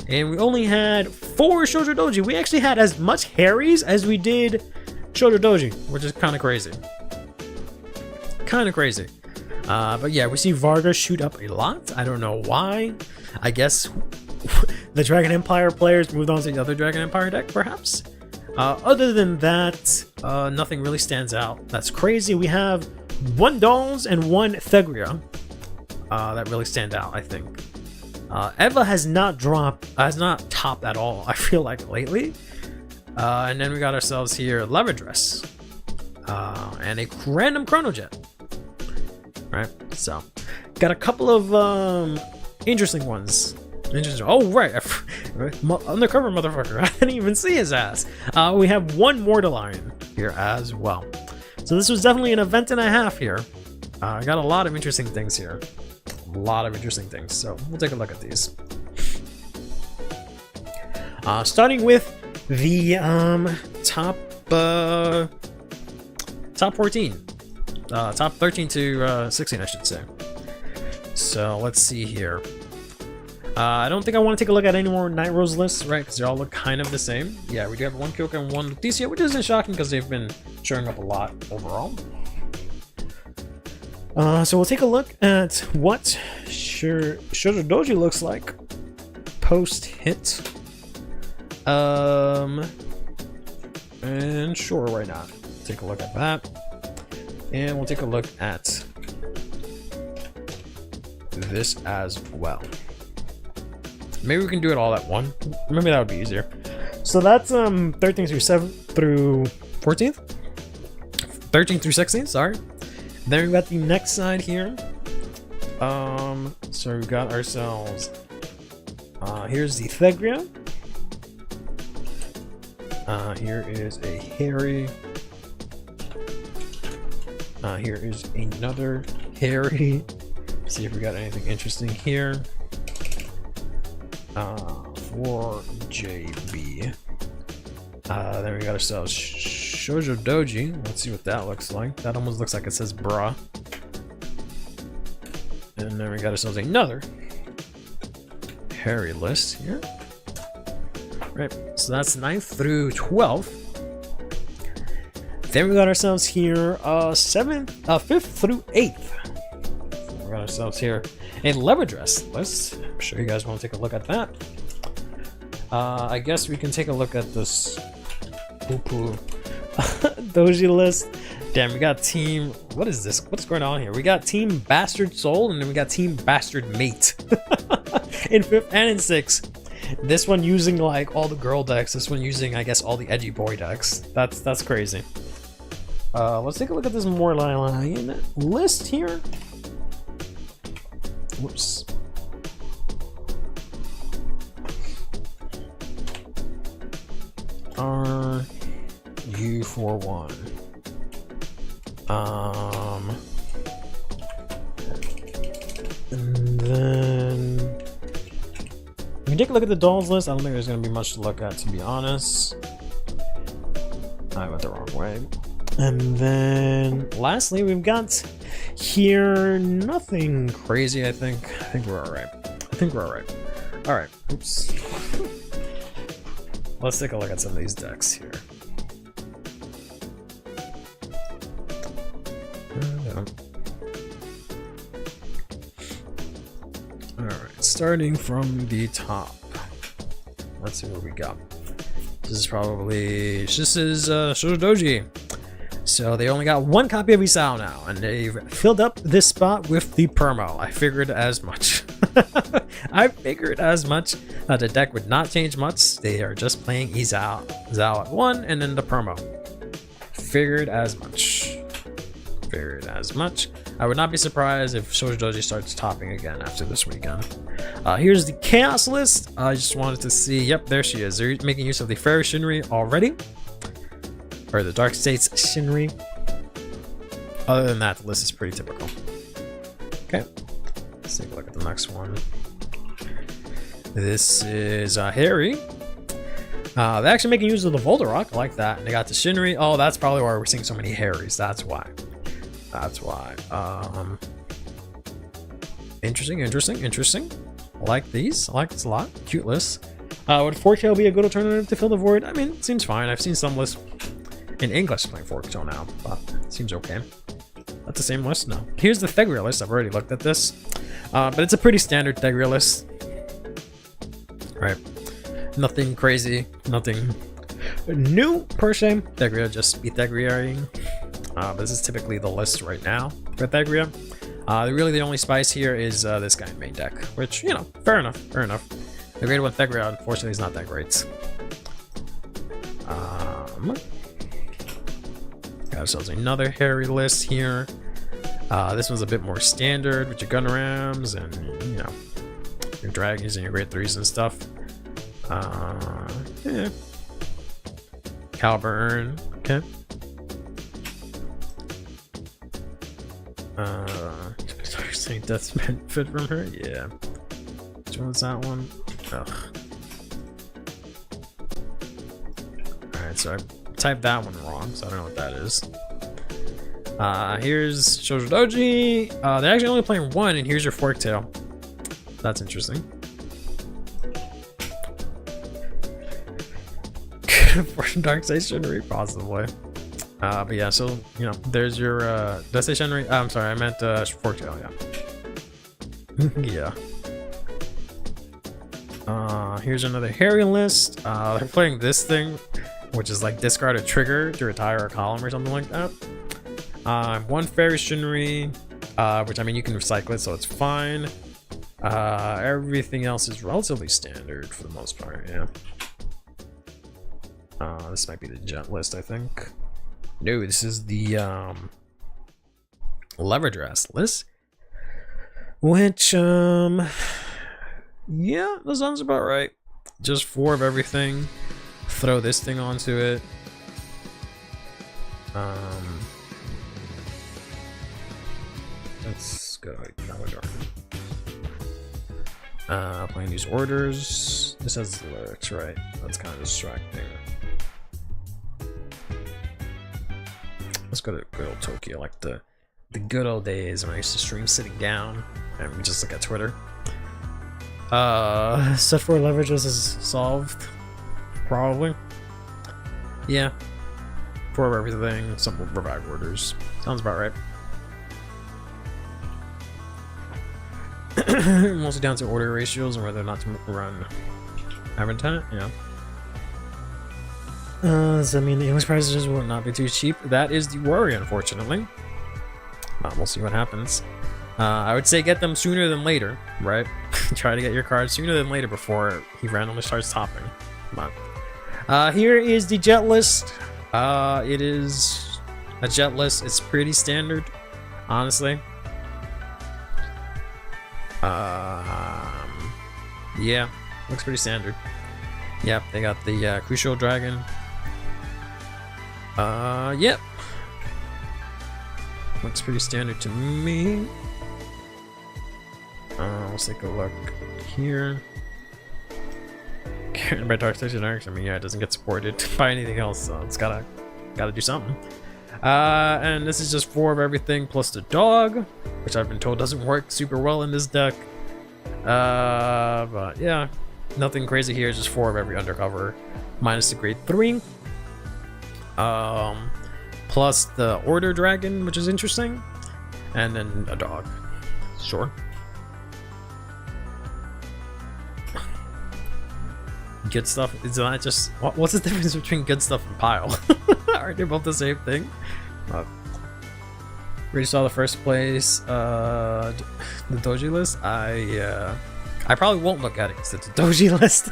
And we only had 4 Shoujo Doji. We actually had as much Harries as we did Shoujo Doji, which is kind of crazy. But yeah, we see Varga shoot up a lot. I don't know why. I guess the Dragon Empire players moved on to the other Dragon Empire deck, perhaps. Other than that, nothing really stands out. That's crazy. We have 1 Dolls and 1 Thegria that really stand out, I think. Eva has not topped at all, I feel like, lately. And then we got ourselves here Lever Dress and a random Chrono Jet. right? So, got a couple of interesting ones. Interesting. Oh, right. Undercover motherfucker. I didn't even see his ass. We have one Mortalion here as well. So this was definitely an event and a half here. I got a lot of interesting things here. A lot of interesting things. So we'll take a look at these. Starting with the top 14. Top 13 to 16, I should say. So let's see here. I don't think I want to take a look at any more Night Rose lists, right? Because they all look kind of the same. Yeah, we do have one Kyoka and one Lutetia, which isn't shocking because they've been showing up a lot overall. So we'll take a look at what Shoujo Doji looks like post-hit. And sure, why not? Take a look at that. And we'll take a look at this as well. Maybe we can do it all at one. Maybe that would be easier. So that's 13th through 7th through 14th. 13th through 16th, sorry. Then we got the next side here. So we got ourselves. Here's the Thegria. Here is a Harry. Here is another Harry. See if we got anything interesting here. For JB. Then we got ourselves Shoujo Doji. Let's see what that looks like. That almost looks like it says bra. And then we got ourselves another Harry list here. Right, so that's 9th through 12th. Then we got ourselves here 5th through 8th. We got ourselves here a leather dress list. I'm sure you guys want to take a look at that. I guess we can take a look at this poo-poo Doji list. Damn, we got team. What is this? What's going on here? We got team Bastard Soul, and then we got team Bastard Mate in 5th and in 6th. This one using like all the girl decks. This one using, I guess, all the edgy boy decks. That's crazy. Let's take a look at this Mortalion list here. Whoops. RU41. And then we can take a look at the dolls list. I don't think there's gonna be much to look at, to be honest. I went the wrong way. And then lastly, we've got here nothing crazy. I think we're all right. All right. Oops. Let's take a look at some of these decks here. All right, starting from the top. Let's see what we got. This is Shoujo Doji. So they only got one copy of Isao now, and they've filled up this spot with the Permo. I figured as much. The deck would not change much. They are just playing Isao at 1 and then the Permo. Figured as much. I would not be surprised if Shoujo Doji starts topping again after this weekend. Here's the Chaos list. I just wanted to see. Yep, there she is. They're making use of the Fairy Shinri already. Or the Dark States Shinri. Other than that, the list is pretty typical. Okay, let's take a look at the next one. This is Harry. They're actually making use of the Volderock. I like that. And they got the Shinri. Oh, that's probably why we're seeing so many Harrys. That's why. Interesting. I like these. I like this a lot. Cute list. Would Forktail be a good alternative to fill the void? I mean, it seems fine. I've seen some lists in English playing Forktail now, but it seems okay. That's the same list? No. Here's the Thegria list. I've already looked at this. But it's a pretty standard Thegria list. Right. Nothing crazy. Nothing new per se. Thegria just be Thegria-ing. But this is typically the list right now for Thegria. Really the only spice here is this guy in main deck, which, you know, fair enough. The grade 1 Thegria, unfortunately, is not that great. Got ourselves another Harry list here. This one's a bit more standard with your gun rams and, you know, your dragons and your grade 3s and stuff. Yeah. Caliburn, okay. Saying death fit from her? Yeah. Which one's that one? Ugh. Alright, so I typed that one wrong, so I don't know what that is. Here's Shoujo Doji. They're actually only playing one, and here's your Forktail. That's interesting. For Dark Side Shinri, possibly. But yeah, so, you know, there's your, did I say Shinri? I'm sorry, I meant, Forktail, yeah. Yeah. Here's another Harry list. They're playing this thing, which is like discard a trigger to retire a column or something like that. One Fairy Shinri, which, I mean, you can recycle it, so it's fine. Everything else is relatively standard for the most part, yeah. This might be the Jet list, I think. No, this is the Lever Dress list. Which, yeah, that sounds about right. Just 4 of everything. Throw this thing onto it. Let's go. Playing these orders. This has the lyrics, right? That's kind of distracting. Let's go to good old Tokyo, like the good old days when I used to stream sitting down and we just look at Twitter. Set 4 leverages is solved. Probably. Yeah. 4 of everything, some revive orders. Sounds about right. Mostly down to order ratios and whether or not to run Habitat, yeah. Does that mean the English prices will not be too cheap? That is the worry, unfortunately. We'll see what happens. I would say get them sooner than later, right? Try to get your cards sooner than later before he randomly starts topping. Come on. Here is the Jet list. It is a Jet list. It's pretty standard, honestly. Yeah, looks pretty standard. Yep, they got the Crucial Dragon. Yep. Looks pretty standard to me. Let's take a look here. Carried by Dark Station Arcs. I mean, yeah, it doesn't get supported by anything else, so it's gotta do something. And this is just 4 of everything plus the dog, which I've been told doesn't work super well in this deck. But yeah, nothing crazy here, just 4 of every undercover, minus the grade 3. Plus the Order Dragon, which is interesting, and then a dog. Sure. Good stuff. Is that just what's the difference between good stuff and pile? Aren't they both the same thing? Already saw the first place, the doji list. I probably won't look at it because it's a doji list.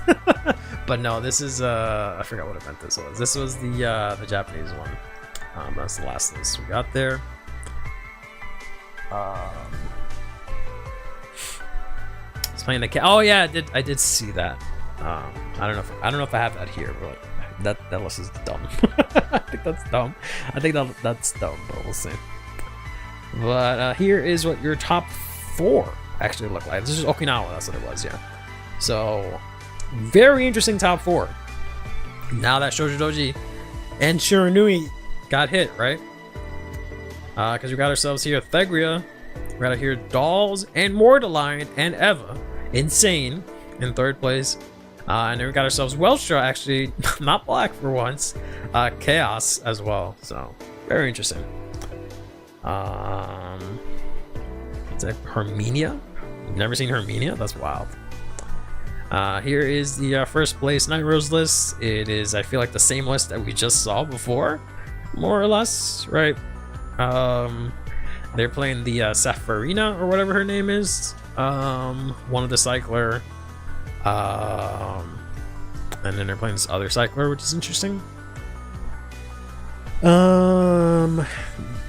But no, this is I forgot what event this was. This was the Japanese one. That's the last list we got there. It's playing the cat. Oh yeah, I did see that. I don't know if I have that here, but that list is dumb. I think that's dumb. I think that's dumb, but we'll see. But here is what your top 4 actually look like. This is Okinawa, that's what it was, yeah. So very interesting top 4. Now that Shoujo Doji and Shiranui got hit, right? Because we got ourselves here Thegria, we got here Dolls and Mortaline and Eva, Insane in 3rd place. And then we got ourselves Welstra, actually, not black for once, Chaos as well. So very interesting. Is that Herminia? Never seen Herminia? That's wild. Here is the first place Night Rose list. It is, I feel like, the same list that we just saw before, more or less, right? They're playing the Safarina or whatever her name is. One of the cycler. And then they're playing this other cycler, which is interesting.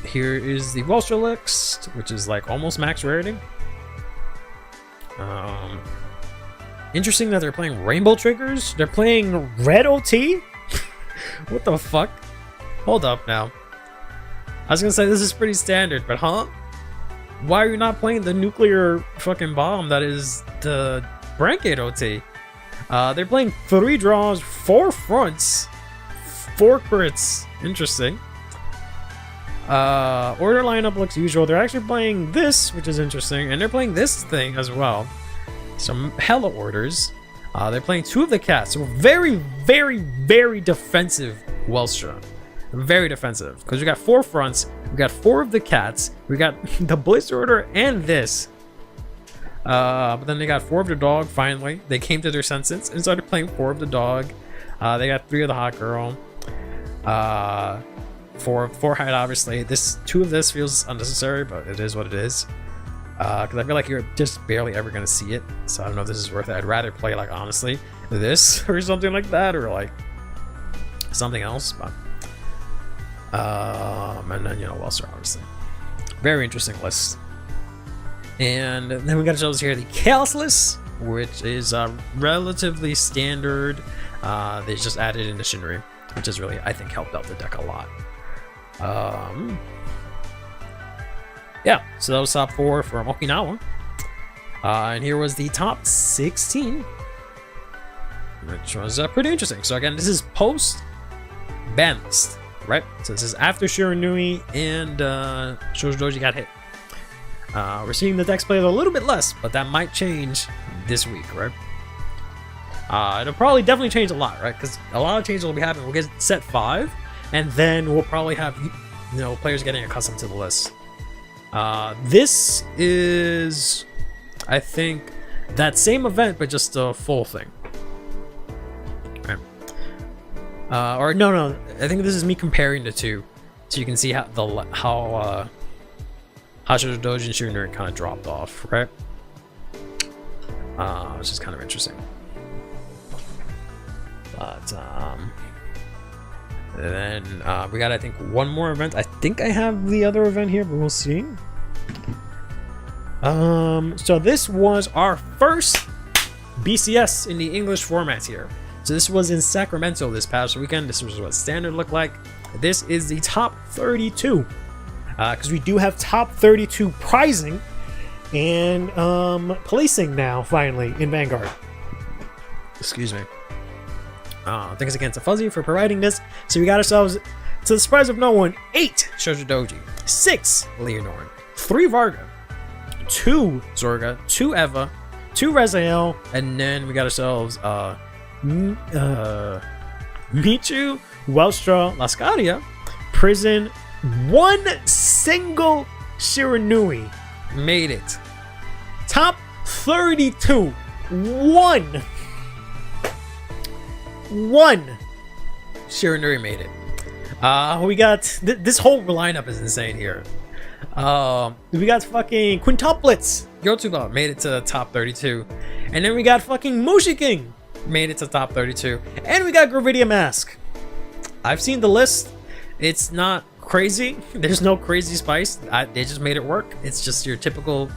Here is the Vulture list, which is like almost max rarity. Interesting that they're playing rainbow triggers. They're playing red OT. What the fuck? Hold up now. I was gonna say this is pretty standard, but huh? Why are you not playing the nuclear fucking bomb that is the Brancade OT? They're playing 3 draws, 4 fronts, 4 crits. Interesting. Order lineup looks usual. They're actually playing this, which is interesting, and they're playing this thing as well. Some hella orders. They're playing 2 of the cats. So very, very, very defensive Welstra. Very defensive. Because we got 4 fronts, we got 4 of the cats, we got the Blister order and this. But then they got 4 of the dog, finally. They came to their senses and started playing 4 of the dog. They got 3 of the hot girl. 4 hide, obviously. 2 of this feels unnecessary, but it is what it is. Because I feel like you're just barely ever going to see it. So I don't know if this is worth it. I'd rather play, like, honestly, this or something like that, or, like, something else. But, and then, you know, Welser, obviously. Very interesting list. And then we got ourselves here the Chaos list, which is relatively standard. They just added in the Shinri, which has really, I think, helped out the deck a lot. Yeah, so that was top 4 from Okinawa. And here was the top 16, which was pretty interesting. So again, this is post ban list, right? So this is after Shiranui and Shoujo Doji got hit. We're seeing the decks play a little bit less, but that might change this week, right? It'll probably definitely change a lot, right? Because a lot of changes will be happening. We'll get set 5, and then we'll probably have, you know, players getting accustomed to the list. This is, I think, that same event, but just a full thing. Right. Or no, I think this is me comparing the 2, so you can see how Shoujo Doji and Shiranui kind of dropped off, right? Which is kind of interesting. But then we got, I think, one more event. I think I have the other event here, but we'll see. So this was our first BCS in the English format here. So this was in Sacramento this past weekend. This was what standard looked like. This is the top 32. Because we do have top 32 prizing and placing now, finally, in Vanguard. Excuse me. Thanks again to Fuzzy for providing this. So we got ourselves, to the surprise of no one, 8 Shoujo Doji, 6 Leonore, 3 Varga, 2 Zorga, 2 Eva, 2 Raziel, and then we got ourselves Michu, Welstra, Lascadia, Prison, 1 single Shiranui made it. Top 32. 1 Shiranui made it. We got this whole lineup is insane here. We got fucking quintuplets. Yotuba made it to the top 32, and then we got fucking Mushi King made it to top 32, and we got Gravidia Mask. I've seen the list. It's not crazy. There's no crazy spice. They just made it work. It's just your typical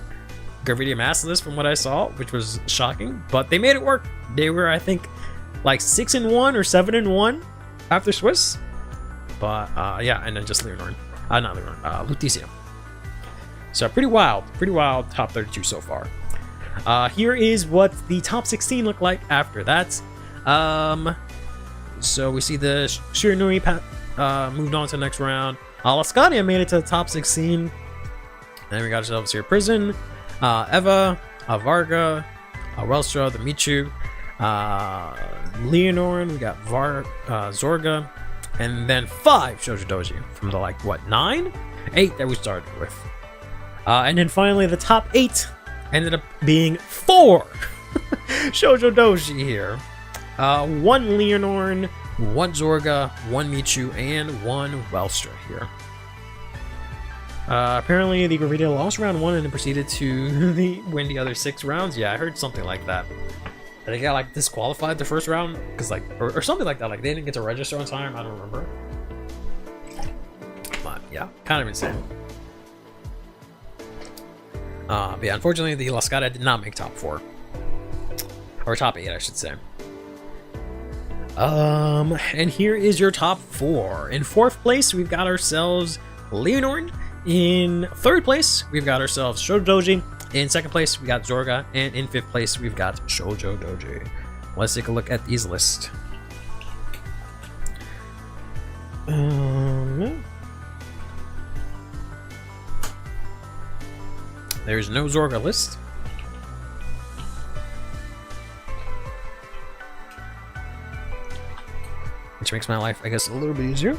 Gravidia Mask list from what I saw, which was shocking, but they made it work. They were, I think, like 6-1 or 7-1 after Swiss, but yeah, and then just Leonore, not Leonore, Luticia. So pretty wild top 32 so far. Here is what the top 16 look like after that. So we see the Shiranui moved on to the next round. Lascadia made it to the top 16. And we got ourselves here Prison, Eva, Varga, Welstra, the Michu, Leonore, we got Zorga, and then 5 Shoujo Doji from the, like, what, 9? 8 that we started with. And then finally the top 8 ended up being 4 Shoujo Doji here. 1 Leonore, 1 Zorga, 1 Michu, and 1 Welstra here. Apparently the Gravidia lost round 1 and then proceeded to win the other 6 rounds. Yeah, I heard something like that. They got, like, disqualified the first round because, like, or something like that. Like, they didn't get to register on time. I don't remember. But Yeah, kind of insane. But yeah, unfortunately, the La Scada did not make top 4. Or top 8, I should say. And here is your top 4. In 4th place, we've got ourselves Leonord. In 3rd place, we've got ourselves Shoujo Doji. In 2nd place, we got Zorga. And in 5th place, we've got Shoujo Doji. Let's take a look at these lists. There's no Zorga list. Which makes my life, I guess, a little bit easier.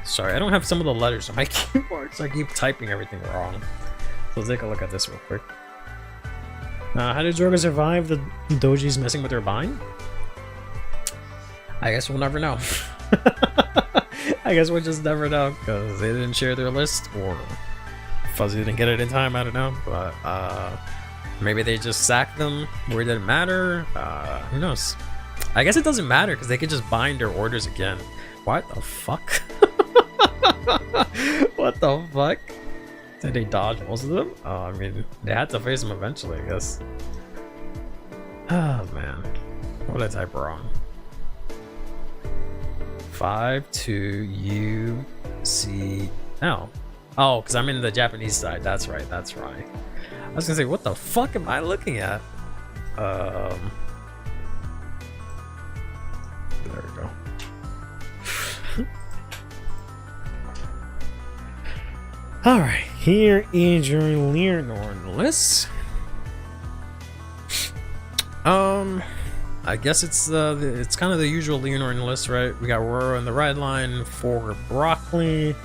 Sorry, I don't have some of the letters on my keyboard, so I keep typing everything wrong. So let's take a look at this real quick. How did Zorga survive the Doji's messing with their bind? I guess we'll never know. I guess we'll just never know, because they didn't share their list, or Fuzzy didn't get it in time, I don't know. But maybe they just sacked them where it didn't matter. Who knows? I guess it doesn't matter, because they could just bind their orders again. What the fuck? What the fuck? Did they dodge most of them? I mean, they had to face them eventually, I guess. Oh man, what did I type wrong? 5 to U C L. Oh, because I'm in the Japanese side. That's right. That's right. I was gonna say, what the fuck am I looking at? There we go. All right, here is your Leonord list. I guess it's kind of the usual Leonord list, right? We got Roro in the red line, 4 Broccoli,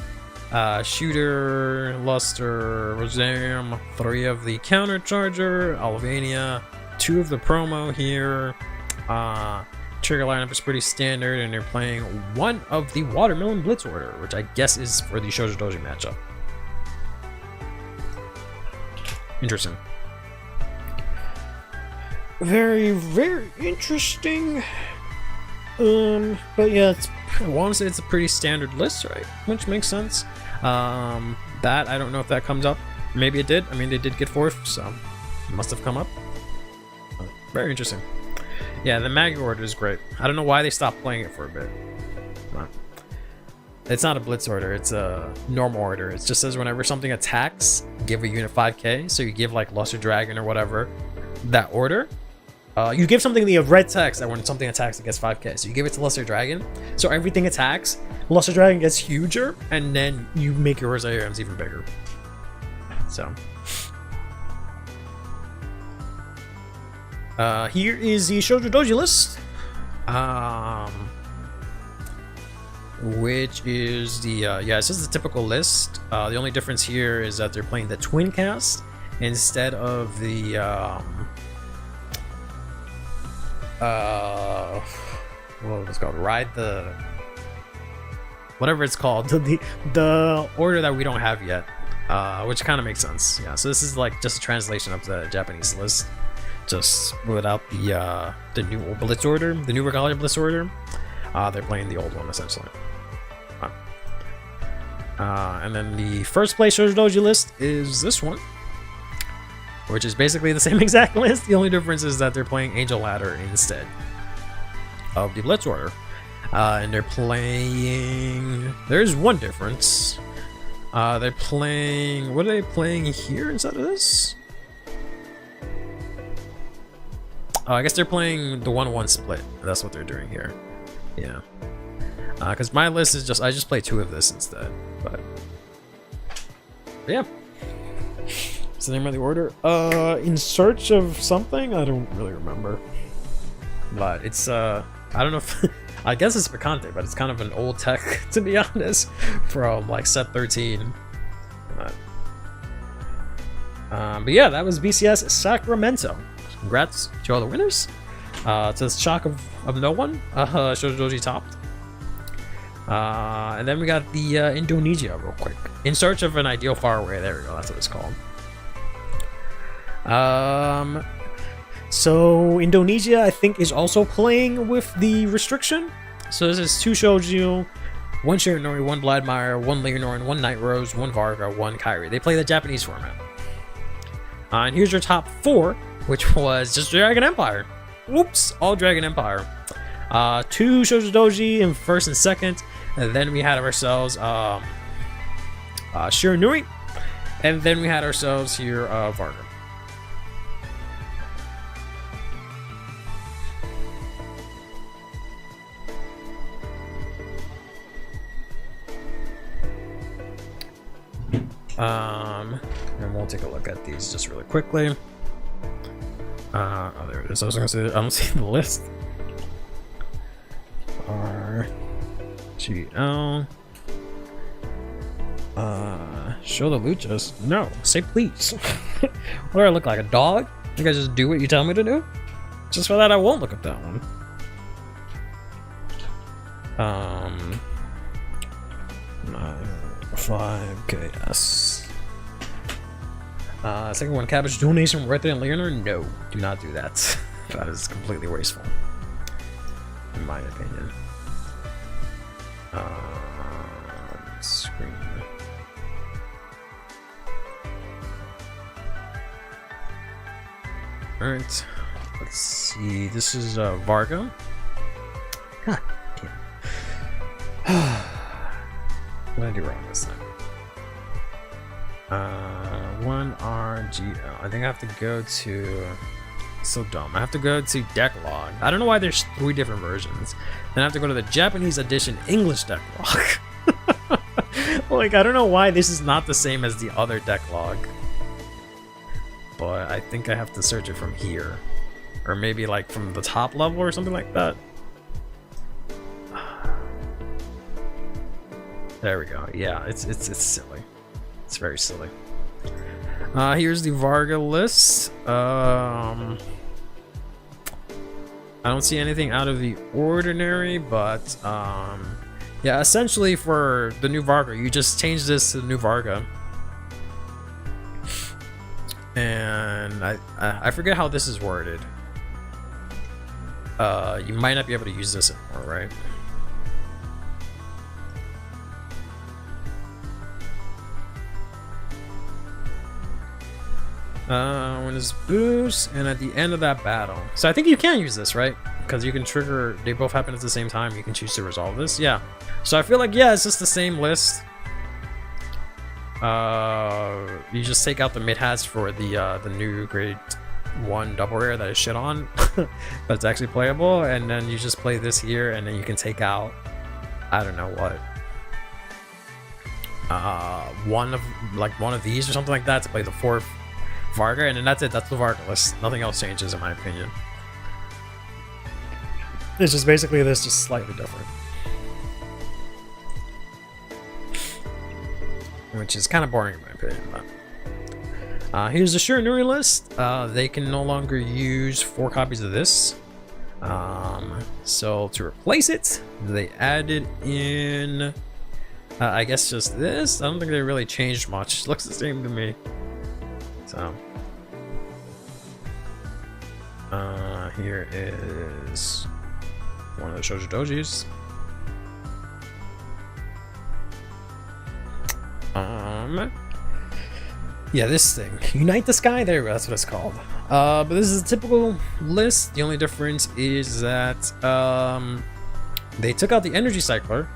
Shooter, Luster, Rosam, 3 of the Counter Charger, Alvania, 2 of the promo here. Trigger lineup is pretty standard, and they're playing 1 of the Watermelon Blitz Order, which I guess is for the Shoujo Doji matchup. Interesting. Very, very interesting. But yeah, I want to say it's a pretty standard list, right? Which makes sense. That, I don't know if that comes up. Maybe it did. I mean, they did get 4th, so it must have come up. Very interesting. Yeah, the Maggie order is great. I don't know why they stopped playing it for a bit. It's not a blitz order, it's a normal order. It just says whenever something attacks, give a unit 5k. So you give like Luster Dragon or whatever, that order. You give something the red text that when something attacks, it gets 5k. So you give it to Luster Dragon. So everything attacks, Luster Dragon gets huger, and then you make your Rosariums even bigger. So. Here is the Shoujo Doji list. Which is the yeah, it's just the typical list. The only difference here is that they're playing the twin cast instead of the what was it called? Ride the whatever it's called, the order that we don't have yet, which kind of makes sense. Yeah, so this is like just a translation of the Japanese list, just without the new Blitz order, the new Regalia Blitz order. They're playing the old one essentially. And then the first place Shoujo Doji list is this one, which is basically the same exact list. The only difference is that they're playing Angel Ladder instead of the Blitz order. And they're playing... There's one difference. They're playing... What are they playing here instead of this? Oh, I guess they're playing the 1-1 split. That's what they're doing here. Yeah. Because my list is just... I just play 2 of this instead. But yeah. What's the name of the order? In Search of something? I don't really remember. But it's... I don't know if... I guess it's Picante, but it's kind of an old tech, to be honest, from like set 13. But yeah, that was BCS Sacramento. Congrats to all the winners. To the shock of no one, Shoujo Doji topped. And then we got the Indonesia real quick. In Search of an Ideal Faraway. There we go, that's what it's called. So Indonesia, I think, is also playing with the restriction. So this is 2 shoujo, 1 Shiranui, 1 Vladimir, 1 Leonore, 1 Night Rose, 1 Varga, 1 Kairi. They play the Japanese format. And here's your top 4, which was just Dragon Empire. Whoops, all Dragon Empire. 2 Shoujo Doji in first and second. And then we had ourselves Shiranui. And then we had ourselves here Varga. And we'll take a look at these just really quickly. Oh, there it is. I was gonna say I don't see the list. RGL. Show the luchas. No, say please. What do I look like, a dog? You guys just do what you tell me to do? Just for that, I won't look at that one. 5KS. Second one, cabbage donation worth it in Leonard? No, do not do that. That is completely wasteful, in my opinion. Screen. Alright, let's see. This is Varga. God damn. What did I do wrong this time? 1 RGL. I think I have to go to. So dumb. I have to go to deck log. I don't know why there's 3 different versions. Then I have to go to the Japanese edition English deck log. Like, I don't know why this is not the same as the other deck log. But I think I have to search it from here. Or maybe like from the top level or something like that. There we go. Yeah, it's silly. It's very silly. Here's the Varga list. I don't see anything out of the ordinary, but yeah, essentially for the new Varga, you just change this to the new Varga. And I forget how this is worded. You might not be able to use this anymore, right? When it's boost, and at the end of that battle. So I think you can use this, right? Because you can trigger, they both happen at the same time. You can choose to resolve this. Yeah. So I feel like, yeah, it's just the same list. You just take out the mid hats for the new grade 1 double rare that is shit on. That's actually playable. And then you just play this here, and then you can take out, I don't know what. One of these or something like that to play the 4th Varga, and then that's it. That's the Varga list. Nothing else changes, in my opinion. It's just basically this, just slightly different. Which is kind of boring, in my opinion. But here's the Shiranui list. They can no longer use 4 copies of this. So to replace it, they added in, I guess, just this. I don't think they really changed much. It looks the same to me. So, here is one of the Shoujo Dojis. Yeah, this thing. Unite the Sky? There we go, that's what it's called. But this is a typical list. The only difference is that they took out the Energy Cycler.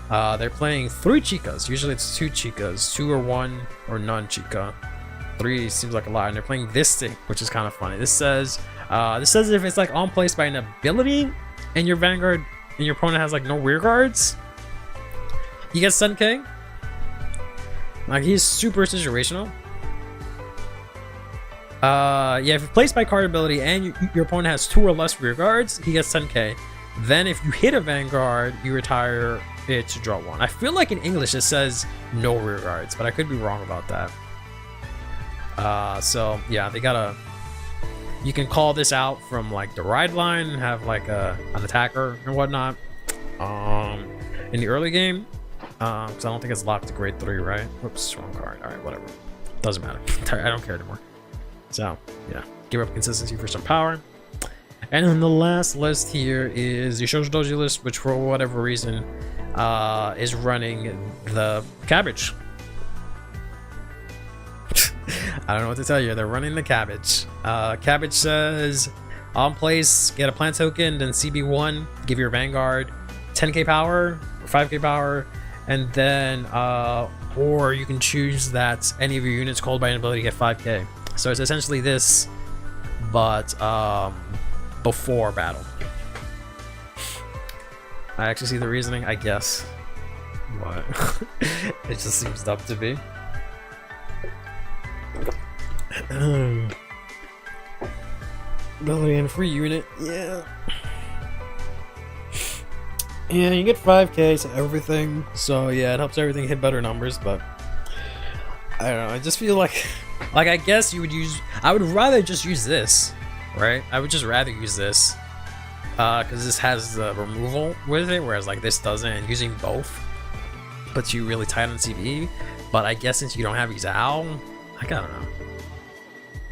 They're playing 3 Chicas. Usually it's 2 Chicas. 2 or 1 or none Chica. 3 seems like a lot, and they're playing this thing, which is kind of funny. This says if it's like on placed by an ability, and your Vanguard and your opponent has like no rear guards, you get Senkai. Like, he's super situational. Yeah, if it's placed by card ability and your opponent has 2 or less rear guards, he gets 10k. Then if you hit a Vanguard, you retire it to draw 1. I feel like in English it says no rear guards, but I could be wrong about that. So yeah, they gotta. You can call this out from like the ride line and have like an attacker and whatnot. In the early game, because I don't think it's locked to grade 3, right? Whoops, wrong card. All right, whatever. Doesn't matter. I don't care anymore. So yeah, give up consistency for some power. And then the last list here is the Shoujo Doji list, which for whatever reason is running the cabbage. I don't know what to tell you. They're running the cabbage. Cabbage says, on place, get a plant token, then CB1, give your Vanguard 10k power or 5k power, and then or you can choose that any of your units called by an ability get 5k. So it's essentially this, but before battle. I actually see the reasoning, I guess. What? It just seems dumb to me. Ability and free unit, yeah. Yeah, you get 5k to everything, so yeah, it helps everything hit better numbers, but I don't know, I just feel like I guess you would use, I would rather just use this, right? I would just rather use this, because this has the removal with it, whereas like this doesn't, and using both puts you really tight on CV, but I guess since you don't have Exal, I don't know.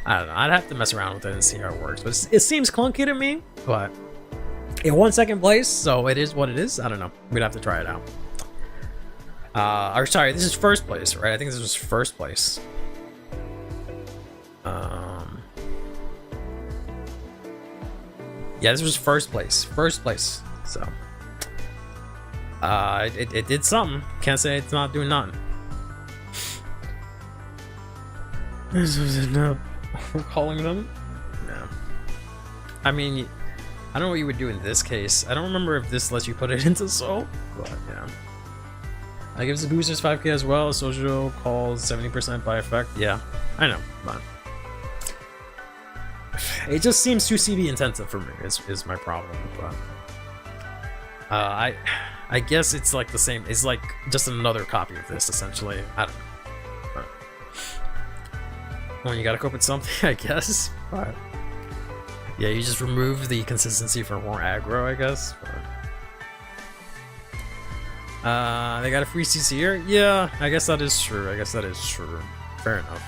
I'd have to mess around with it and see how it works, but it seems clunky to me, but it won second place, so it is what it is. I don't know. We'd have to try it out. Or sorry, this is first place, right? I think this was first place. Yeah, this was first place. First place. So it did something. Can't say it's not doing nothing. This was enough. We're calling them? No. I mean, I don't know what you would do in this case. I don't remember if this lets you put it into Soul, but yeah. I gives the boosters 5k as well. Social calls 70% by effect. Yeah, I know, but it just seems too CB intensive for me. Is my problem, but I guess it's like the same. It's like just another copy of this essentially. I don't know. Well, you gotta cope with something, I guess. But yeah, you just remove the consistency for more aggro, I guess. But they got a free CC here. Yeah, I guess that is true. Fair enough.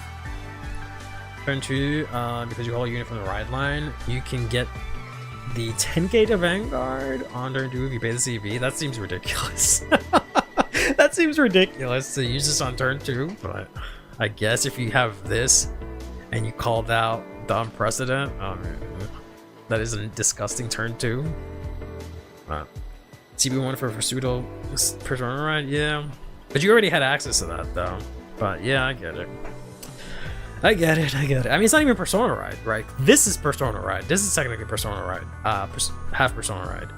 Turn 2, because you hold a unit from the ride line, you can get the 10k to Vanguard on turn 2 if you pay the CV. That seems ridiculous. That seems ridiculous to use this on turn 2, but I guess if you have this and you called out the unprecedented, that is a disgusting turn 2. CB1 for pseudo persona ride, yeah. But you already had access to that though. But yeah, I get it. I get it. I mean, it's not even persona ride, right? This is persona ride. This is technically persona ride. Half persona ride,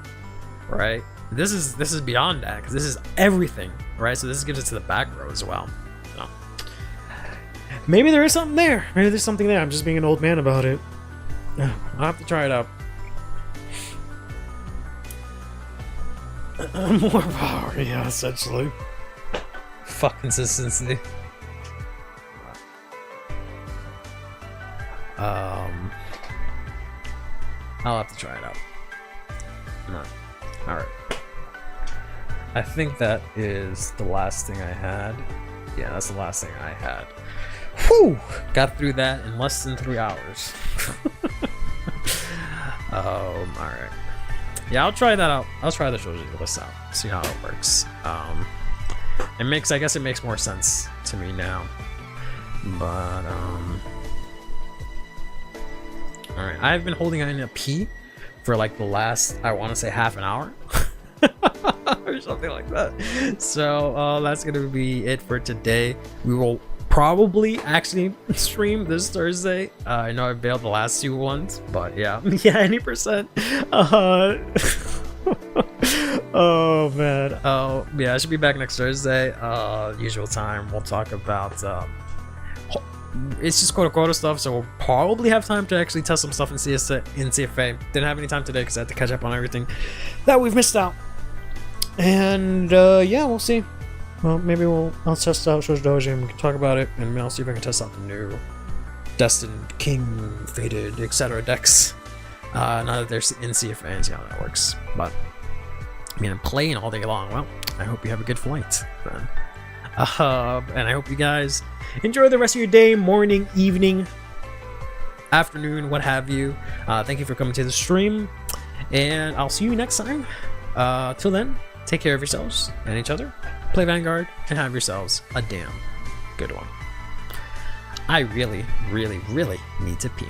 right? This is beyond that because this is everything, right? So this gives it to the back row as well. So maybe there is something there. Maybe there's something there. I'm just being an old man about it. I'll have to try it out. More power, yeah, essentially. Fuck consistency. I'll have to try it out. No. Alright. I think that is the last thing I had. Yeah, that's the last thing I had. Whew! Got through that in less than 3 hours. Alright. Yeah, I'll try that out. I'll try the Shoji list out. See how it works. I guess it makes more sense to me now. But alright, I've been holding in a P for like the last, I want to say half an hour. Or something like that. So that's gonna be it for today. We will probably actually stream this Thursday. I know I bailed the last 2 ones, but yeah. Yeah, any percent. Oh man. Oh yeah, I should be back next Thursday. Usual time. We'll talk about it's just quota stuff, so we'll probably have time to actually test some stuff in CFA. Didn't have any time today because I had to catch up on everything that we've missed out. And yeah, we'll see. Well, maybe I'll test out Shoujo Doji and we can talk about it, and I'll see if I can test out the new Destined, King, Fated, etc. decks. Now that they're in CFA and see how that works. But I mean, I'm playing all day long. Well, I hope you have a good flight then. And I hope you guys enjoy the rest of your day, morning, evening, afternoon, what have you. Thank you for coming to the stream, and I'll see you next time. Till then, take care of yourselves and each other, play Vanguard, and have yourselves a damn good one. I really, really, really need to pee.